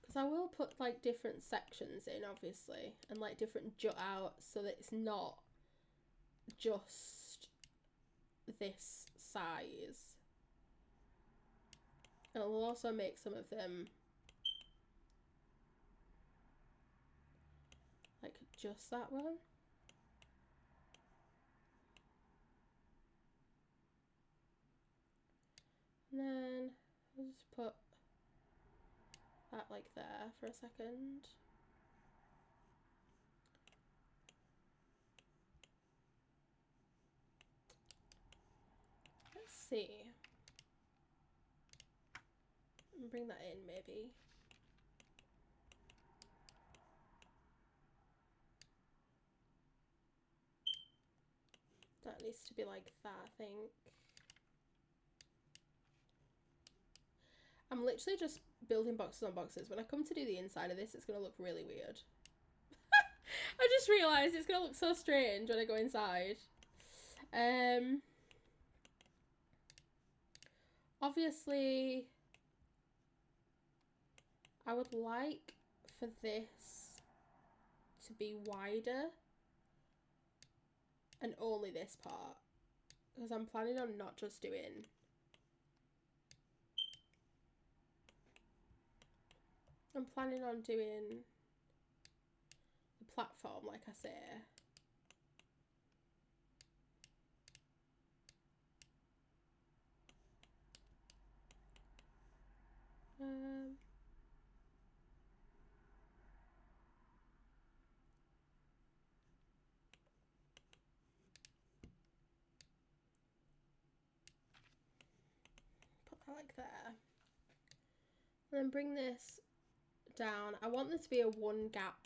Because I will put like different sections in, obviously, and like different jut outs so that it's not just this size. And we'll also make some of them like just that one. And then I'll just put that like there for a second. Let's see. Bring that in maybe. That needs to be like that, I think. I'm literally just building boxes on boxes. When I come to do the inside of this, it's going to look really weird. I just realised it's going to look so strange when I go inside. Obviously, I would like for this to be wider. And only this part. Because I'm planning on not just doing... I'm planning on doing the platform, like I say. Put that like there. And then bring this down. I want there to be a one gap,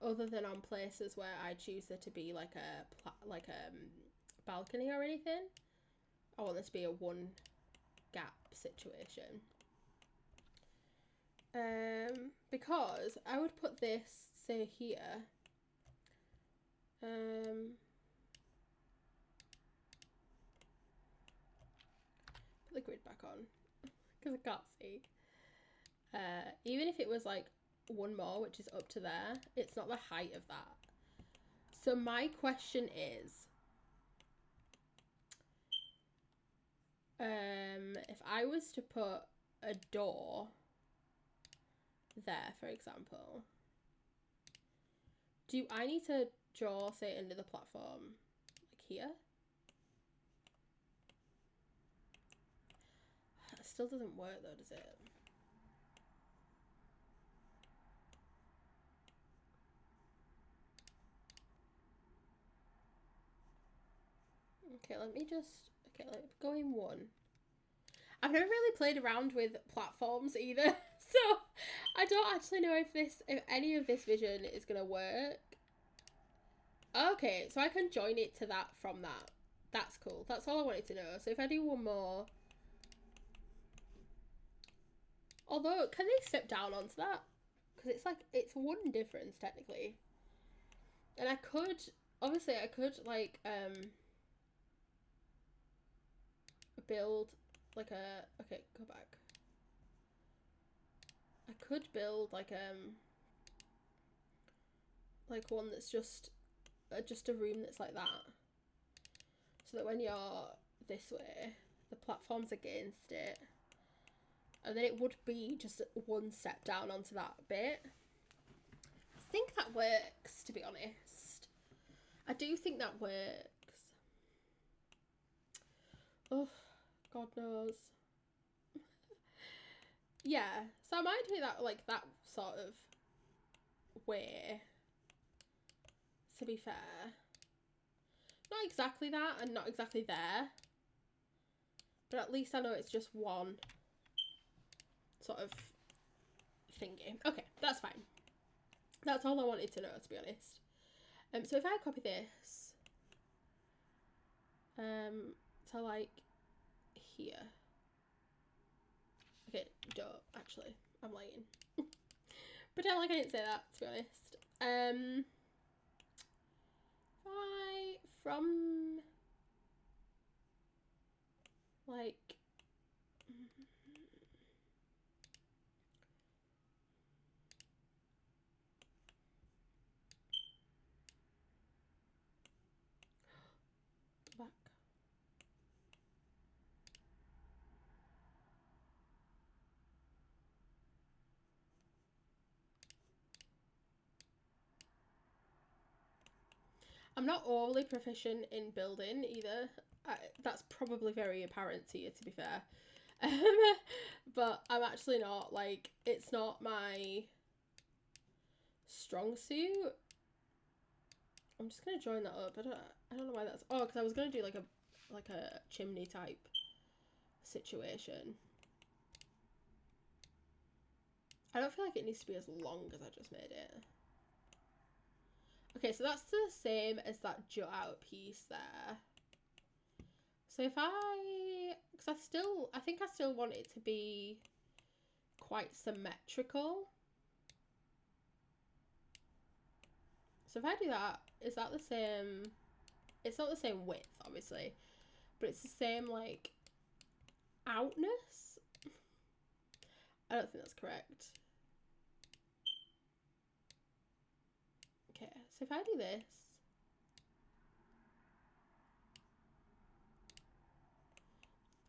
other than on places where I choose there to be like a balcony or anything. I want there to be a one gap situation. Because I would put this, say, here. Put the grid back on because I can't see. Even if it was like one more, which is up to there, it's not the height of that. So my question is, if I was to put a door there, for example, do I need to draw, say, under the platform, like here? It still doesn't work though, does it? Okay, let me just, okay, let me go in one. I've never really played around with platforms either, so I don't actually know if any of this vision is gonna work. Okay, so I can join it to that from that. That's cool. That's all I wanted to know. So if I do one more, although can they step down onto that? Because it's like it's one difference technically, and I could obviously I could like build like a, okay, go back. I could build like one that's just a room that's like that, so that when you're this way, the platform's against it, and then it would be just one step down onto that bit. I think that works, to be honest. I do think that works. Oh, God knows. Yeah, so I might do that, like, that sort of way, to be fair. Not exactly that, and not exactly there. But at least I know it's just one sort of thingy. Okay, that's fine. That's all I wanted to know, to be honest. So if I copy this, to like here. Okay, dope, actually. I'm lying. Pretend like I didn't say that, to be honest. From like back. I'm not overly proficient in building either. That's probably very apparent to you, to be fair. But I'm actually not, like, it's not my strong suit. I'm just gonna join that up. I don't know why that's, oh, because I was gonna do like a chimney type situation. I don't feel like it needs to be as long as I just made it. Okay, so that's the same as that jut out piece there. So if because I think I still want it to be quite symmetrical. So if I do that, is that the same? It's not the same width, obviously, but it's the same, like, outness. I don't think that's correct. Okay, so if I do this,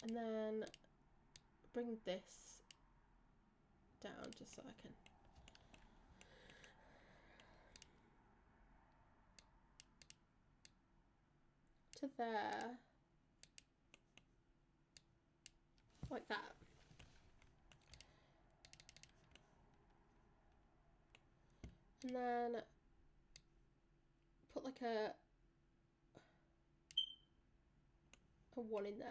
and then bring this down just so I can. To there. Like that. And then put like a one in there.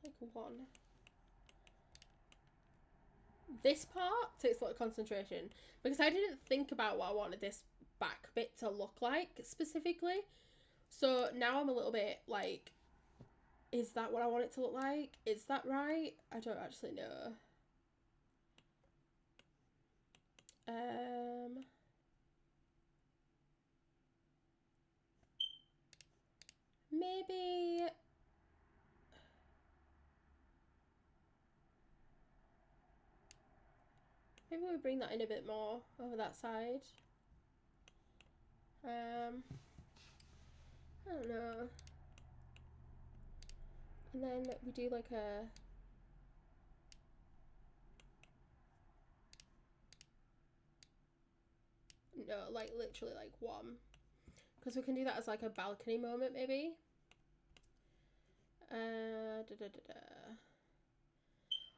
Like one. This part takes a lot of concentration because I didn't think about what I wanted this back bit to look like specifically. So now I'm a little bit like, is that what I want it to look like? Is that right? I don't actually know. Maybe we bring that in a bit more over that side. I don't know. And then we do like a no, like literally like one, because we can do that as like a balcony moment maybe.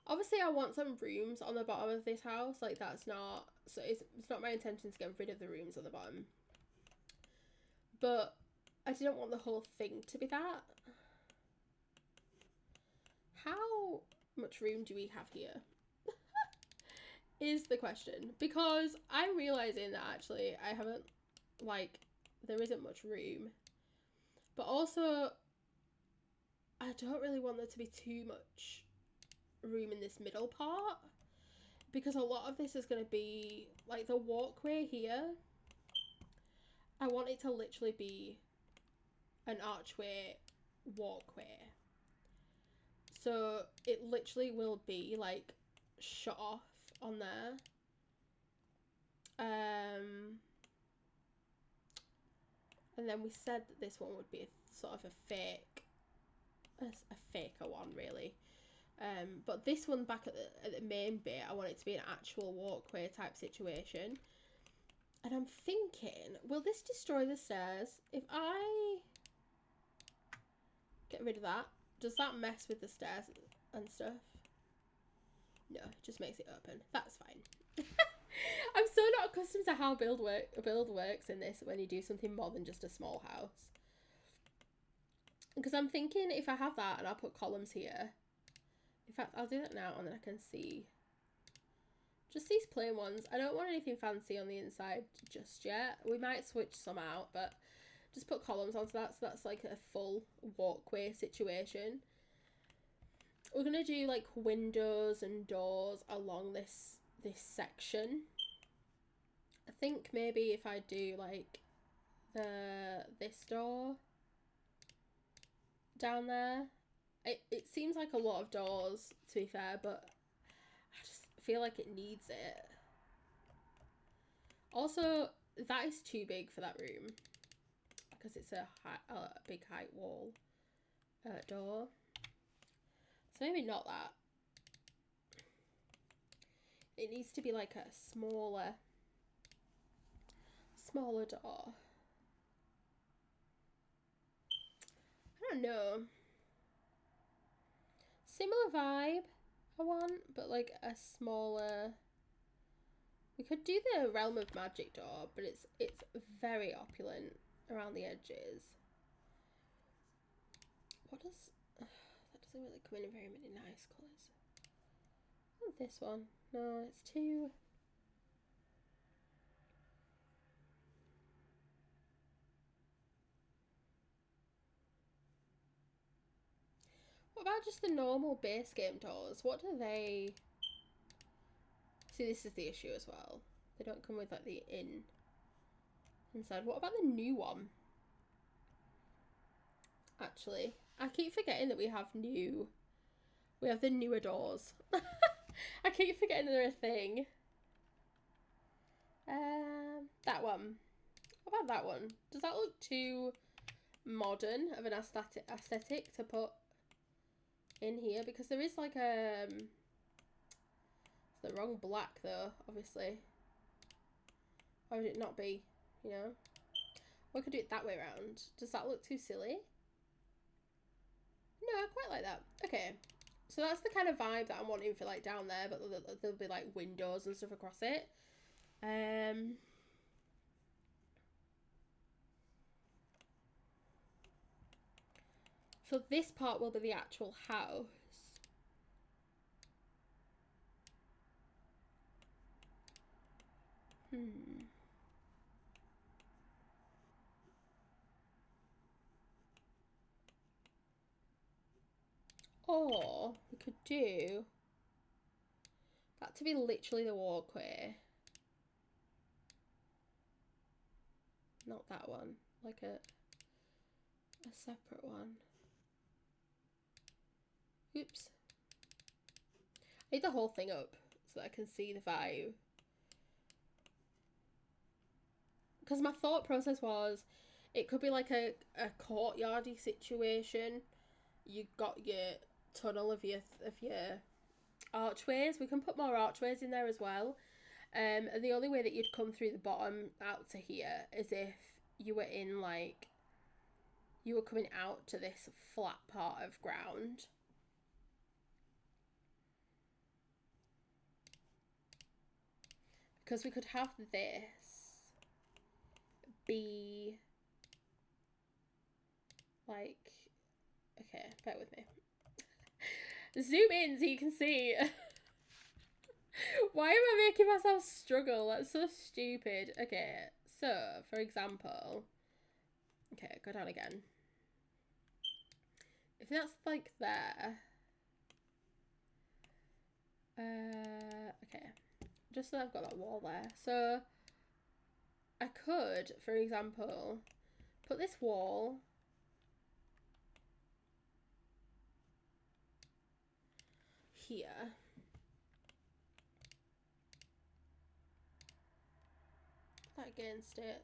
Obviously I want some rooms on the bottom of this house, like that's not, so it's not my intention to get rid of the rooms on the bottom, but I didn't want the whole thing to be that. How much room do we have here? Is the question, because I'm realizing that actually I haven't, like, there isn't much room, but also I don't really want there to be too much room in this middle part, because a lot of this is going to be like the walkway here. I want it to literally be an archway walkway, so it literally will be like shut off on there. And then we said that this one would be a sort of a faker one really. But this one back at the main bit, I want it to be an actual walkway type situation. And I'm thinking, will this destroy the stairs? If I get rid of that, does that mess with the stairs and stuff? No, it just makes it open. That's fine. I'm so not accustomed to how build works in this when you do something more than just a small house. Because I'm thinking if I have that and I'll put columns here. In fact, I'll do that now and then I can see just these plain ones. I don't want anything fancy on the inside just yet. We might switch some out, but just put columns onto that, so that's like a full walkway situation. We're gonna do like windows and doors along this section. I think maybe if I do like this door down there, it seems like a lot of doors to be fair, but I just feel like it needs it. Also, that is too big for that room because it's a big height wall door. So maybe not that. It needs to be like a smaller door. I don't know. Similar vibe I want, but like a smaller. We could do the Realm of Magic door, but it's very opulent around the edges. What does that doesn't really come in very many nice colours. Oh, this one. No, it's too. What about just the normal base game doors? What do they... See, this is the issue as well. They don't come with like the inside. What about the new one? Actually, I keep forgetting that we have the newer doors. I keep forgetting they're a thing. That one. What about that one? Does that look too modern of an aesthetic to put in here? Because there is like it's the wrong black though, obviously. Or would it not be, you know? Or I could do it that way around. Does that look too silly? No, I quite like that. Okay. So that's the kind of vibe that I'm wanting for like down there, but there'll be like windows and stuff across it. So this part will be the actual house. Or we could do that to be literally the walkway. Not that one, like a separate one. Oops. I need the whole thing up so that I can see the vibe. Because my thought process was, it could be like a courtyardy situation. You got your tunnel of your archways. We can put more archways in there as well. And the only way that you'd come through the bottom out to here is if you were in like, you were coming out to this flat part of ground. Because we could have this be like, okay, bear with me. Zoom in so you can see. Why am I making myself struggle? That's so stupid. Okay, so for example, okay, go down again. If that's like there, okay, just so I've got that wall there. So I could, for example, put this wall here. That against it.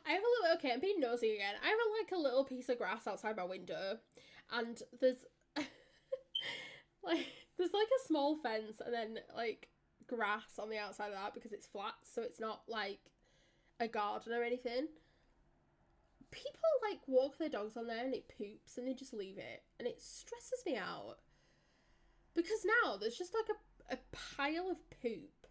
I have a little, okay, I'm being nosy again. I have like a little piece of grass outside my window, and there's there's like a small fence and then like grass on the outside of that because it's flat, so it's not like a garden or anything. People like walk their dogs on there and it poops and they just leave it, and it stresses me out because now there's just like a pile of poop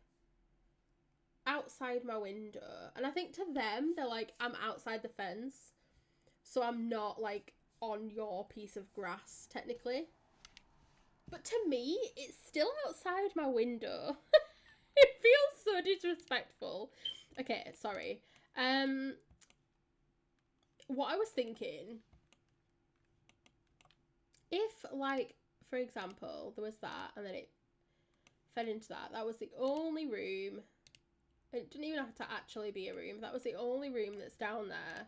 outside my window, and I think to them they're like, I'm outside the fence, so I'm not like on your piece of grass technically, but to me it's still outside my window. It feels so disrespectful. Okay, sorry. What I was thinking, if like for example there was that and then it fed into that was the only room. It didn't even have to actually be a room. That was the only room that's down there.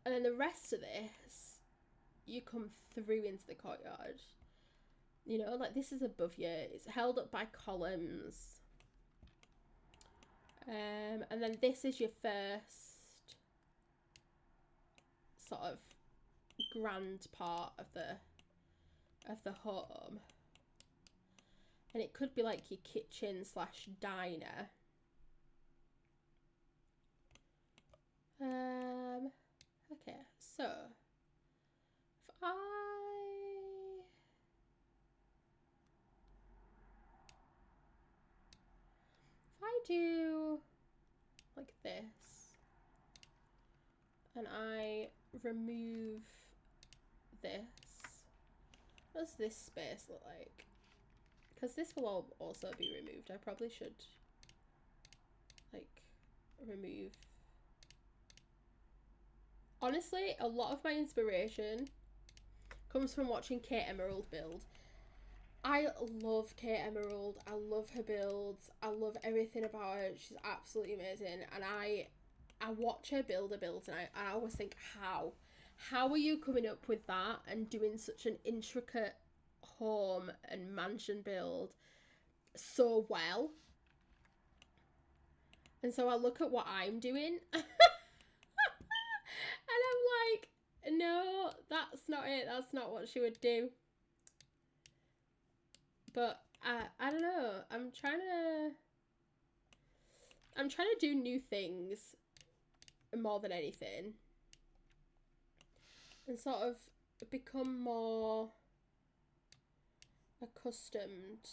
And then the rest of this, you come through into the courtyard. You know, like this is above you. It's held up by columns. And then this is your first sort of grand part of the home. And it could be like your kitchen / diner. Okay, so if I do like this and I remove this, what does this space look like? Because this will also be removed. I probably should like remove. Honestly, a lot of my inspiration comes from watching Kate Emerald build. I love Kate Emerald. I love her builds. I love everything about her. She's absolutely amazing. And I watch her build her builds and I always think, how are you coming up with that and doing such an intricate home and mansion build so well? And so I look at what I'm doing and I'm like, no, that's not it. That's not what she would do. But I don't know. I'm trying to do new things more than anything. And sort of become more accustomed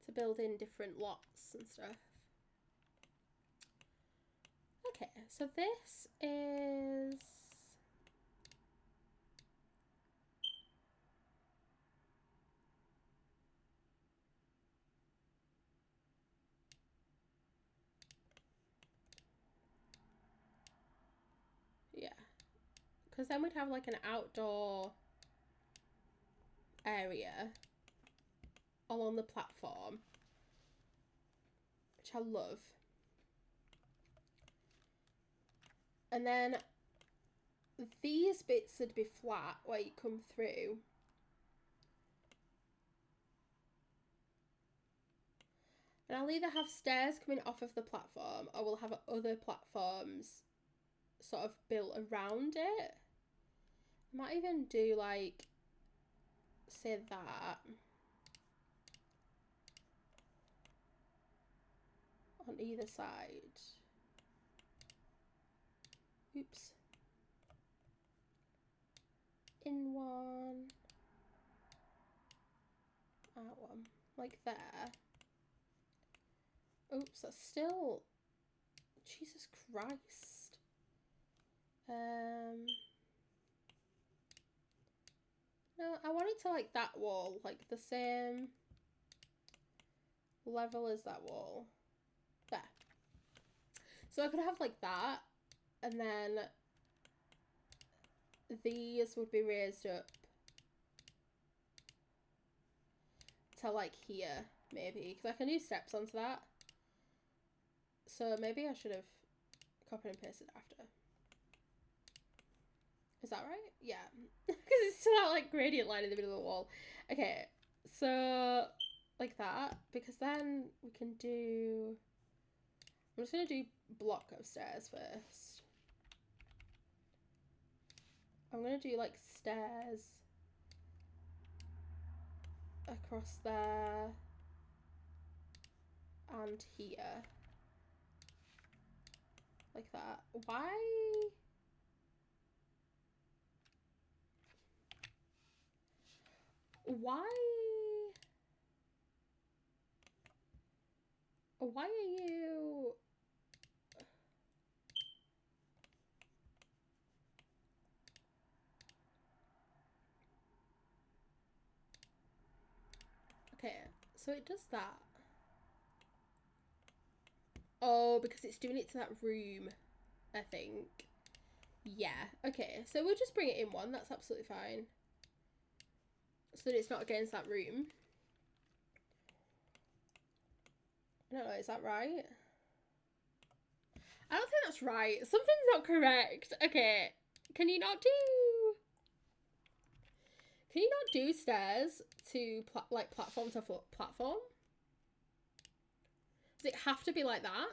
to building different lots and stuff. Okay, so this is Because then we'd have like an outdoor area along the platform, which I love. And then these bits would be flat where you come through. And I'll either have stairs coming off of the platform, or we'll have other platforms sort of built around it. I might even do like, say that. On either side. Oops. In one. Out one. Like there. Oops, that's still... Jesus Christ. No, I want it to like that wall. Like the same level as that wall. There. So I could have like that. And then these would be raised up to like here, maybe. Because I can do steps onto that. So maybe I should have copied and pasted after. Is that right? Yeah. Because it's still that like gradient line in the middle of the wall. Okay, so like that. Because then we can do... I'm just going to do block of stairs first. I'm going to do like stairs across there and here. Like that. Why? Why are you... Okay, so it does that. Oh, because it's doing it to that room, I think. Yeah, okay. So we'll just bring it in one. That's absolutely fine. So that it's not against that room. I don't know, is that right? I don't think that's right. Something's not correct. Okay, can you not do stairs to like platform to platform? Does it have to be like that?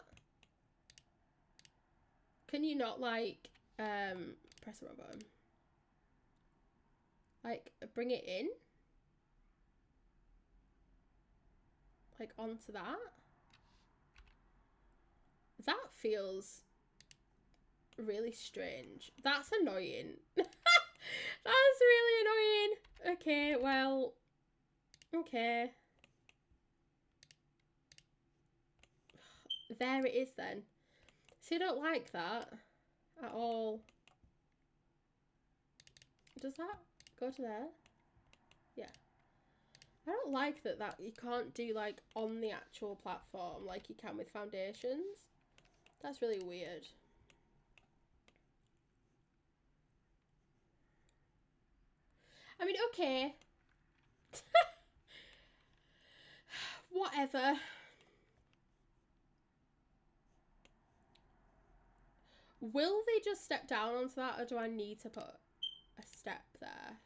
Can you not like press the wrong button? Like bring it in? Like onto that? That feels really strange. That's annoying. That's really annoying. Okay, well, okay. There it is then. So you don't like that at all. Does that go to there? Yeah. I don't like that you can't do like on the actual platform like you can with foundations. That's really weird. I mean, okay. Whatever. Will they just step down onto that, or do I need to put a step there?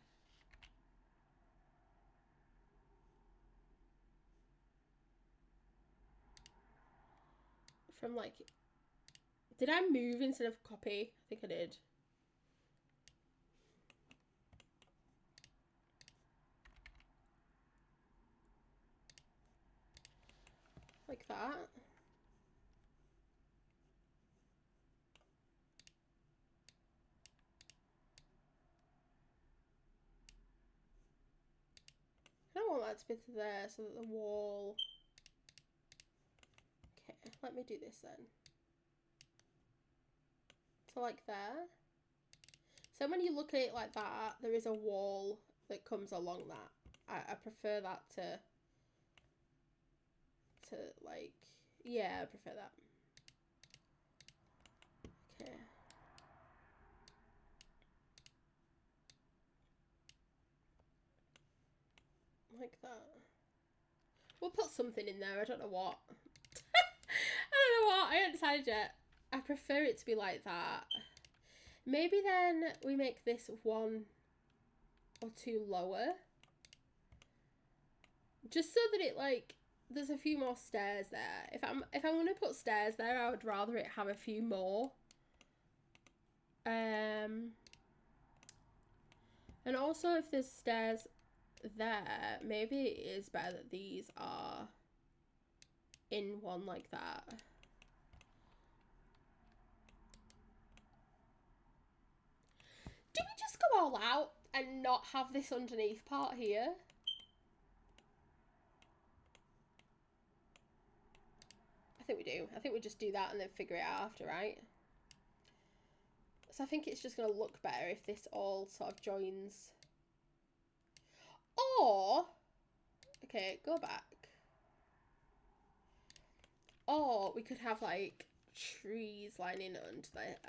From like... Did I move instead of copy? I think I did. Like that. I don't want that to be to there so that the wall... Okay, let me do this then. So like there. So when you look at it like that, there is a wall that comes along that. I prefer that to like... Yeah, I prefer that. Okay. Like that. We'll put something in there. I don't know what. I don't know what. I haven't decided yet. I prefer it to be like that. Maybe then we make this 1 or 2 lower. Just so that it, like, there's a few more stairs there. If I'm going to put stairs there, I would rather it have a few more. And also if there's stairs there, maybe it is better that these are in one like that. Do we just go all out and not have this underneath part here? I think we do. I think we just do that and then figure it out after, right? So I think it's just going to look better if this all sort of joins. Or, okay, go back. Or we could have like trees lining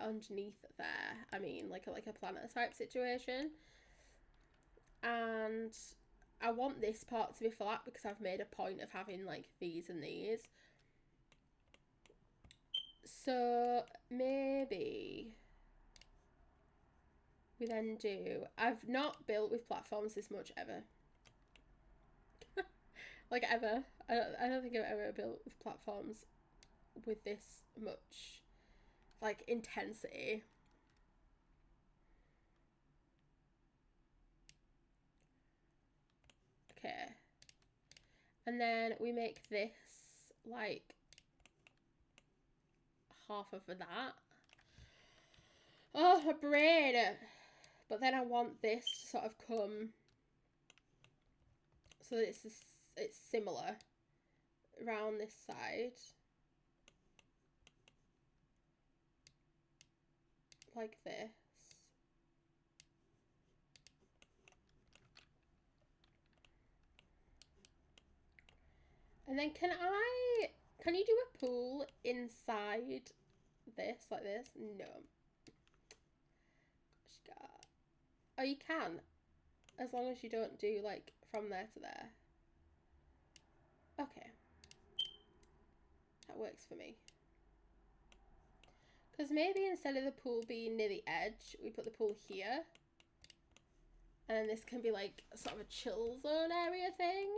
underneath there. I mean, like a planter type situation. And I want this part to be flat because I've made a point of having like these and these. So maybe we then do... I've not built with platforms this much ever. Like ever. I don't think I've ever built with platforms with this much like intensity. Okay. And then we make this like half of that. Oh, my brain. But then I want this to sort of come so that it's similar around this side. Like this. And then can you do a pool inside this, like this? No. Oh, you can. As long as you don't do, like, from there to there. Okay. That works for me. Because maybe instead of the pool being near the edge, we put the pool here. And then this can be, like, sort of a chill zone area thing.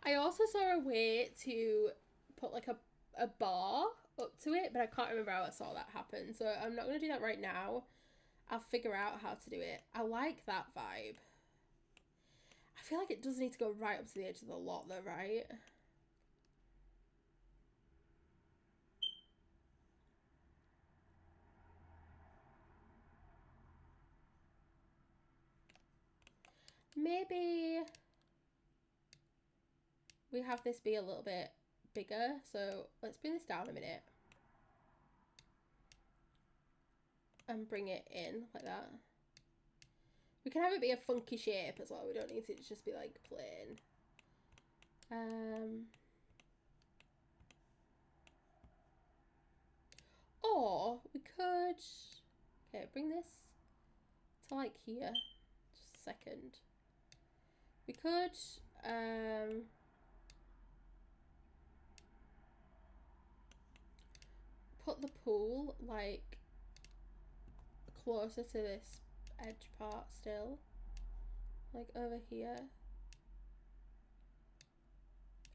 I also saw a way to put, like, a bar up to it, but I can't remember how I saw that happen. So I'm not going to do that right now. I'll figure out how to do it. I like that vibe. I feel like it does need to go right up to the edge of the lot though, right? Maybe we have this be a little bit bigger. So let's bring this down a minute. And bring it in like that. We can have it be a funky shape as well. We don't need it to just be like plain. Or we could, okay, bring this to like here. Just a second. We could, put the pool like closer to this edge part still, like over here,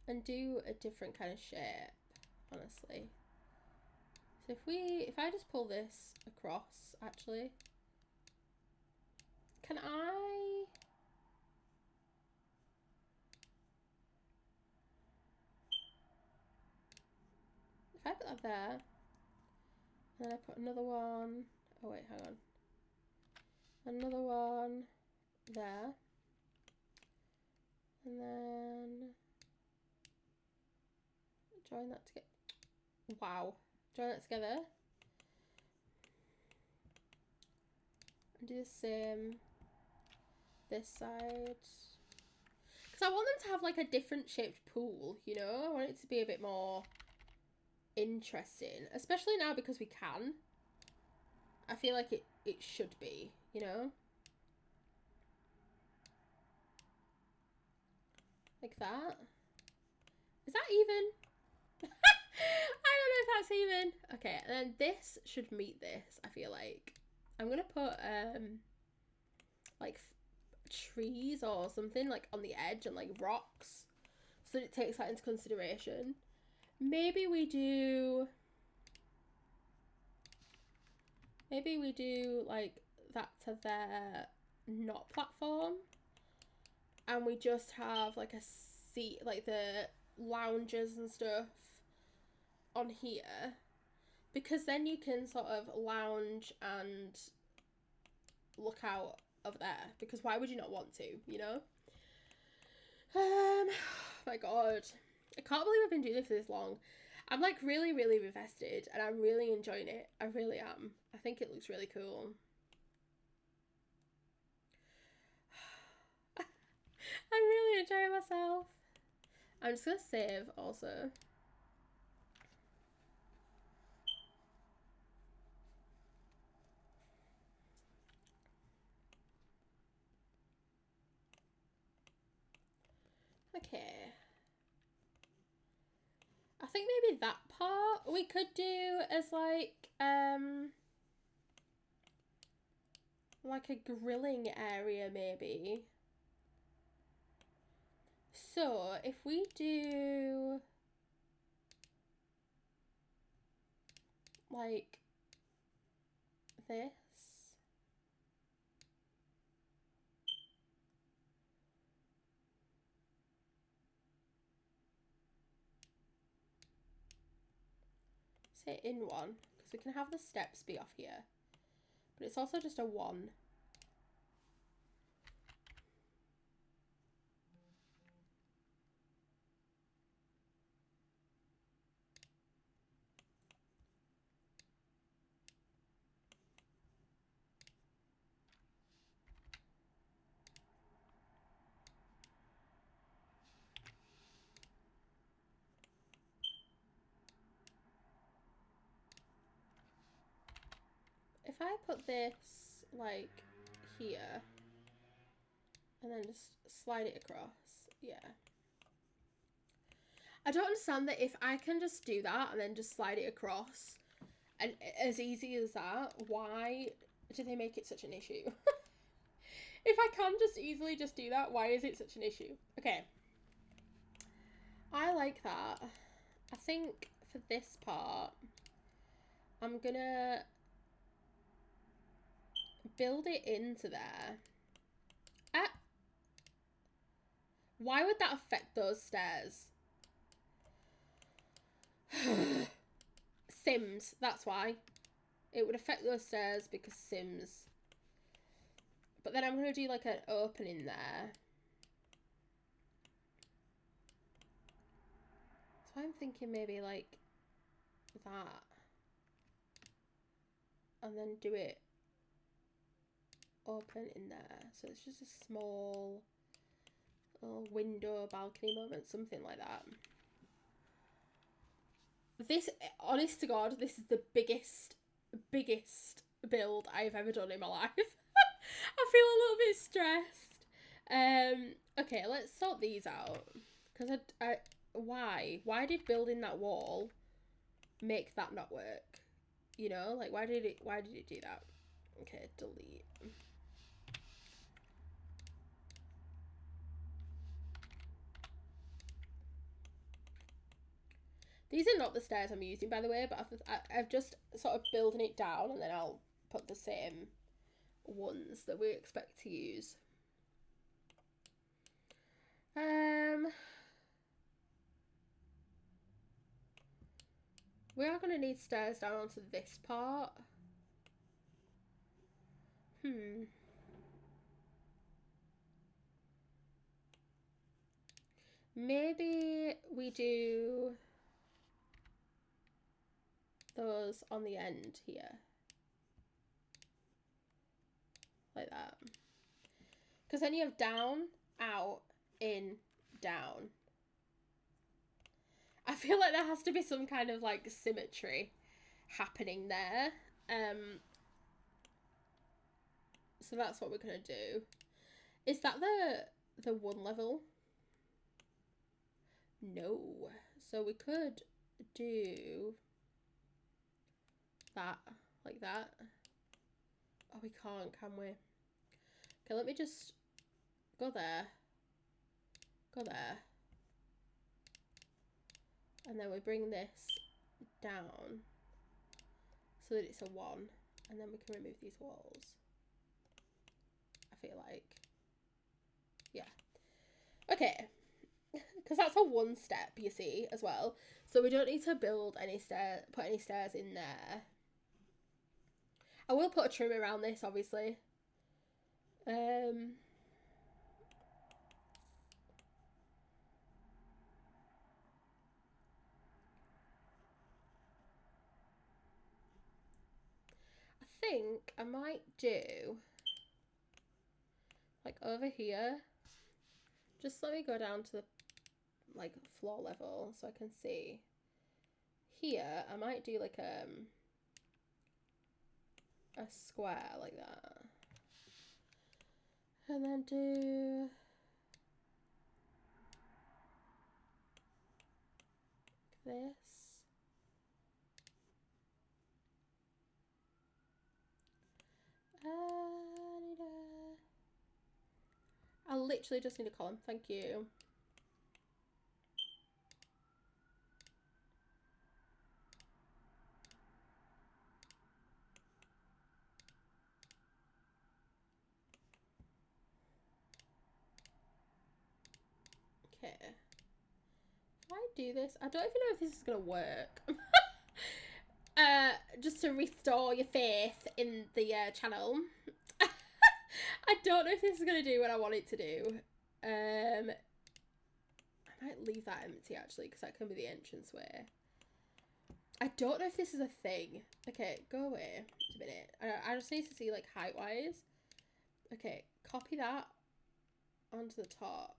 and do a different kind of shape, honestly. So if I just pull this across, actually, can I? If I put that there, and then I put another one, oh wait, hang on. Another one there. And then join that together. Wow. Join that together. And do the same this side. Because I want them to have like a different shaped pool, you know? I want it to be a bit more interesting. Especially now because we can. I feel like it should be, you know? Like that. Is that even? I don't know if that's even. Okay, and then this should meet this, I feel like. I'm gonna put like trees or something like on the edge and like rocks so that it takes that into consideration. Maybe we do like that to their not platform, and we just have like a seat, like the lounges and stuff on here, because then you can sort of lounge and look out over there, because why would you not want to, you know? My god, I can't believe I've been doing this for this long. I'm like really invested and I'm really enjoying it. I really am. I think it looks really cool. I'm really enjoying myself. I'm just gonna save also. Okay. I think maybe that part we could do as like a grilling area maybe. So if we do like this. Say in one, because we can have the steps be off here. But it's also just a one. If I put this like here and then just slide it across, yeah. I don't understand that if I can just do that and then just slide it across and as easy as that, why do they make it such an issue? If I can just easily just do that, why is it such an issue? Okay. I like that. I think for this part, I'm gonna build it into there. Why would that affect those stairs? Sims, that's why. It would affect those stairs because Sims. But then I'm going to do like an opening there. So I'm thinking maybe like that. And then do it open in there. So it's just a small little window, balcony moment, something like that. This, honest to God, this is the biggest build I've ever done in my life. I feel a little bit stressed. Okay, let's sort these out. Because why did building that wall make that not work? You know, like why did it do that? Okay, delete. These are not the stairs I'm using, by the way, but I've just sort of building it down and then I'll put the same ones that we expect to use. We are going to need stairs down onto this part. Maybe we do those on the end here. Like that. Because then you have down, out, in, down. I feel like there has to be some kind of like symmetry happening there. So that's what we're gonna do. Is that the one level? No. So we could do that, like that. Oh, we can't, can we? Okay, let me just go there. Go there. And then we bring this down so that it's a 1. And then we can remove these walls. I feel like. Yeah. Okay. Because that's a 1 step, you see, as well. So we don't need to build any stairs, put any stairs in there. I will put a trim around this, obviously. I think I might do, like, over here. Just let me go down to the, like, floor level so I can see. Here, I might do, like, a square like that. And then do this. I literally just need a column. Thank you. Okay. If I do this, I don't even know if this is gonna work. Just to restore your faith in the channel. I don't know if this is gonna do what I want it to do. I might leave that empty actually, because that can be the entrance way. I don't know if this is a thing. Okay, go away. Just a minute. I just need to see, like, height wise. Okay, copy that onto the top.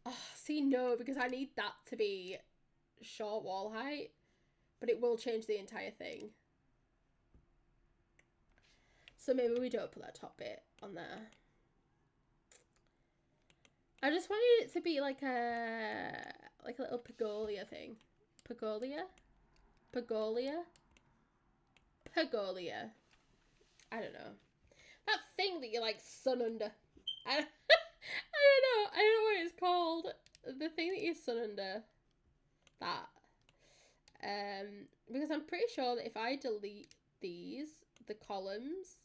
Oh, see, no, because I need that to be short wall height, but it will change the entire thing. So maybe we don't put that top bit on there. I just wanted it to be like a little pergola thing. Pergola? Pergola? Pergola. I don't know. That thing that you, like, sun under. I don't know. I don't know what it's called. The thing that you sun under. That. Because I'm pretty sure that if I delete these, the columns,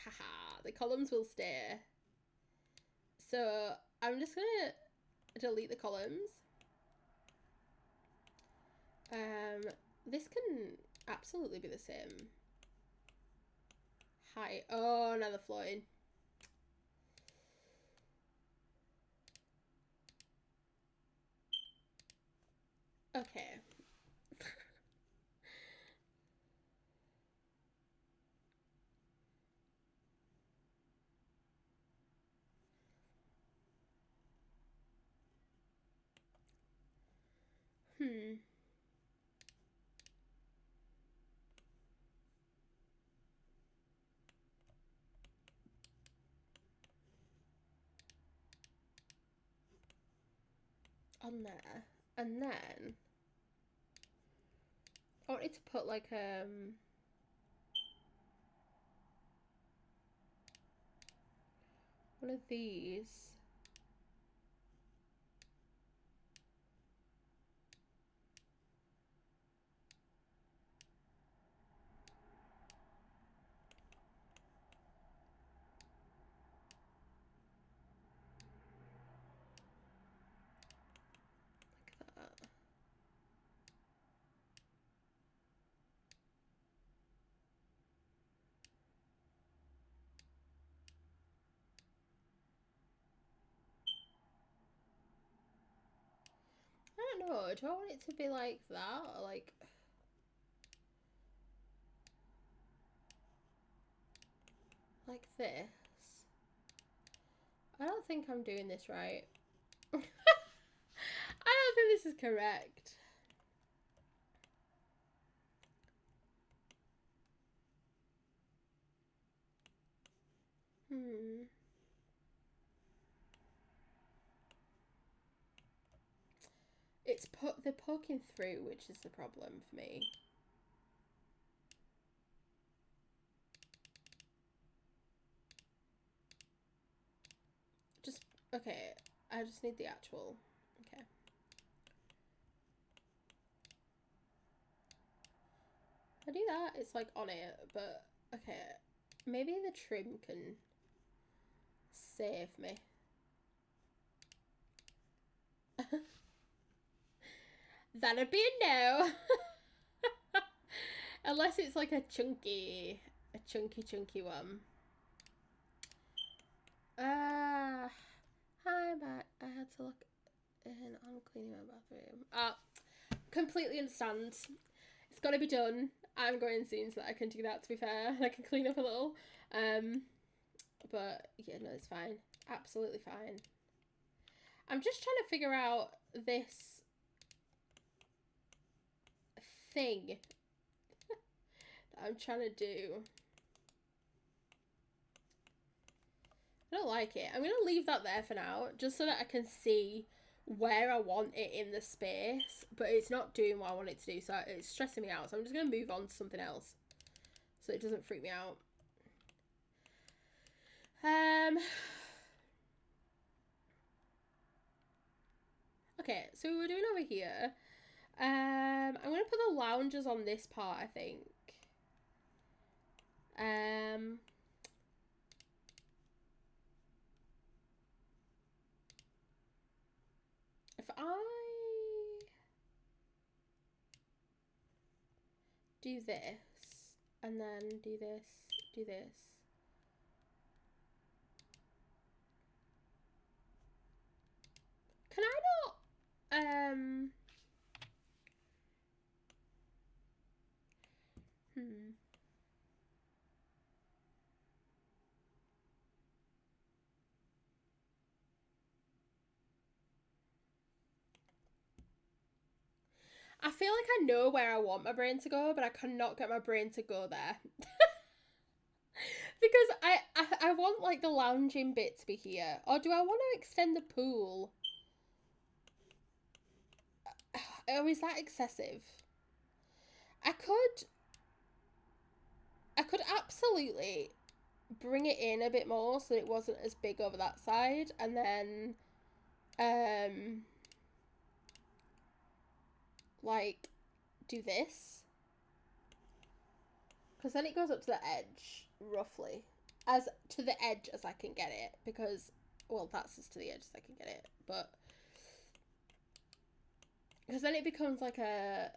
haha, the columns will stay. So I'm just gonna delete the columns. This can absolutely be the same height. Oh, now they're floating. Okay. On there. And then I wanted to put, like, one of these. Like that. I don't know. Do I want it to be like that, or like this? I don't think I'm doing this right. I don't think this is correct. they're poking through, which is the problem for me. Just, okay, I just need the actual, okay. I do that, it's like on it, but okay, maybe the trim can save me. That'd be a no. Unless it's like a chunky one. Hi, but I had to look in on cleaning my bathroom. Completely understand. It's got to be done. I'm going soon so that I can do that, to be fair. I can clean up a little. But yeah, no, it's fine. Absolutely fine. I'm just trying to figure out this thing that I'm trying to do. I don't like it. I'm going to leave that there for now, just so that I can see where I want it in the space, but it's not doing what I want it to do, so it's stressing me out. So I'm just going to move on to something else so it doesn't freak me out. Okay, so we're doing over here. I'm going to put the lounges on this part, I think. If I do this, and then do this, do this. Can I not, I feel like I know where I want my brain to go, but I cannot get my brain to go there. Because I want like the lounging bit to be here. Or do I want to extend the pool? Or is that excessive? I could absolutely bring it in a bit more so that it wasn't as big over that side, and then like do this, because then it goes up to the edge roughly, as to the edge as I can get it, because well, that's as to the edge as I can get it, but because then it becomes like a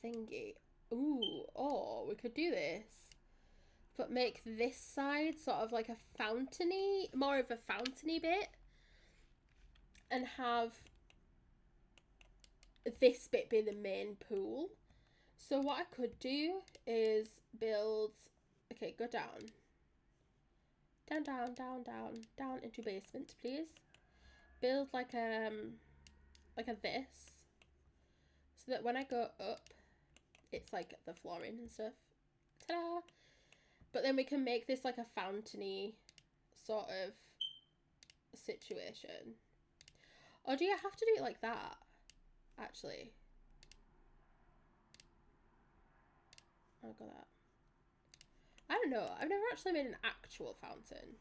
thingy. Ooh, oh, we could do this, but make this side sort of like a fountainy, more of a fountainy bit, and have this bit be the main pool. So what I could do is build, okay, go down. Down, down, down, down, down into basement, please. Build like a this, so that when I go up, it's like the flooring and stuff. Ta-da! But then we can make this like a fountainy sort of situation. Or do you have to do it like that, actually? Oh, got that. I don't know. I've never actually made an actual fountain.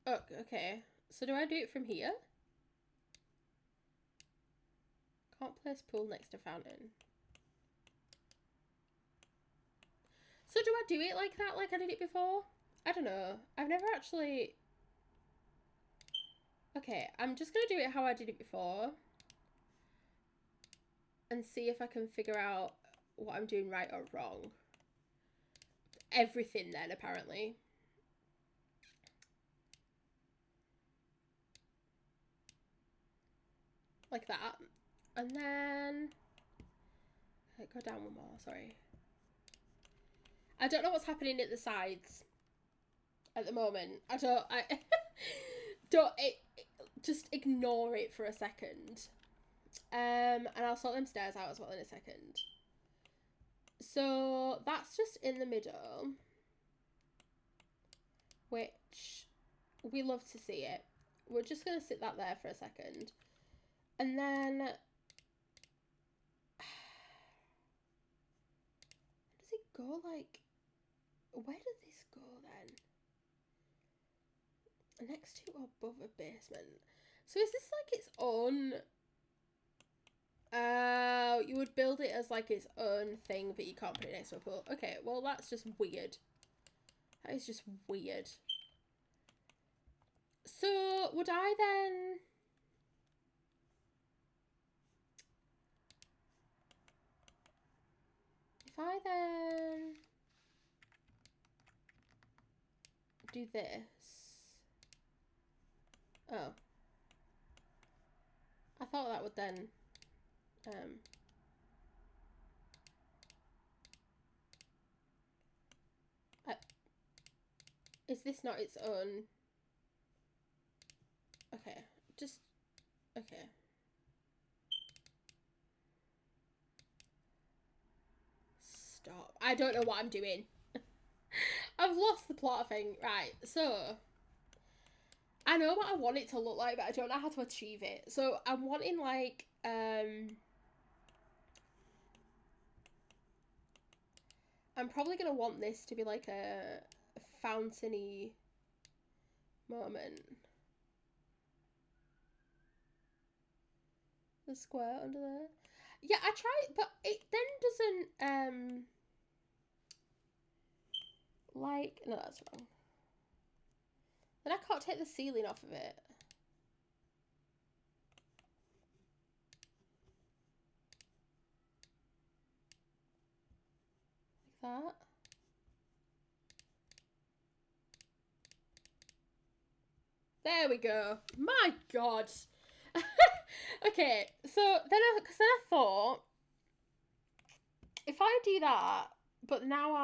Oh, okay. So do I do it from here? Can't place pool next to fountain. So do I do it like that, like I did it before? I don't know. I've never actually... Okay, I'm just going to do it how I did it before. And see if I can figure out what I'm doing right or wrong. Everything then, apparently. Like that. And then... Okay, go down one more, sorry. I don't know what's happening at the sides at the moment. I just ignore it for a second. And I'll sort them stairs out as well in a second. So that's just in the middle, which We love to see it. We're just going to sit that there for a second. And then... Where does it go? Like... Where does this go then? Next to or above a basement. So is this like its own... you would build it as like its own thing, but you can't put it next to a pool. Okay, well that's just weird. That is just weird. So would I then... If I then do this... Oh. I thought that would then... is this not its own? Okay, just... Okay. Stop. I don't know what I'm doing. I've lost the plot thing. Right, so... I know what I want it to look like, but I don't know how to achieve it. So I'm wanting like... I'm probably going to want this to be like a fountainy moment. The square under there. Yeah, I tried, but it then doesn't, like, no, that's wrong. Then I can't take the ceiling off of it. Like that. There we go. My God. Okay, so then because then I thought, if I do that, but now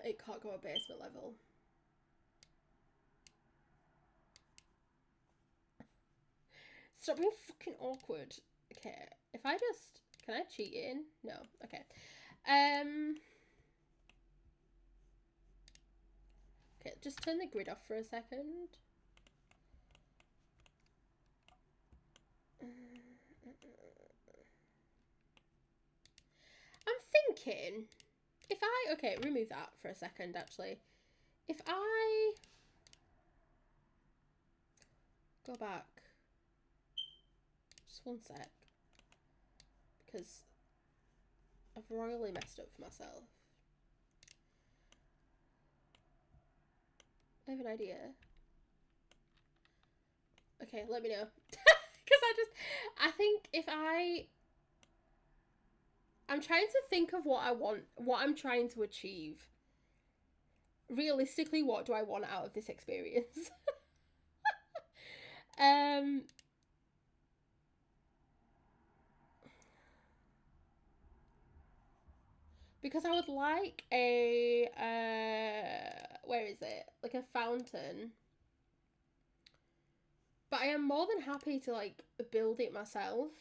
it can't go a basement level. Stop being fucking awkward. Okay, if I just... Can I cheat in? No. Okay. Okay, just turn the grid off for a second. I'm thinking... If I... Okay, remove that for a second, actually. If I... Go back... Just one sec. Because I've royally messed up for myself. I have an idea. Okay, let me know. Because I think if I'm trying to think of what I want, what I'm trying to achieve. Realistically, what do I want out of this experience? Because I would like a, where is it? Like a fountain. But I am more than happy to like build it myself.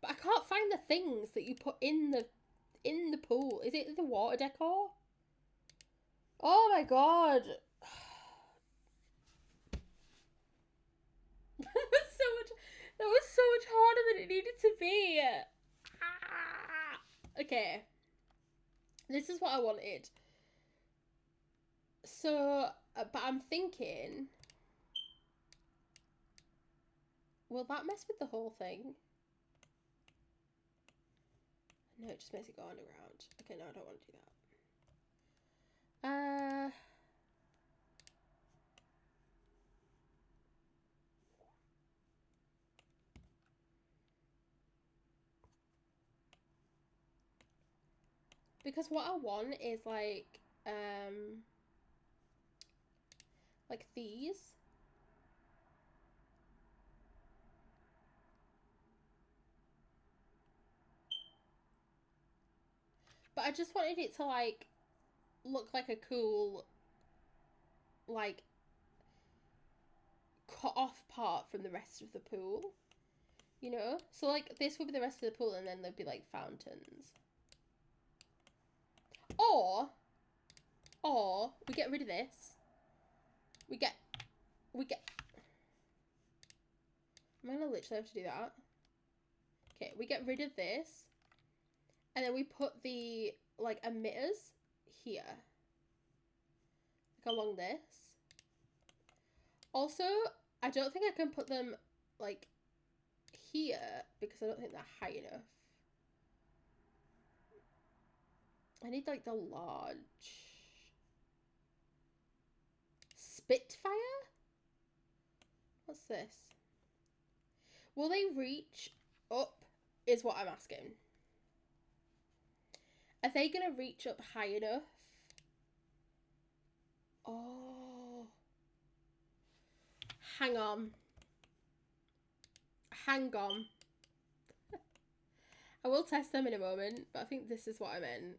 But I can't find the things that you put in the pool. Is it the water decor? Oh my God. That was so much harder than it needed to be. Okay. This is what I wanted. So, but I'm thinking, will that mess with the whole thing? No, it just makes it go underground. Okay, no, I don't want to do that. Because what I want is like these. But I just wanted it to like look like a cool like cut off part from the rest of the pool. You know? So like this would be the rest of the pool and then there'd be like fountains. Or we get rid of this. We get. I'm gonna literally have to do that. Okay, we get rid of this. And then we put the, like, emitters here. Like, along this. Also, I don't think I can put them, like, here because I don't think they're high enough. I need, like, the large Spitfire? What's this? Will they reach up is what I'm asking. Are they going to reach up high enough? Oh. Hang on. Hang on. I will test them in a moment, but I think this is what I meant.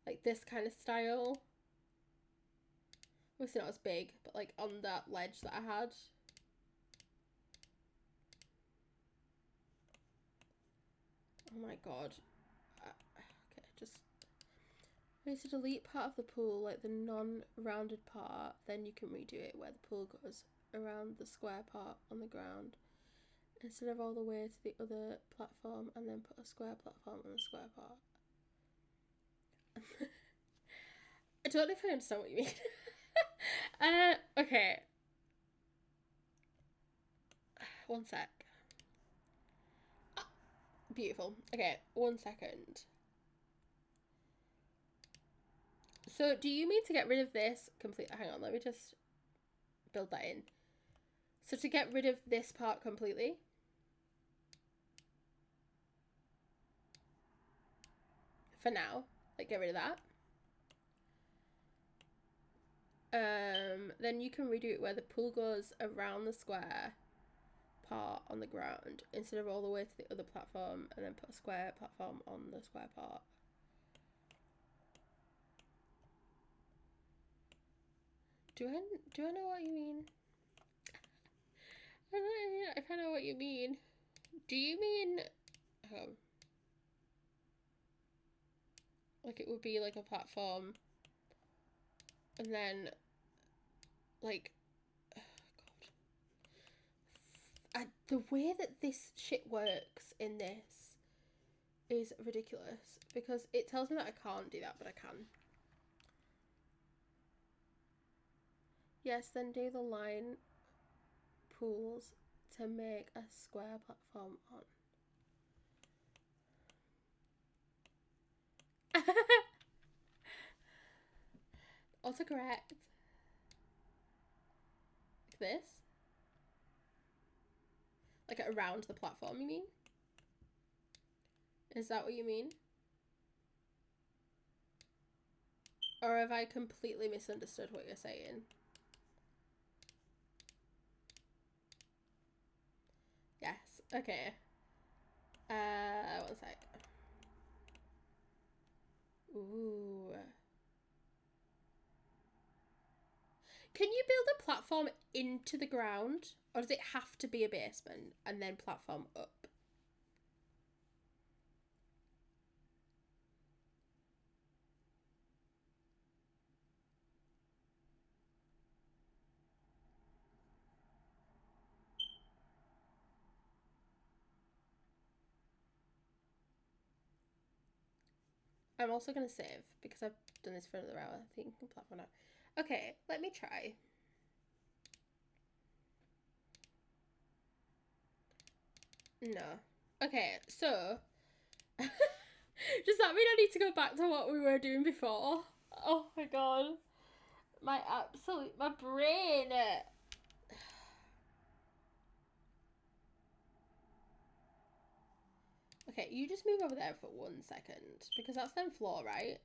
Like this kind of style. Obviously not as big, but like on that ledge that I had. Oh my god. Okay, just... I need to delete part of the pool, like the non-rounded part, then you can redo it where the pool goes around the square part on the ground. Instead of all the way to the other platform and then put a square platform on the square part. I don't know if I understand what you mean. Okay. One sec. Ah, beautiful. Okay, 1 second. So, do you mean to get rid of this completely? Hang on, let me just build that in. So, to get rid of this part completely. For now. Like, get rid of that. Then you can redo it where the pool goes around the square part on the ground instead of all the way to the other platform, and then put a square platform on the square part. Do I know what you mean? I don't know if I know what you mean. Do you mean like it would be like a platform and then like the way that this shit works in this is ridiculous because it tells me that I can't do that, but I can. Yes, then do the line pools to make a square platform on. Autocorrect. Like this. Like around the platform, you mean? Is that what you mean? Or have I completely misunderstood what you're saying? Yes, okay. 1 sec. Ooh. Can you build a platform into the ground? Or does it have to be a basement and then platform up? I'm also going to save because I've done this for another hour. I think platform now. Okay, let me try. No. Okay, so does that mean I need to go back to what we were doing before? Oh my god. My brain. Okay, you just move over there for 1 second because that's then floor, right?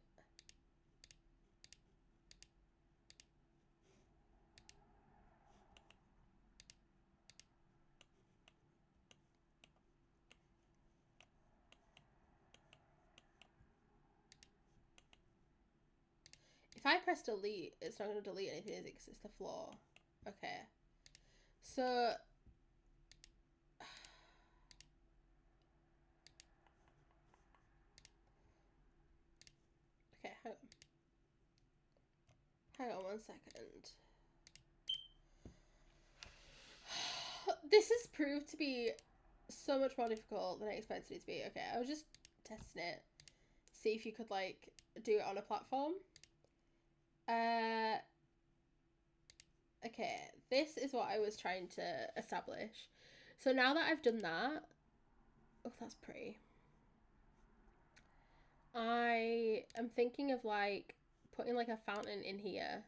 If I press delete, it's not going to delete anything, is it? Because it's the floor. Okay. So... hang on 1 second. This has proved to be so much more difficult than I expected it to be. Okay, I was just testing it. See if you could, like, do it on a platform. Okay, this is what I was trying to establish. So now that I've done that... Oh, that's pretty. I am thinking of, like, putting, like, a fountain in here.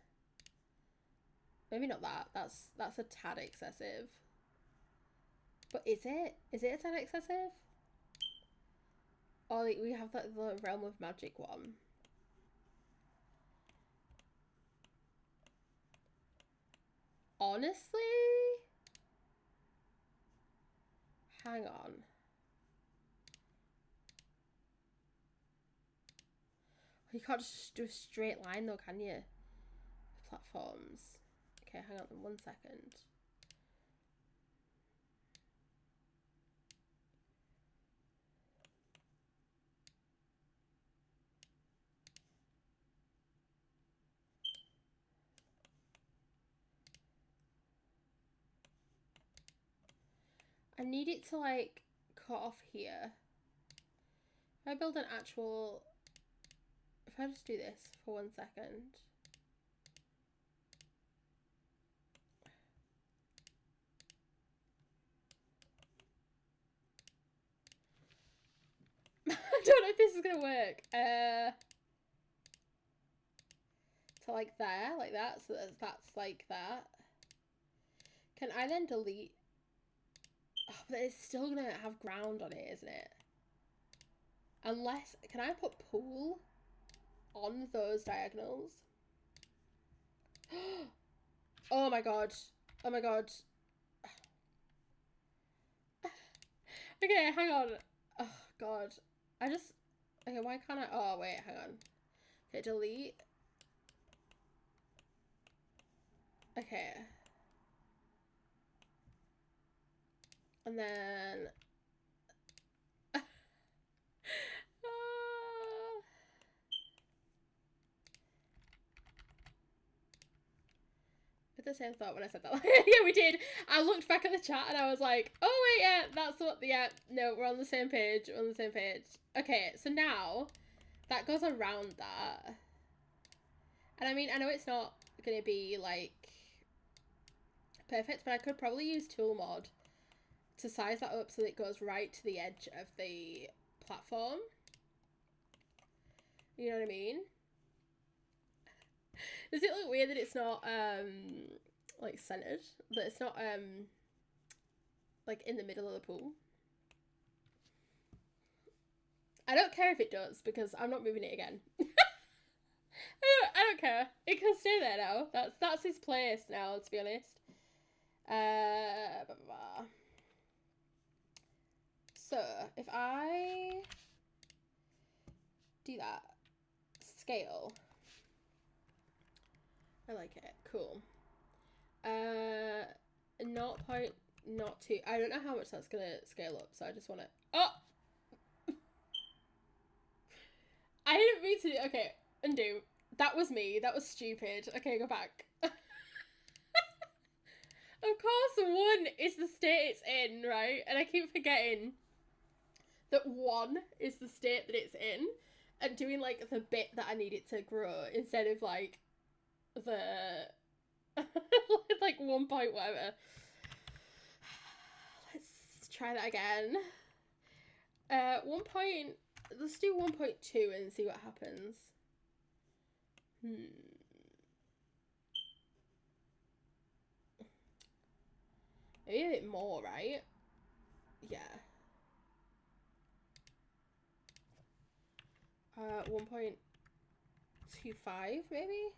Maybe not that. That's a tad excessive. But is it? Is it a tad excessive? Or, like, we have the Realm of Magic one. Honestly? Hang on. You can't just do a straight line though, can you? Platforms. Okay, hang on 1 second. I need it to, like, cut off here. If I build an actual... If I just do this for 1 second. I don't know if this is gonna work. So like there, like that. So that's like that. Can I then delete? Oh, but it's still gonna have ground on it, isn't it? Unless, can I put pool on those diagonals? Oh my god. Oh my god. Okay, hang on. Oh god. Okay, why can't I? Oh wait, hang on. Okay, delete. Okay. And then... With the same thought when I said that. Yeah, we did. I looked back at the chat and I was like, oh wait, yeah, that's what, yeah, no, we're on the same page. We're on the same page. Okay, so now that goes around that. And I mean, I know it's not going to be, like, perfect, but I could probably use tool mod to size that up so that it goes right to the edge of the platform. You know what I mean? Does it look weird that it's not, like, centered? That it's not, like, in the middle of the pool? I don't care if it does, because I'm not moving it again. I don't care. It can stay there now. That's his place now, to be honest. Blah, blah, blah. So, if I do that, scale. I like it. Cool. 0.02. I don't know how much that's gonna scale up, so I just want to. Oh, I didn't mean to. Okay, undo. That was me. That was stupid. Okay, go back. Of course, 1 is the state it's in, right? And I keep forgetting that 1 is the state that it's in, and doing, like, the bit that I need it to grow instead of, like, the like 1 point whatever. Let's try that again. 1 point. Let's do 1.2 and see what happens. Maybe a bit more, right? Yeah. 1.25 maybe?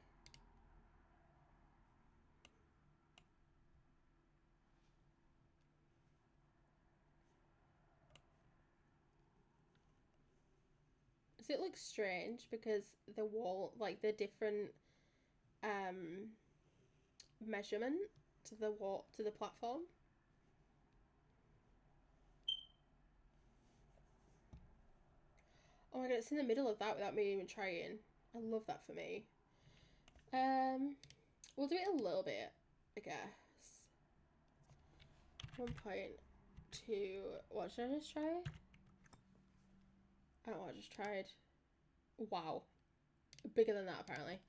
Does it look strange because the wall, like the different measurement to the wall, to the platform? Oh my god, it's in the middle of that without me even trying. I love that for me. We'll do it a little bit, I guess. 1.2. What did I just try? I don't know what I just tried. Wow. Bigger than that, apparently.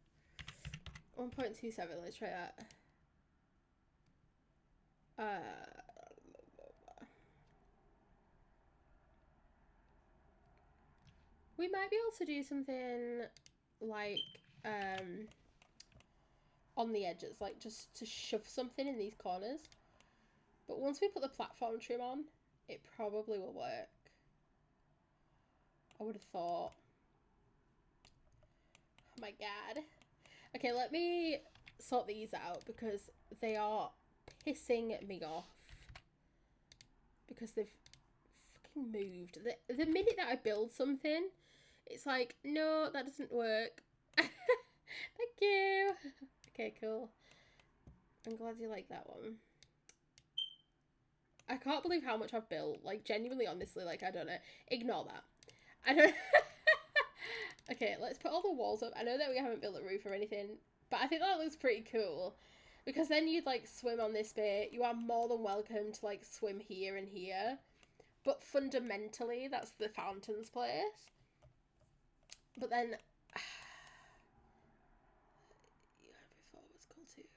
1.27. Let's try that. We might be able to do something like on the edges, like just to shove something in these corners. But once we put the platform trim on, it probably will work. I would have thought. Oh my god. Okay, let me sort these out because they are pissing me off. Because they've fucking moved. The minute that I build something, it's like, no, that doesn't work. Thank you. Okay, cool. I'm glad you like that one. I can't believe how much I've built. Like, genuinely, honestly, like, I don't know. Ignore that. I don't... Okay, let's put all the walls up. I know that we haven't built a roof or anything, but I think that looks pretty cool. Because then you'd, like, swim on this bit. You are more than welcome to, like, swim here and here. But fundamentally, that's the fountain's place. But then... before was cool too.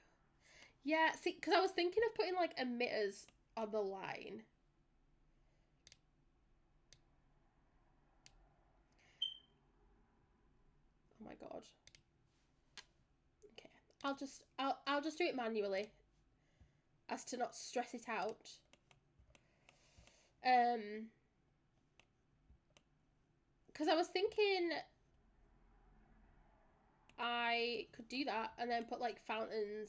Yeah, see, because I was thinking of putting, like, emitters on the line. Oh my god. Okay. I'll just do it manually. As to not stress it out. Because I was thinking I could do that and then put like fountain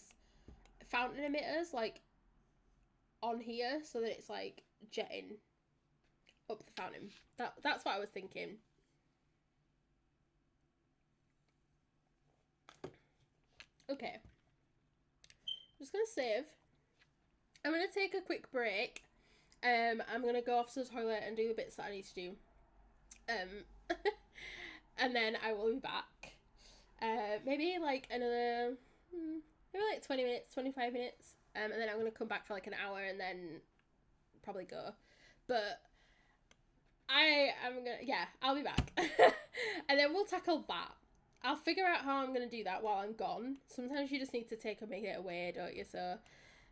emitters like on here so that it's like jetting up the fountain. That's what I was thinking. Okay. I'm just gonna save. I'm gonna take a quick break. I'm gonna go off to the toilet and do the bits that I need to do. And then I will be back. Maybe like another, maybe like 20 minutes, 25 minutes. And then I'm gonna come back for like an hour and then probably go. But I'll be back. And then we'll tackle that. I'll figure out how I'm gonna do that while I'm gone. Sometimes you just need to take a minute away, don't you? So,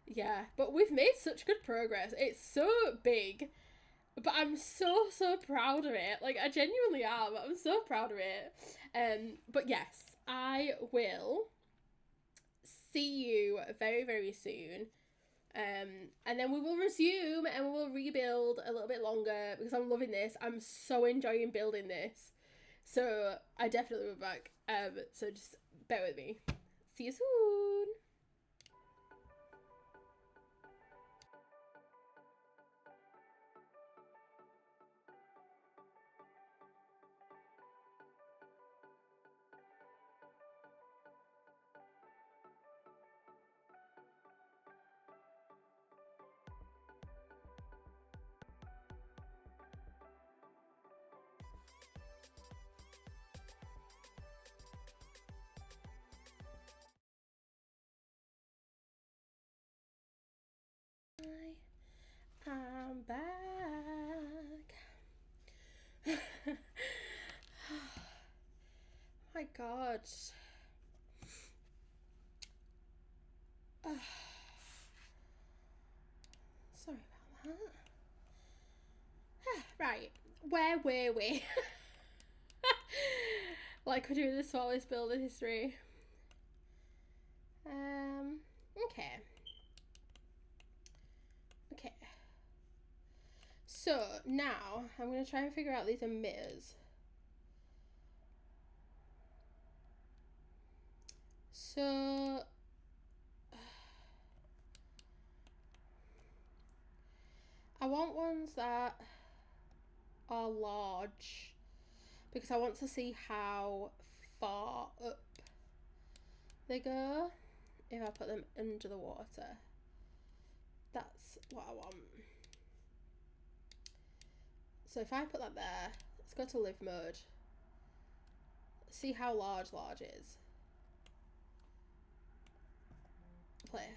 yeah. But we've made such good progress. It's so big. But I'm so proud of it. Like, I genuinely am. I'm so proud of it. But yes, I will see you very, very soon. And then we will resume and we will rebuild a little bit longer because I'm loving this. I'm so enjoying building this. So I definitely will be back. So just bear with me. See you soon. I'm back. Oh my god. Sorry about that. Right, where were we? Like we're doing the smallest build in history. Okay. Okay. So now I'm gonna try and figure out these emitters. So I want ones that are large because I want to see how far up they go if I put them under the water. That's what I want. So if I put that there, let's go to live mode. See how large is. Play.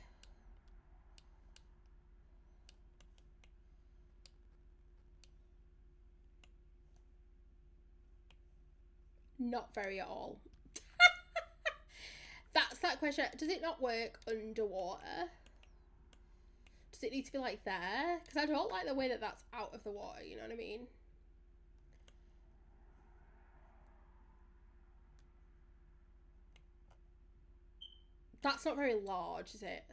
Not very at all. That's that question. Does it not work underwater? Does it need to be like there? Because I don't like the way that that's out of the water, you know what I mean? That's not very large, is it?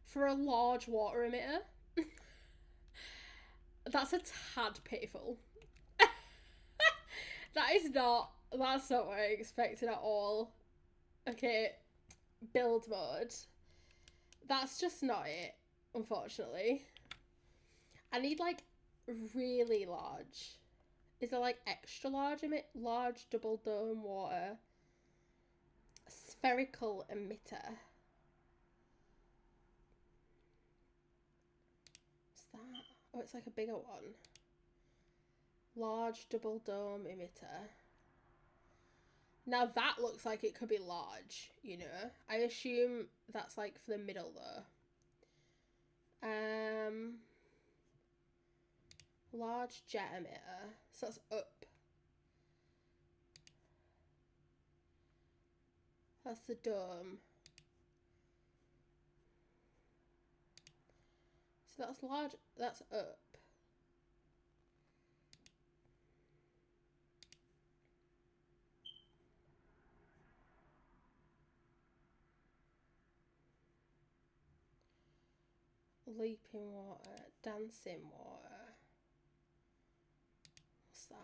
For a large water emitter? That's a tad pitiful. That's not what I expected at all. Okay, build mode. That's just not it, unfortunately. I need like really large. Is there like extra large large double dome water spherical emitter? What's that? Oh, it's like a bigger one. Large double dome emitter. Now that looks like it could be large, you know. I assume that's like for the middle though. Large jet emitter. So that's up. That's the dome. So that's large, that's up. Leaping water, dancing water. What's that?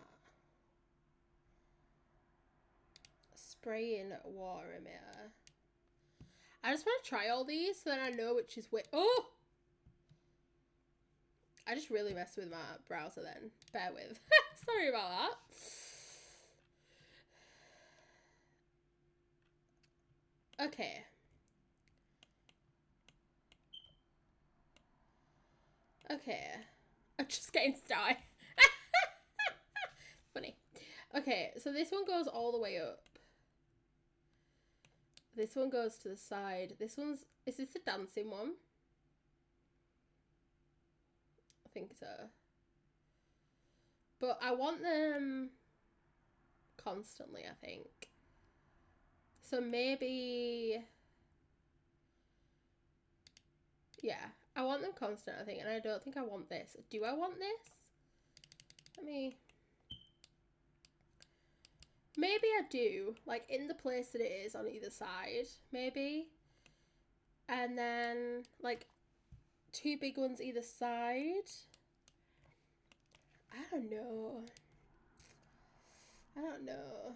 Spraying water emitter. I just want to try all these so then I know which is which. Oh! I just really messed with my browser then. Bear with. Sorry about that. Okay. Okay. I'm just getting started. Funny. Okay, so this one goes all the way up. This one goes to the side. This one's... Is this a dancing one? I think so. But I want them constantly, I think. So maybe... Yeah. I want them constant, I think. And I don't think I want this. Do I want this? Let me... Maybe I do. Like, in the place that it is on either side. Maybe. And then, like, 2 big ones either side. I don't know. I don't know.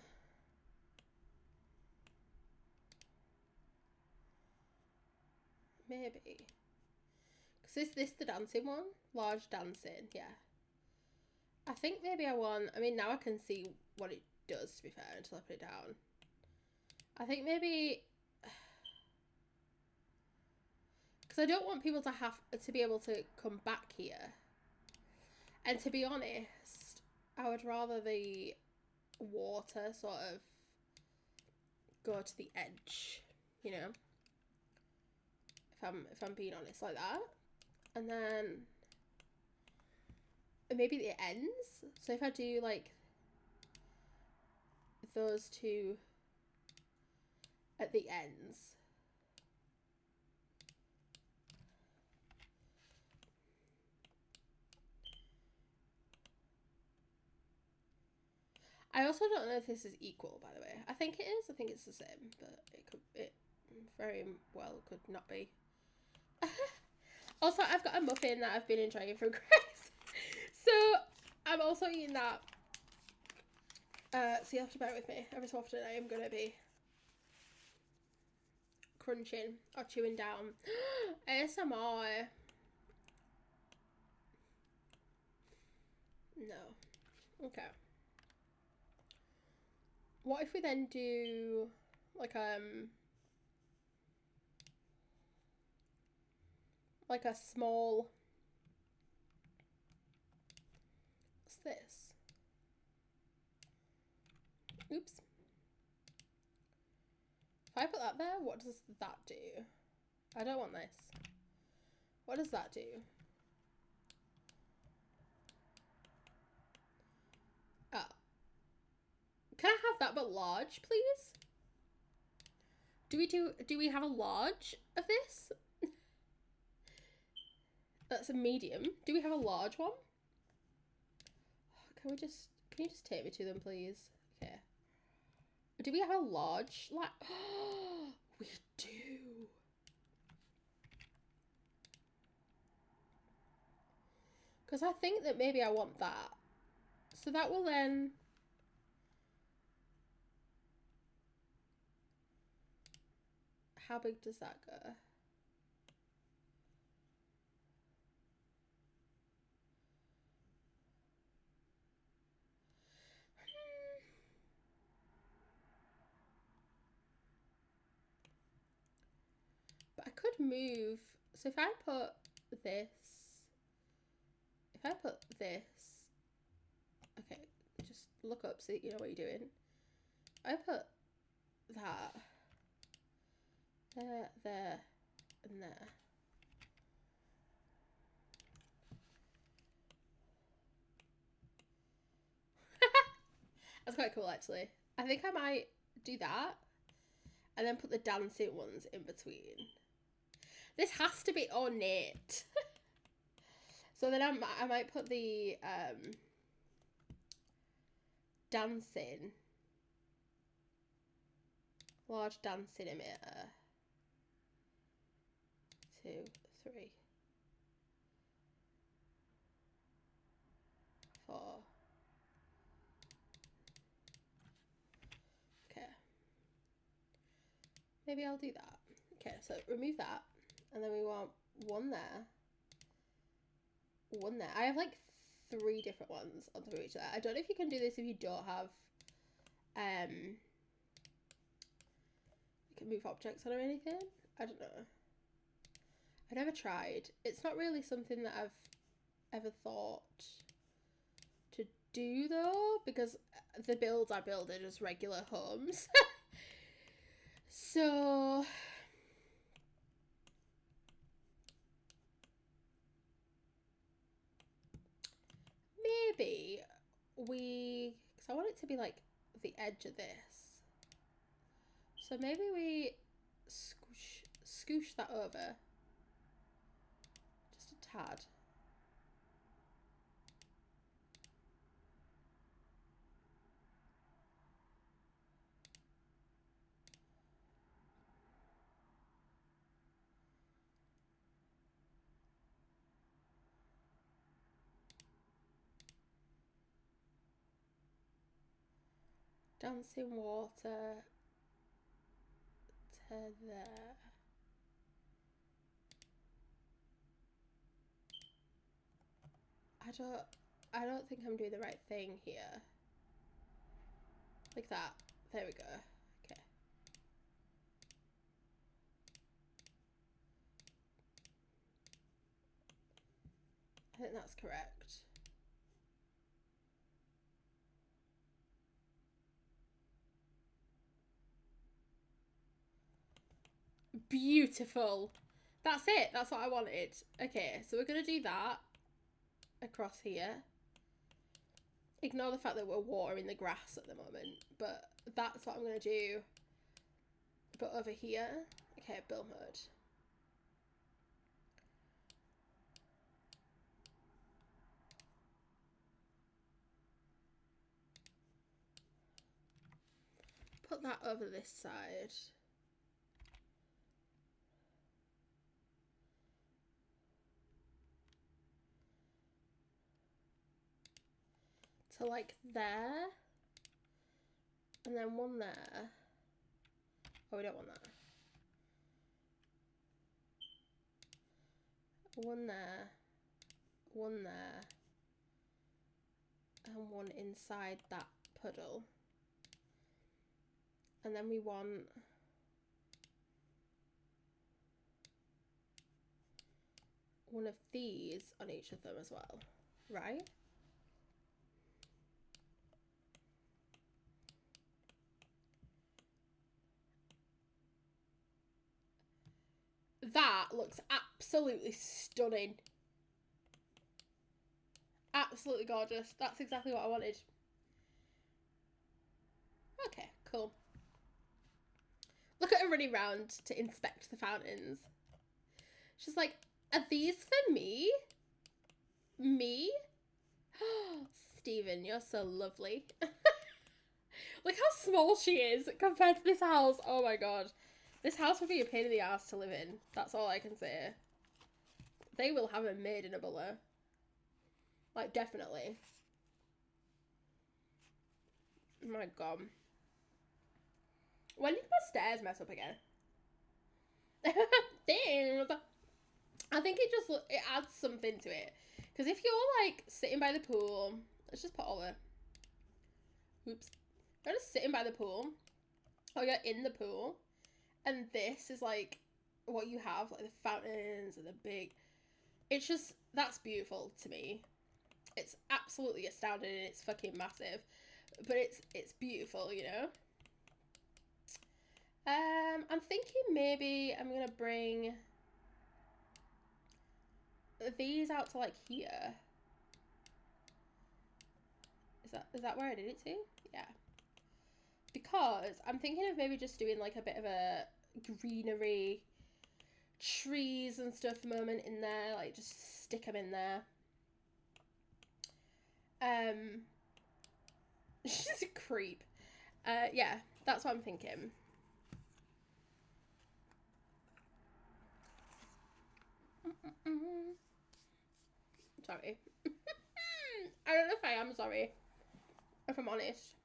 Maybe. Because this the dancing one? Large dancing, yeah. I think maybe I want... I mean, now I can see what it does, to be fair, until I put it down. I think maybe... Because I don't want people to have to be able to come back here. And to be honest, I would rather the water sort of go to the edge, you know? If I'm being honest, like that. And then maybe the ends. So if I do like those 2 at the ends. I also don't know if this is equal, by the way. I think it is. I think it's the same, but it very well could not be. Also, I've got a muffin that I've been enjoying for Christmas. So I'm also eating that. So you have to bear with me. Every so often I am going to be crunching or chewing down. ASMR. No. Okay. What if we then do like a small... What's this? Oops. If I put that there, what does that do? I don't want this. What does that do? Oh. Can I have that but large, please? Do we have a large of this? That's a medium. Do we have a large one? Can you just take me to them, please? Okay. Do we have a large, like, we do. Because I think that maybe I want that. So that will then... How big does that go? But I could move. So if I put this, okay, just look up so you know what you're doing. I put that there, and there. That's quite cool, actually. I think I might do that and then put the dancing ones in between. This has to be ornate. So then I might put the dancing, large dancing emitter. 2, 3, 4. Okay. Maybe I'll do that. Okay, so remove that. And then we want one there. One there. I have like 3 different ones on top of each other. I don't know if you can do this if you don't have you can move objects on or anything. I don't know. I've never tried. It's not really something that I've ever thought to do though, because the builds I build are just regular homes. So maybe because I want it to be like the edge of this. So maybe we scoosh that over just a tad. Dancing water to there. I don't think I'm doing the right thing here. Like that. There we go. Okay. I think that's correct. Beautiful. That's it. That's what I wanted. Okay, so we're going to do that across here. Ignore the fact that we're watering the grass at the moment, but that's what I'm going to do. But over here, okay, build mode. Put that over this side. To like there. And then one there. Oh, we don't want that. One there. One there. And one inside that puddle. And then we want one of these on each of them as well, right? that looks absolutely stunning. Absolutely gorgeous. That's exactly what I wanted. Okay, cool. Look at her running round to inspect the fountains. She's like, are these for me? Me? Stephen, you're so lovely. Look how small she is compared to this house. Oh my god. This house would be a pain in the ass to live in. That's all I can say. They will have a maid in a buller. Like, definitely. Oh my god. When did my stairs mess up again? Damn. I think it adds something to it. Because if you're, like, sitting by the pool... Let's just put all the... Oops. You're just sitting by the pool. Or you're in the pool. And this is, like, what you have. Like, the fountains and the big... It's just... That's beautiful to me. It's absolutely astounding and it's fucking massive. But it's beautiful, you know? I'm thinking maybe I'm going to bring... these out to, like, here. Is that where I did it to? Yeah. Because I'm thinking of maybe just doing, like, a bit of a greenery, trees and stuff moment in there. Like, just stick them in there. She's a creep. Yeah, that's what I'm thinking. Sorry. I don't know if I am sorry. If I'm honest.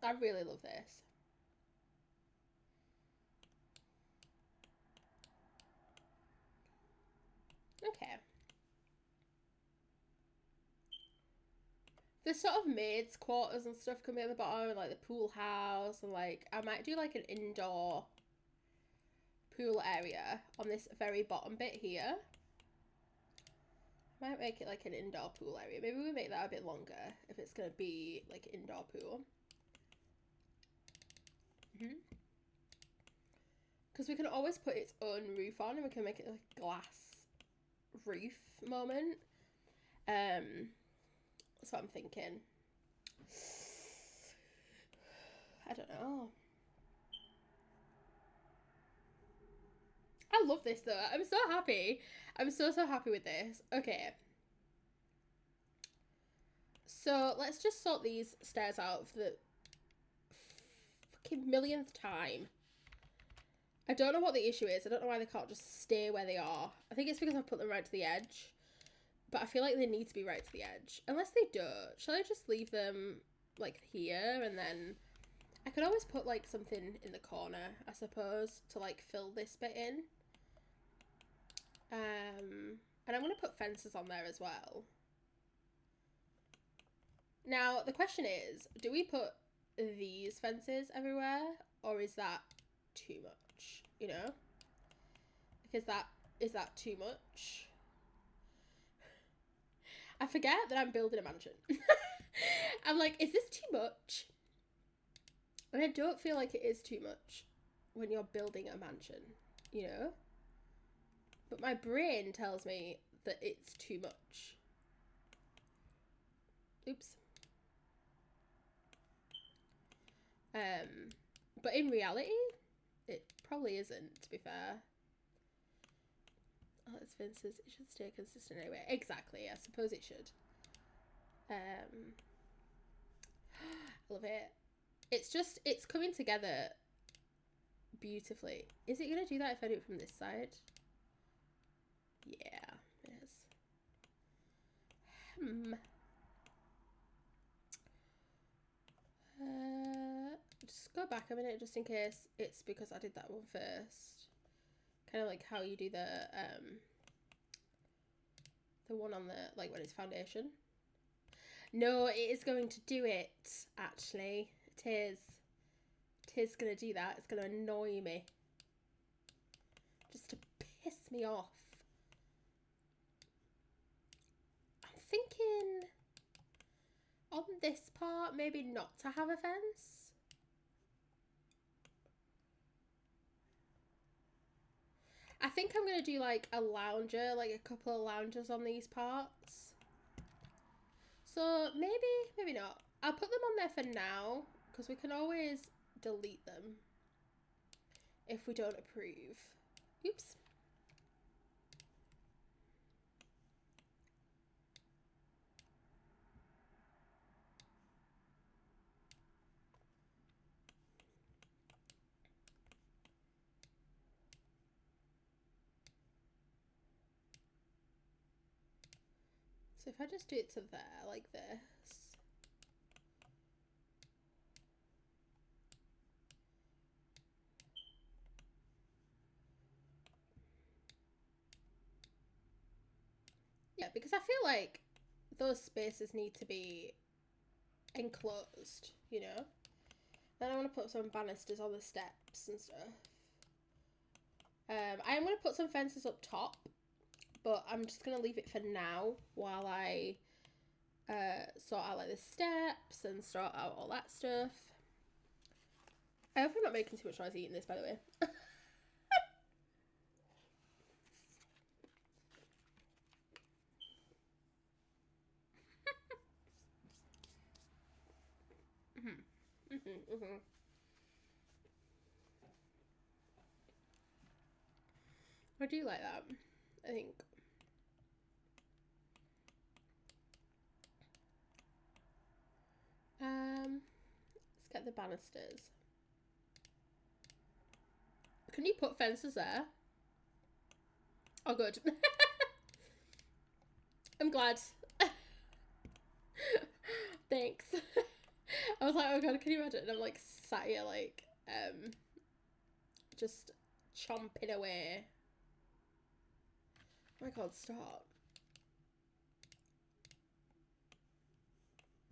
I really love this. Okay. The sort of maids' quarters and stuff can be at the bottom, and like the pool house, and like I might do like an indoor pool area on this very bottom bit here. Might make it like an indoor pool area. Maybe we make that a bit longer if it's gonna be like indoor pool. Because we can always put its own roof on, and we can make it like a glass roof moment. That's what I'm thinking. I don't know. I love this though. I'm so happy. I'm so happy with this. Okay. So let's just sort these stairs out for the fucking millionth time. I don't know what the issue is. I don't know why they can't just stay where they are. I think it's because I put them right to the edge. But I feel like they need to be right to the edge. Unless they don't. Shall I just leave them like here and then... I could always put like something in the corner, I suppose, to like fill this bit in. And I'm going to put fences on there as well. Now, the question is, do we put these fences everywhere? Or is that too much, you know? Because is that too much? I forget that I'm building a mansion. I'm like, is this too much? And I don't feel like it is too much when you're building a mansion, you know? But my brain tells me that it's too much. Oops. But in reality, it probably isn't, to be fair. Oh, it's fences. It should stay consistent anyway. Exactly. I suppose it should. I love it. It's coming together beautifully. Is it going to do that if I do it from this side? Yeah, it is. Just go back a minute just in case it's because I did that one first. Kind of like how you do the The one on the, like, when it's foundation. No, it is going to do it, actually. It is. It is going to do that. It's going to annoy me. Just to piss me off. I'm thinking on this part, maybe not to have a fence. I think I'm going to do like a lounger, like a couple of loungers on these parts. So maybe not. I'll put them on there for now because we can always delete them if we don't approve. Oops. So if I just do it to there, like this. Yeah, because I feel like those spaces need to be enclosed, you know? Then I want to put some banisters on the steps and stuff. I am going to put some fences up top, but I'm just going to leave it for now while I sort out like the steps and sort out all that stuff. I hope I'm not making too much noise eating this, by the way. I do like that, I think. Let's get the banisters. Can you put fences there? Oh, good. I'm glad. Thanks. I was like, oh god, can you imagine? And I'm like sat here like just chomping away. Oh my god, stop.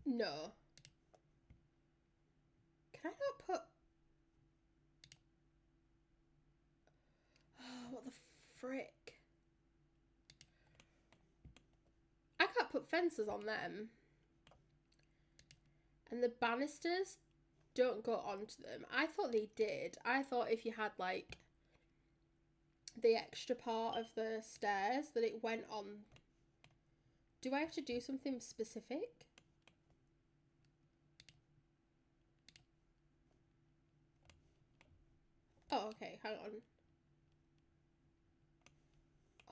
No. Can I not put... Oh, what the frick? I can't put fences on them. And the banisters don't go onto them. I thought they did. I thought if you had like the extra part of the stairs that it went on. Do I have to do something specific? Oh, okay, hang on.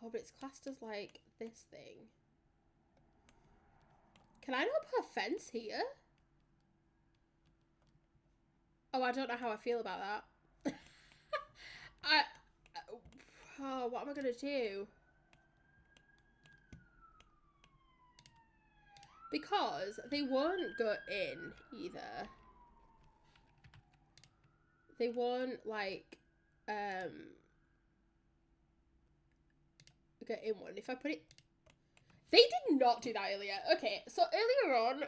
Oh, but it's classed as like this thing. Can I not put a fence here? Oh, I don't know how I feel about that. Oh, what am I gonna do? Because they won't go in either. They won't like go in one. If I put it, they did not do that earlier. Okay, so earlier on,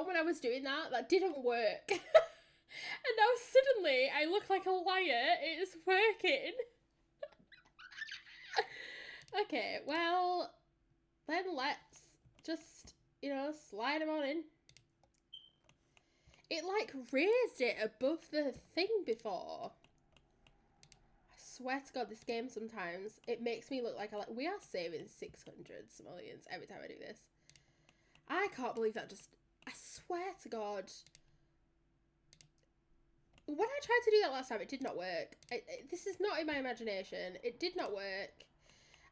when I was doing that, that didn't work. And now suddenly I look like a liar. It's working. Okay, well, then let's just, you know, slide them on in. It like raised it above the thing before. I swear to God, this game sometimes, it makes me look like we are saving 600 simoleons every time I do this. I can't believe that just, I swear to God. When I tried to do that last time, it did not work. This is not in my imagination. It did not work.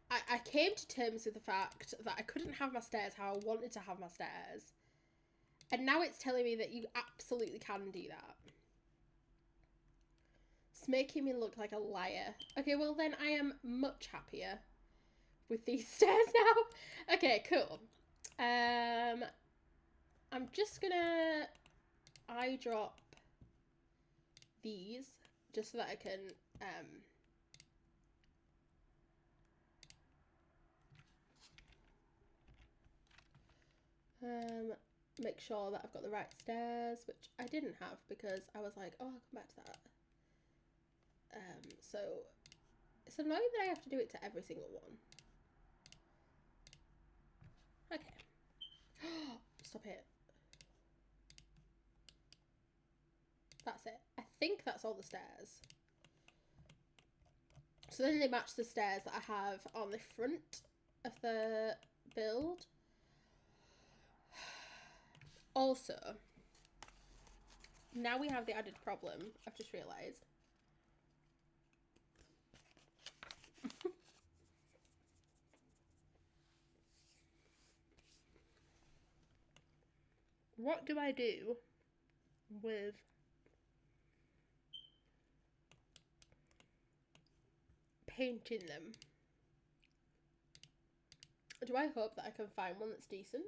I came to terms with the fact that I couldn't have my stairs how I wanted to have my stairs. And now it's telling me that you absolutely can do that. It's making me look like a liar. Okay, well then I am much happier with these stairs now. Okay, cool. I'm just gonna eyedrop these just so that I can Make sure that I've got the right stairs, which I didn't have because I was like, oh, I'll come back to that. So it's annoying that I have to do it to every single one. Okay. Stop it. That's it. I think that's all the stairs. So then they match the stairs that I have on the front of the build. Also, now we have the added problem, I've just realised. What do I do with painting them? Do I hope that I can find one that's decent?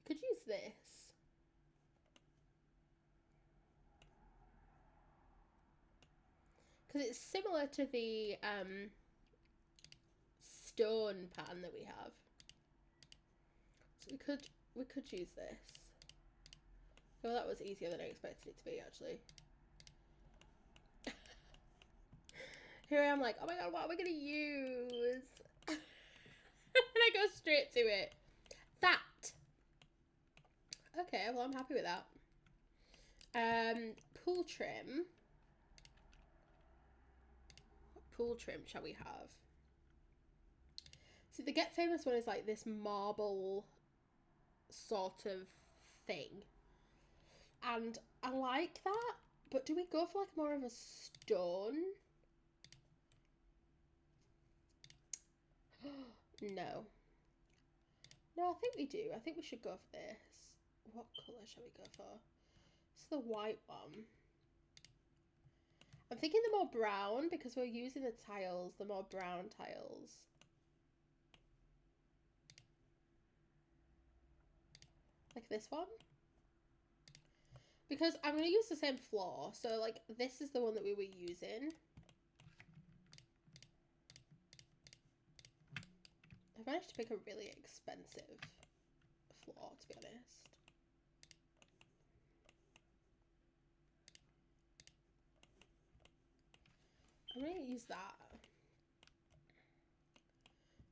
Could use this. Because it's similar to the stone pattern that we have. So we could use this. Oh, that was easier than I expected it to be, actually. Here I am like, oh my god, what are we going to use? And I go straight to it. That. Okay, well, I'm happy with that. Pool trim. What pool trim shall we have? See, the Get Famous one is like this marble sort of thing. And I like that, but do we go for like more of a stone? No. No, I think we do. I think we should go for this. What colour shall we go for? It's the white one. I'm thinking the more brown because we're using the tiles, the more brown tiles. Like this one. Because I'm going to use the same floor. So like this is the one that we were using. I've managed to pick a really expensive floor, to be honest. I'm going to use that.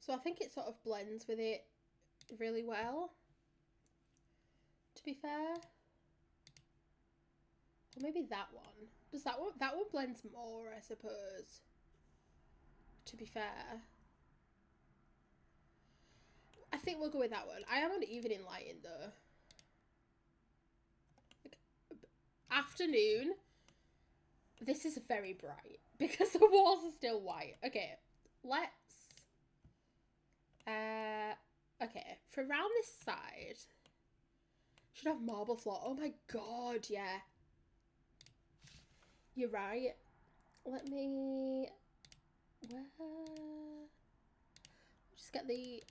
So I think it sort of blends with it really well, to be fair. Or maybe that one. Does that one blends more, I suppose, to be fair. I think we'll go with that one. I am on evening lighting though. Like, afternoon. This is very bright because the walls are still white. Okay, let's. Okay, for around this side, should have marble floor. Oh my god, yeah. You're right. Let me. Where? Just get the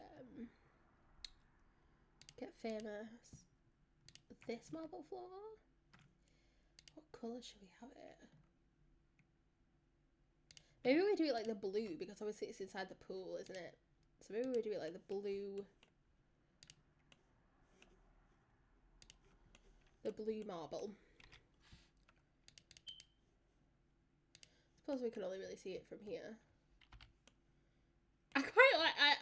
Get Famous. This marble floor. What colour should we have it? Maybe we do it like the blue because obviously it's inside the pool, isn't it? So maybe we do it like the blue. The blue marble. I suppose we can only really see it from here. I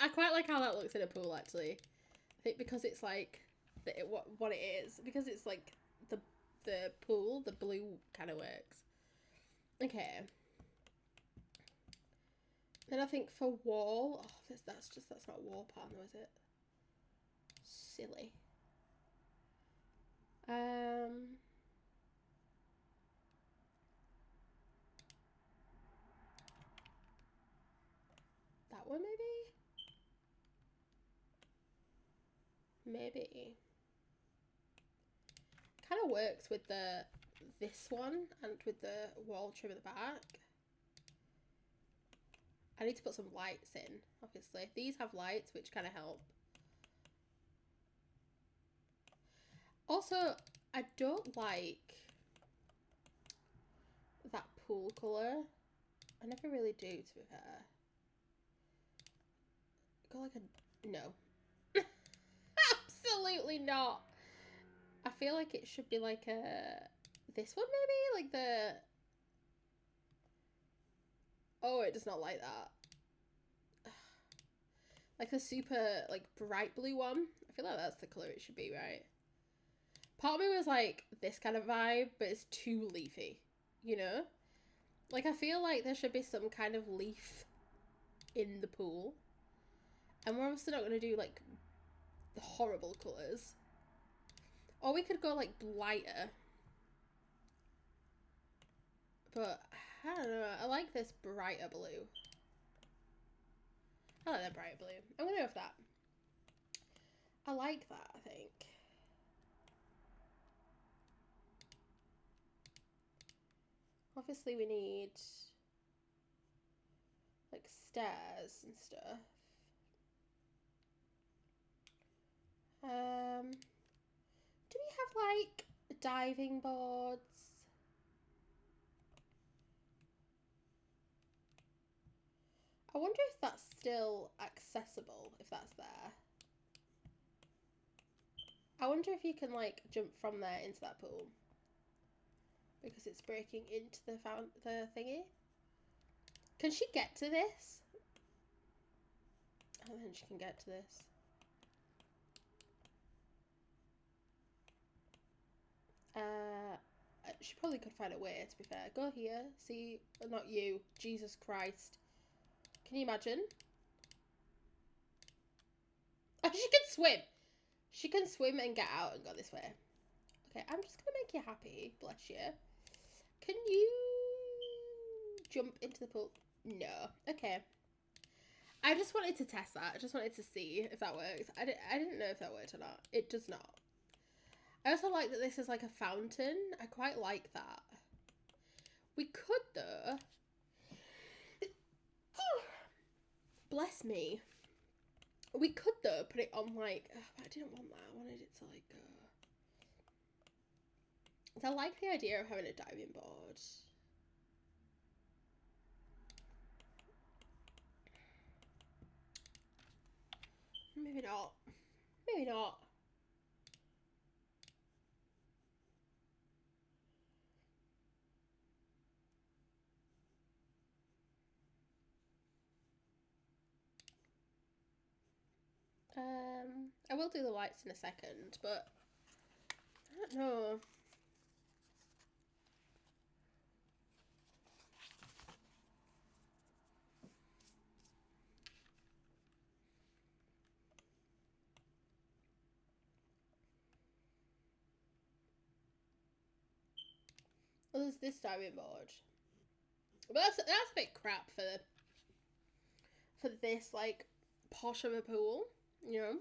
quite like how that looks in a pool actually. I think because it's like what it is, because it's like the pool, the blue kind of works. Okay. Then I think for wall, oh, that's not a wall pattern though, is it? Silly. That one maybe. Kind of works with this one and with the wall trim at the back. I need to put some lights in, obviously. These have lights, which kind of help. Also, I don't like that pool colour. I never really do, to be fair. Go like a... No. Absolutely not. I feel like it should be like a... This one, maybe? Like the... Oh, it does not like that. Like the super, like, bright blue one. I feel like that's the colour it should be, right? Part of me was like, this kind of vibe, but it's too leafy, you know? Like, I feel like there should be some kind of leaf in the pool. And we're obviously not going to do, like, the horrible colours. Or we could go, like, lighter. But, I don't know. I like this brighter blue. I like that brighter blue. I'm going to go with that. I like that, I think. Obviously, we need, like, stairs and stuff. Do we have, like, diving boards? I wonder if that's still accessible, if that's there. I wonder if you can, like, jump from there into that pool. Because it's breaking into the thingy. Can she get to this? I don't think she can get to this. She probably could find a way, to be fair. Go here. See? Not you. Jesus Christ. Can you imagine? Oh, she can swim. She can swim and get out and go this way. Okay, I'm just going to make you happy. Bless you. Can you jump into the pool? No. Okay. I just wanted to test that. I just wanted to see if that works. I didn't know if that worked or not. It does not. I also like that this is like a fountain. I quite like that. We could, though. Bless me. We could, though, put it on, like... I didn't want that. I wanted it to, like, go... I like the idea of having a diving board. Maybe not. Maybe not. I will do the lights in a second, but I don't know. Well, there's this diving board, but that's a bit crap for this like posh of a pool, you know.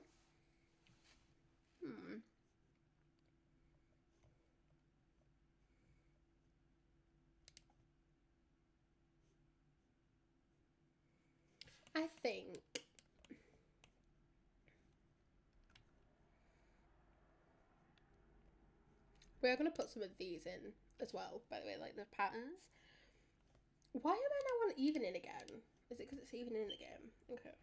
I think we're gonna put some of these in as well, by the way, like the patterns. Why am I now on evening again? Is it because it's evening again? Okay.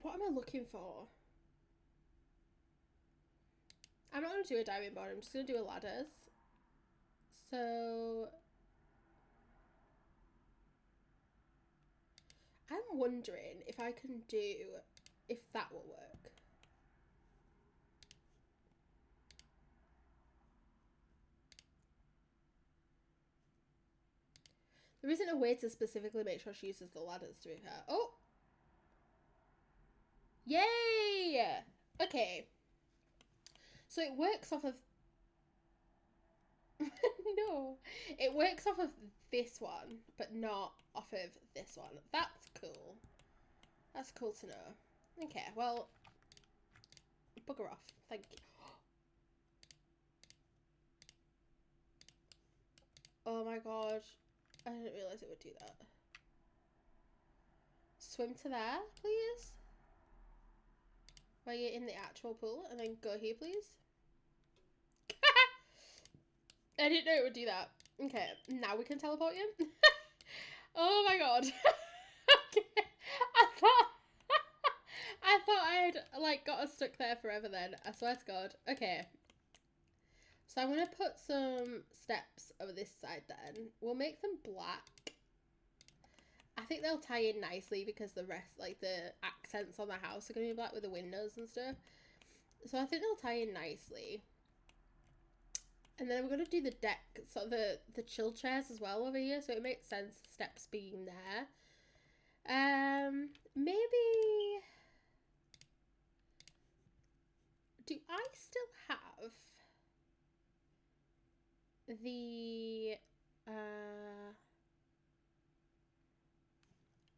What am I looking for? I'm not going to do a diving board. I'm just going to do a ladders. So... I'm wondering if I can do... if that will work. There isn't a way to specifically make sure she uses the ladders to be fair. Oh! Yay! Okay. So it works off of... No. It works off of this one, but not off of this one. That's cool. That's cool to know. Okay, well... Bugger off. Thank you. Oh my god. I didn't realise it would do that. Swim to there, please. Where you're in the actual pool, and then go here, please. I didn't know it would do that. Okay, now we can teleport you. Oh my god. Okay. I thought I had like got us stuck there forever then. I swear to god. Okay. So I'm gonna put some steps over this side then. We'll make them black. I think they'll tie in nicely because the rest, like the accents on the house are gonna be black with the windows and stuff. So I think they'll tie in nicely. And then we're going to do the deck, so the chill chairs as well over here, so it makes sense steps being there. Maybe... Do I still have the...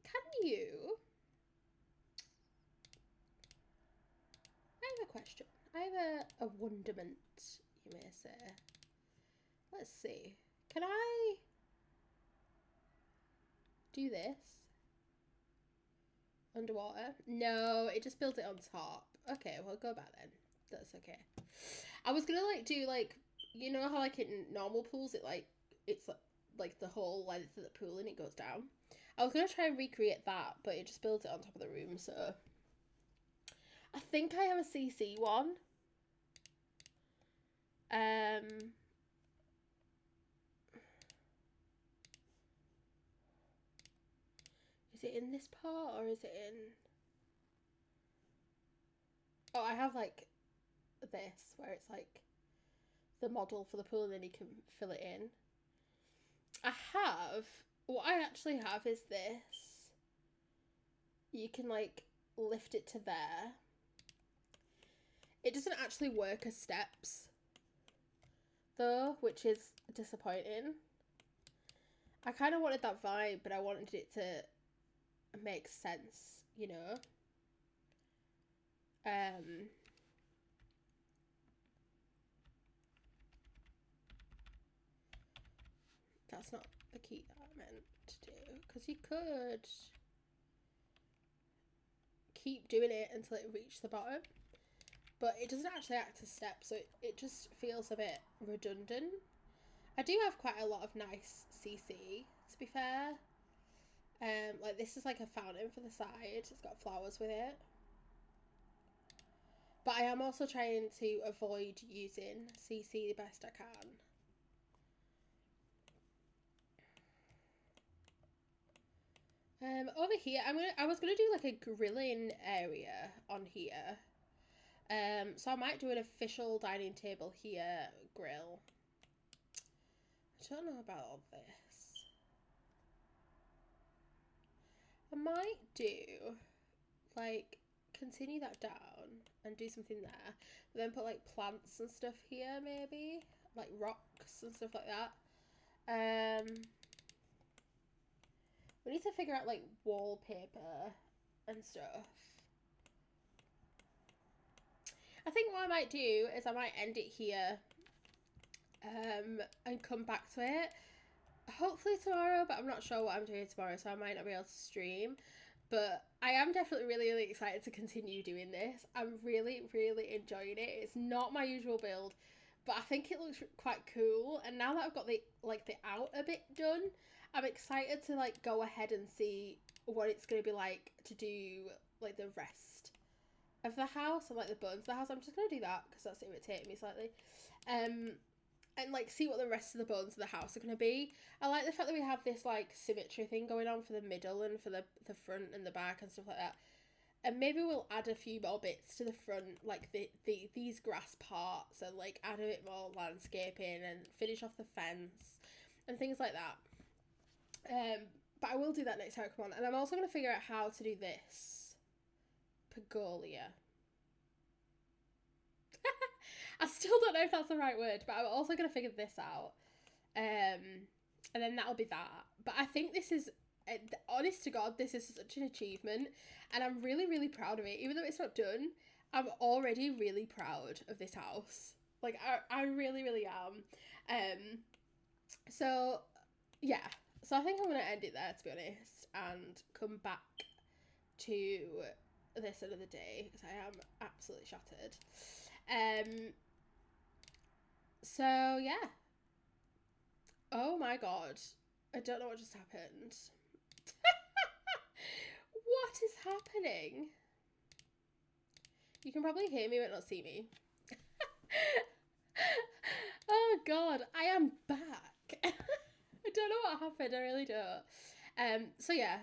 Can you... I have a question. I have a wonderment, you may say. Let's see. Can I do this? Underwater? No, it just builds it on top. Okay, well, go back then. That's okay. I was gonna like do like, you know how like in normal pools it like, it's like the whole length of the pool and it goes down. I was gonna try and recreate that, but it just builds it on top of the room, so. I think I have a CC one. Is it in this part or is it in... Oh, I have like this where it's like the model for the pool and then you can fill it in. I have... What I actually have is this. You can like lift it to there. It doesn't actually work as steps though, which is disappointing. I kind of wanted that vibe, but I wanted it to make sense, you know. That's not the key that I meant to do, because you could keep doing it until it reached the bottom, but it doesn't actually act as steps, so it just feels a bit redundant. I do have quite a lot of nice CC, to be fair. Like this is like a fountain for the side. It's got flowers with it. But I am also trying to avoid using CC the best I can. Over here, I was gonna do like a grilling area on here. So I might do an official dining table here, grill. I don't know about all this. I might do like continue that down and do something there, but then put like plants and stuff here, maybe like rocks and stuff like that. We need to figure out like wallpaper and stuff. I think what I might do is I might end it here and come back to it hopefully tomorrow, but I'm not sure what I'm doing tomorrow, so I might not be able to stream. But I am definitely really, really excited to continue doing this. I'm really, really enjoying it. It's not my usual build, but I think it looks quite cool. And now that I've got the outer bit done, I'm excited to like go ahead and see what it's going to be like to do like the rest of the house and like the buttons of the house. I'm just going to do that because that's irritating me slightly. And like see what the rest of the bones of the house are going to be. I like the fact that we have this like symmetry thing going on for the middle and for the front and the back and stuff like that. And maybe we'll add a few more bits to the front, like these grass parts, and like add a bit more landscaping and finish off the fence and things like that. But I will do that next time I come on. And I'm also going to figure out how to do this pergola. I still don't know if that's the right word, but I'm also going to figure this out. And then that'll be that. But I think this is, honest to God, this is such an achievement. And I'm really, really proud of it. Even though it's not done, I'm already really proud of this house. Like, I really, really am. So, yeah. So I think I'm going to end it there, to be honest. And come back to this another day. Because I am absolutely shattered. So yeah, Oh my god. I don't know what just happened. What is happening? You can probably hear me but not see me. Oh god, I am back. I don't know what happened, I really don't. So yeah,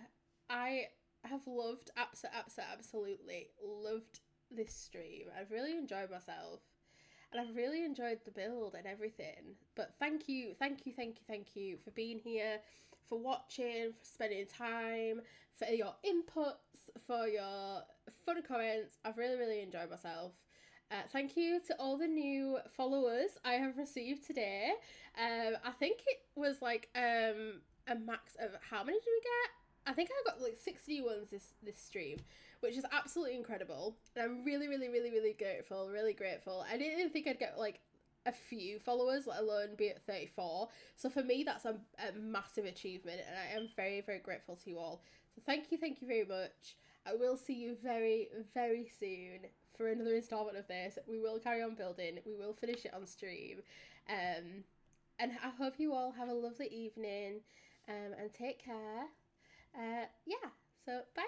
I have loved, absolutely loved this stream. I've really enjoyed myself. And I've really enjoyed the build and everything. But thank you for being here, for watching, for spending time, for your inputs, for your fun comments. I've really enjoyed myself. Thank you to all the new followers I have received today. I think it was like a max of, how many did we get? I think I got like 60 ones this stream, which is absolutely incredible. And I'm really grateful, really grateful. I didn't think I'd get like a few followers, let alone be at 34. So for me, that's a massive achievement, and I am very grateful to you all. So thank you very much. I will see you very soon for another installment of this. We will carry on building. We will finish it on stream. And I hope you all have a lovely evening, and take care. Yeah, so bye.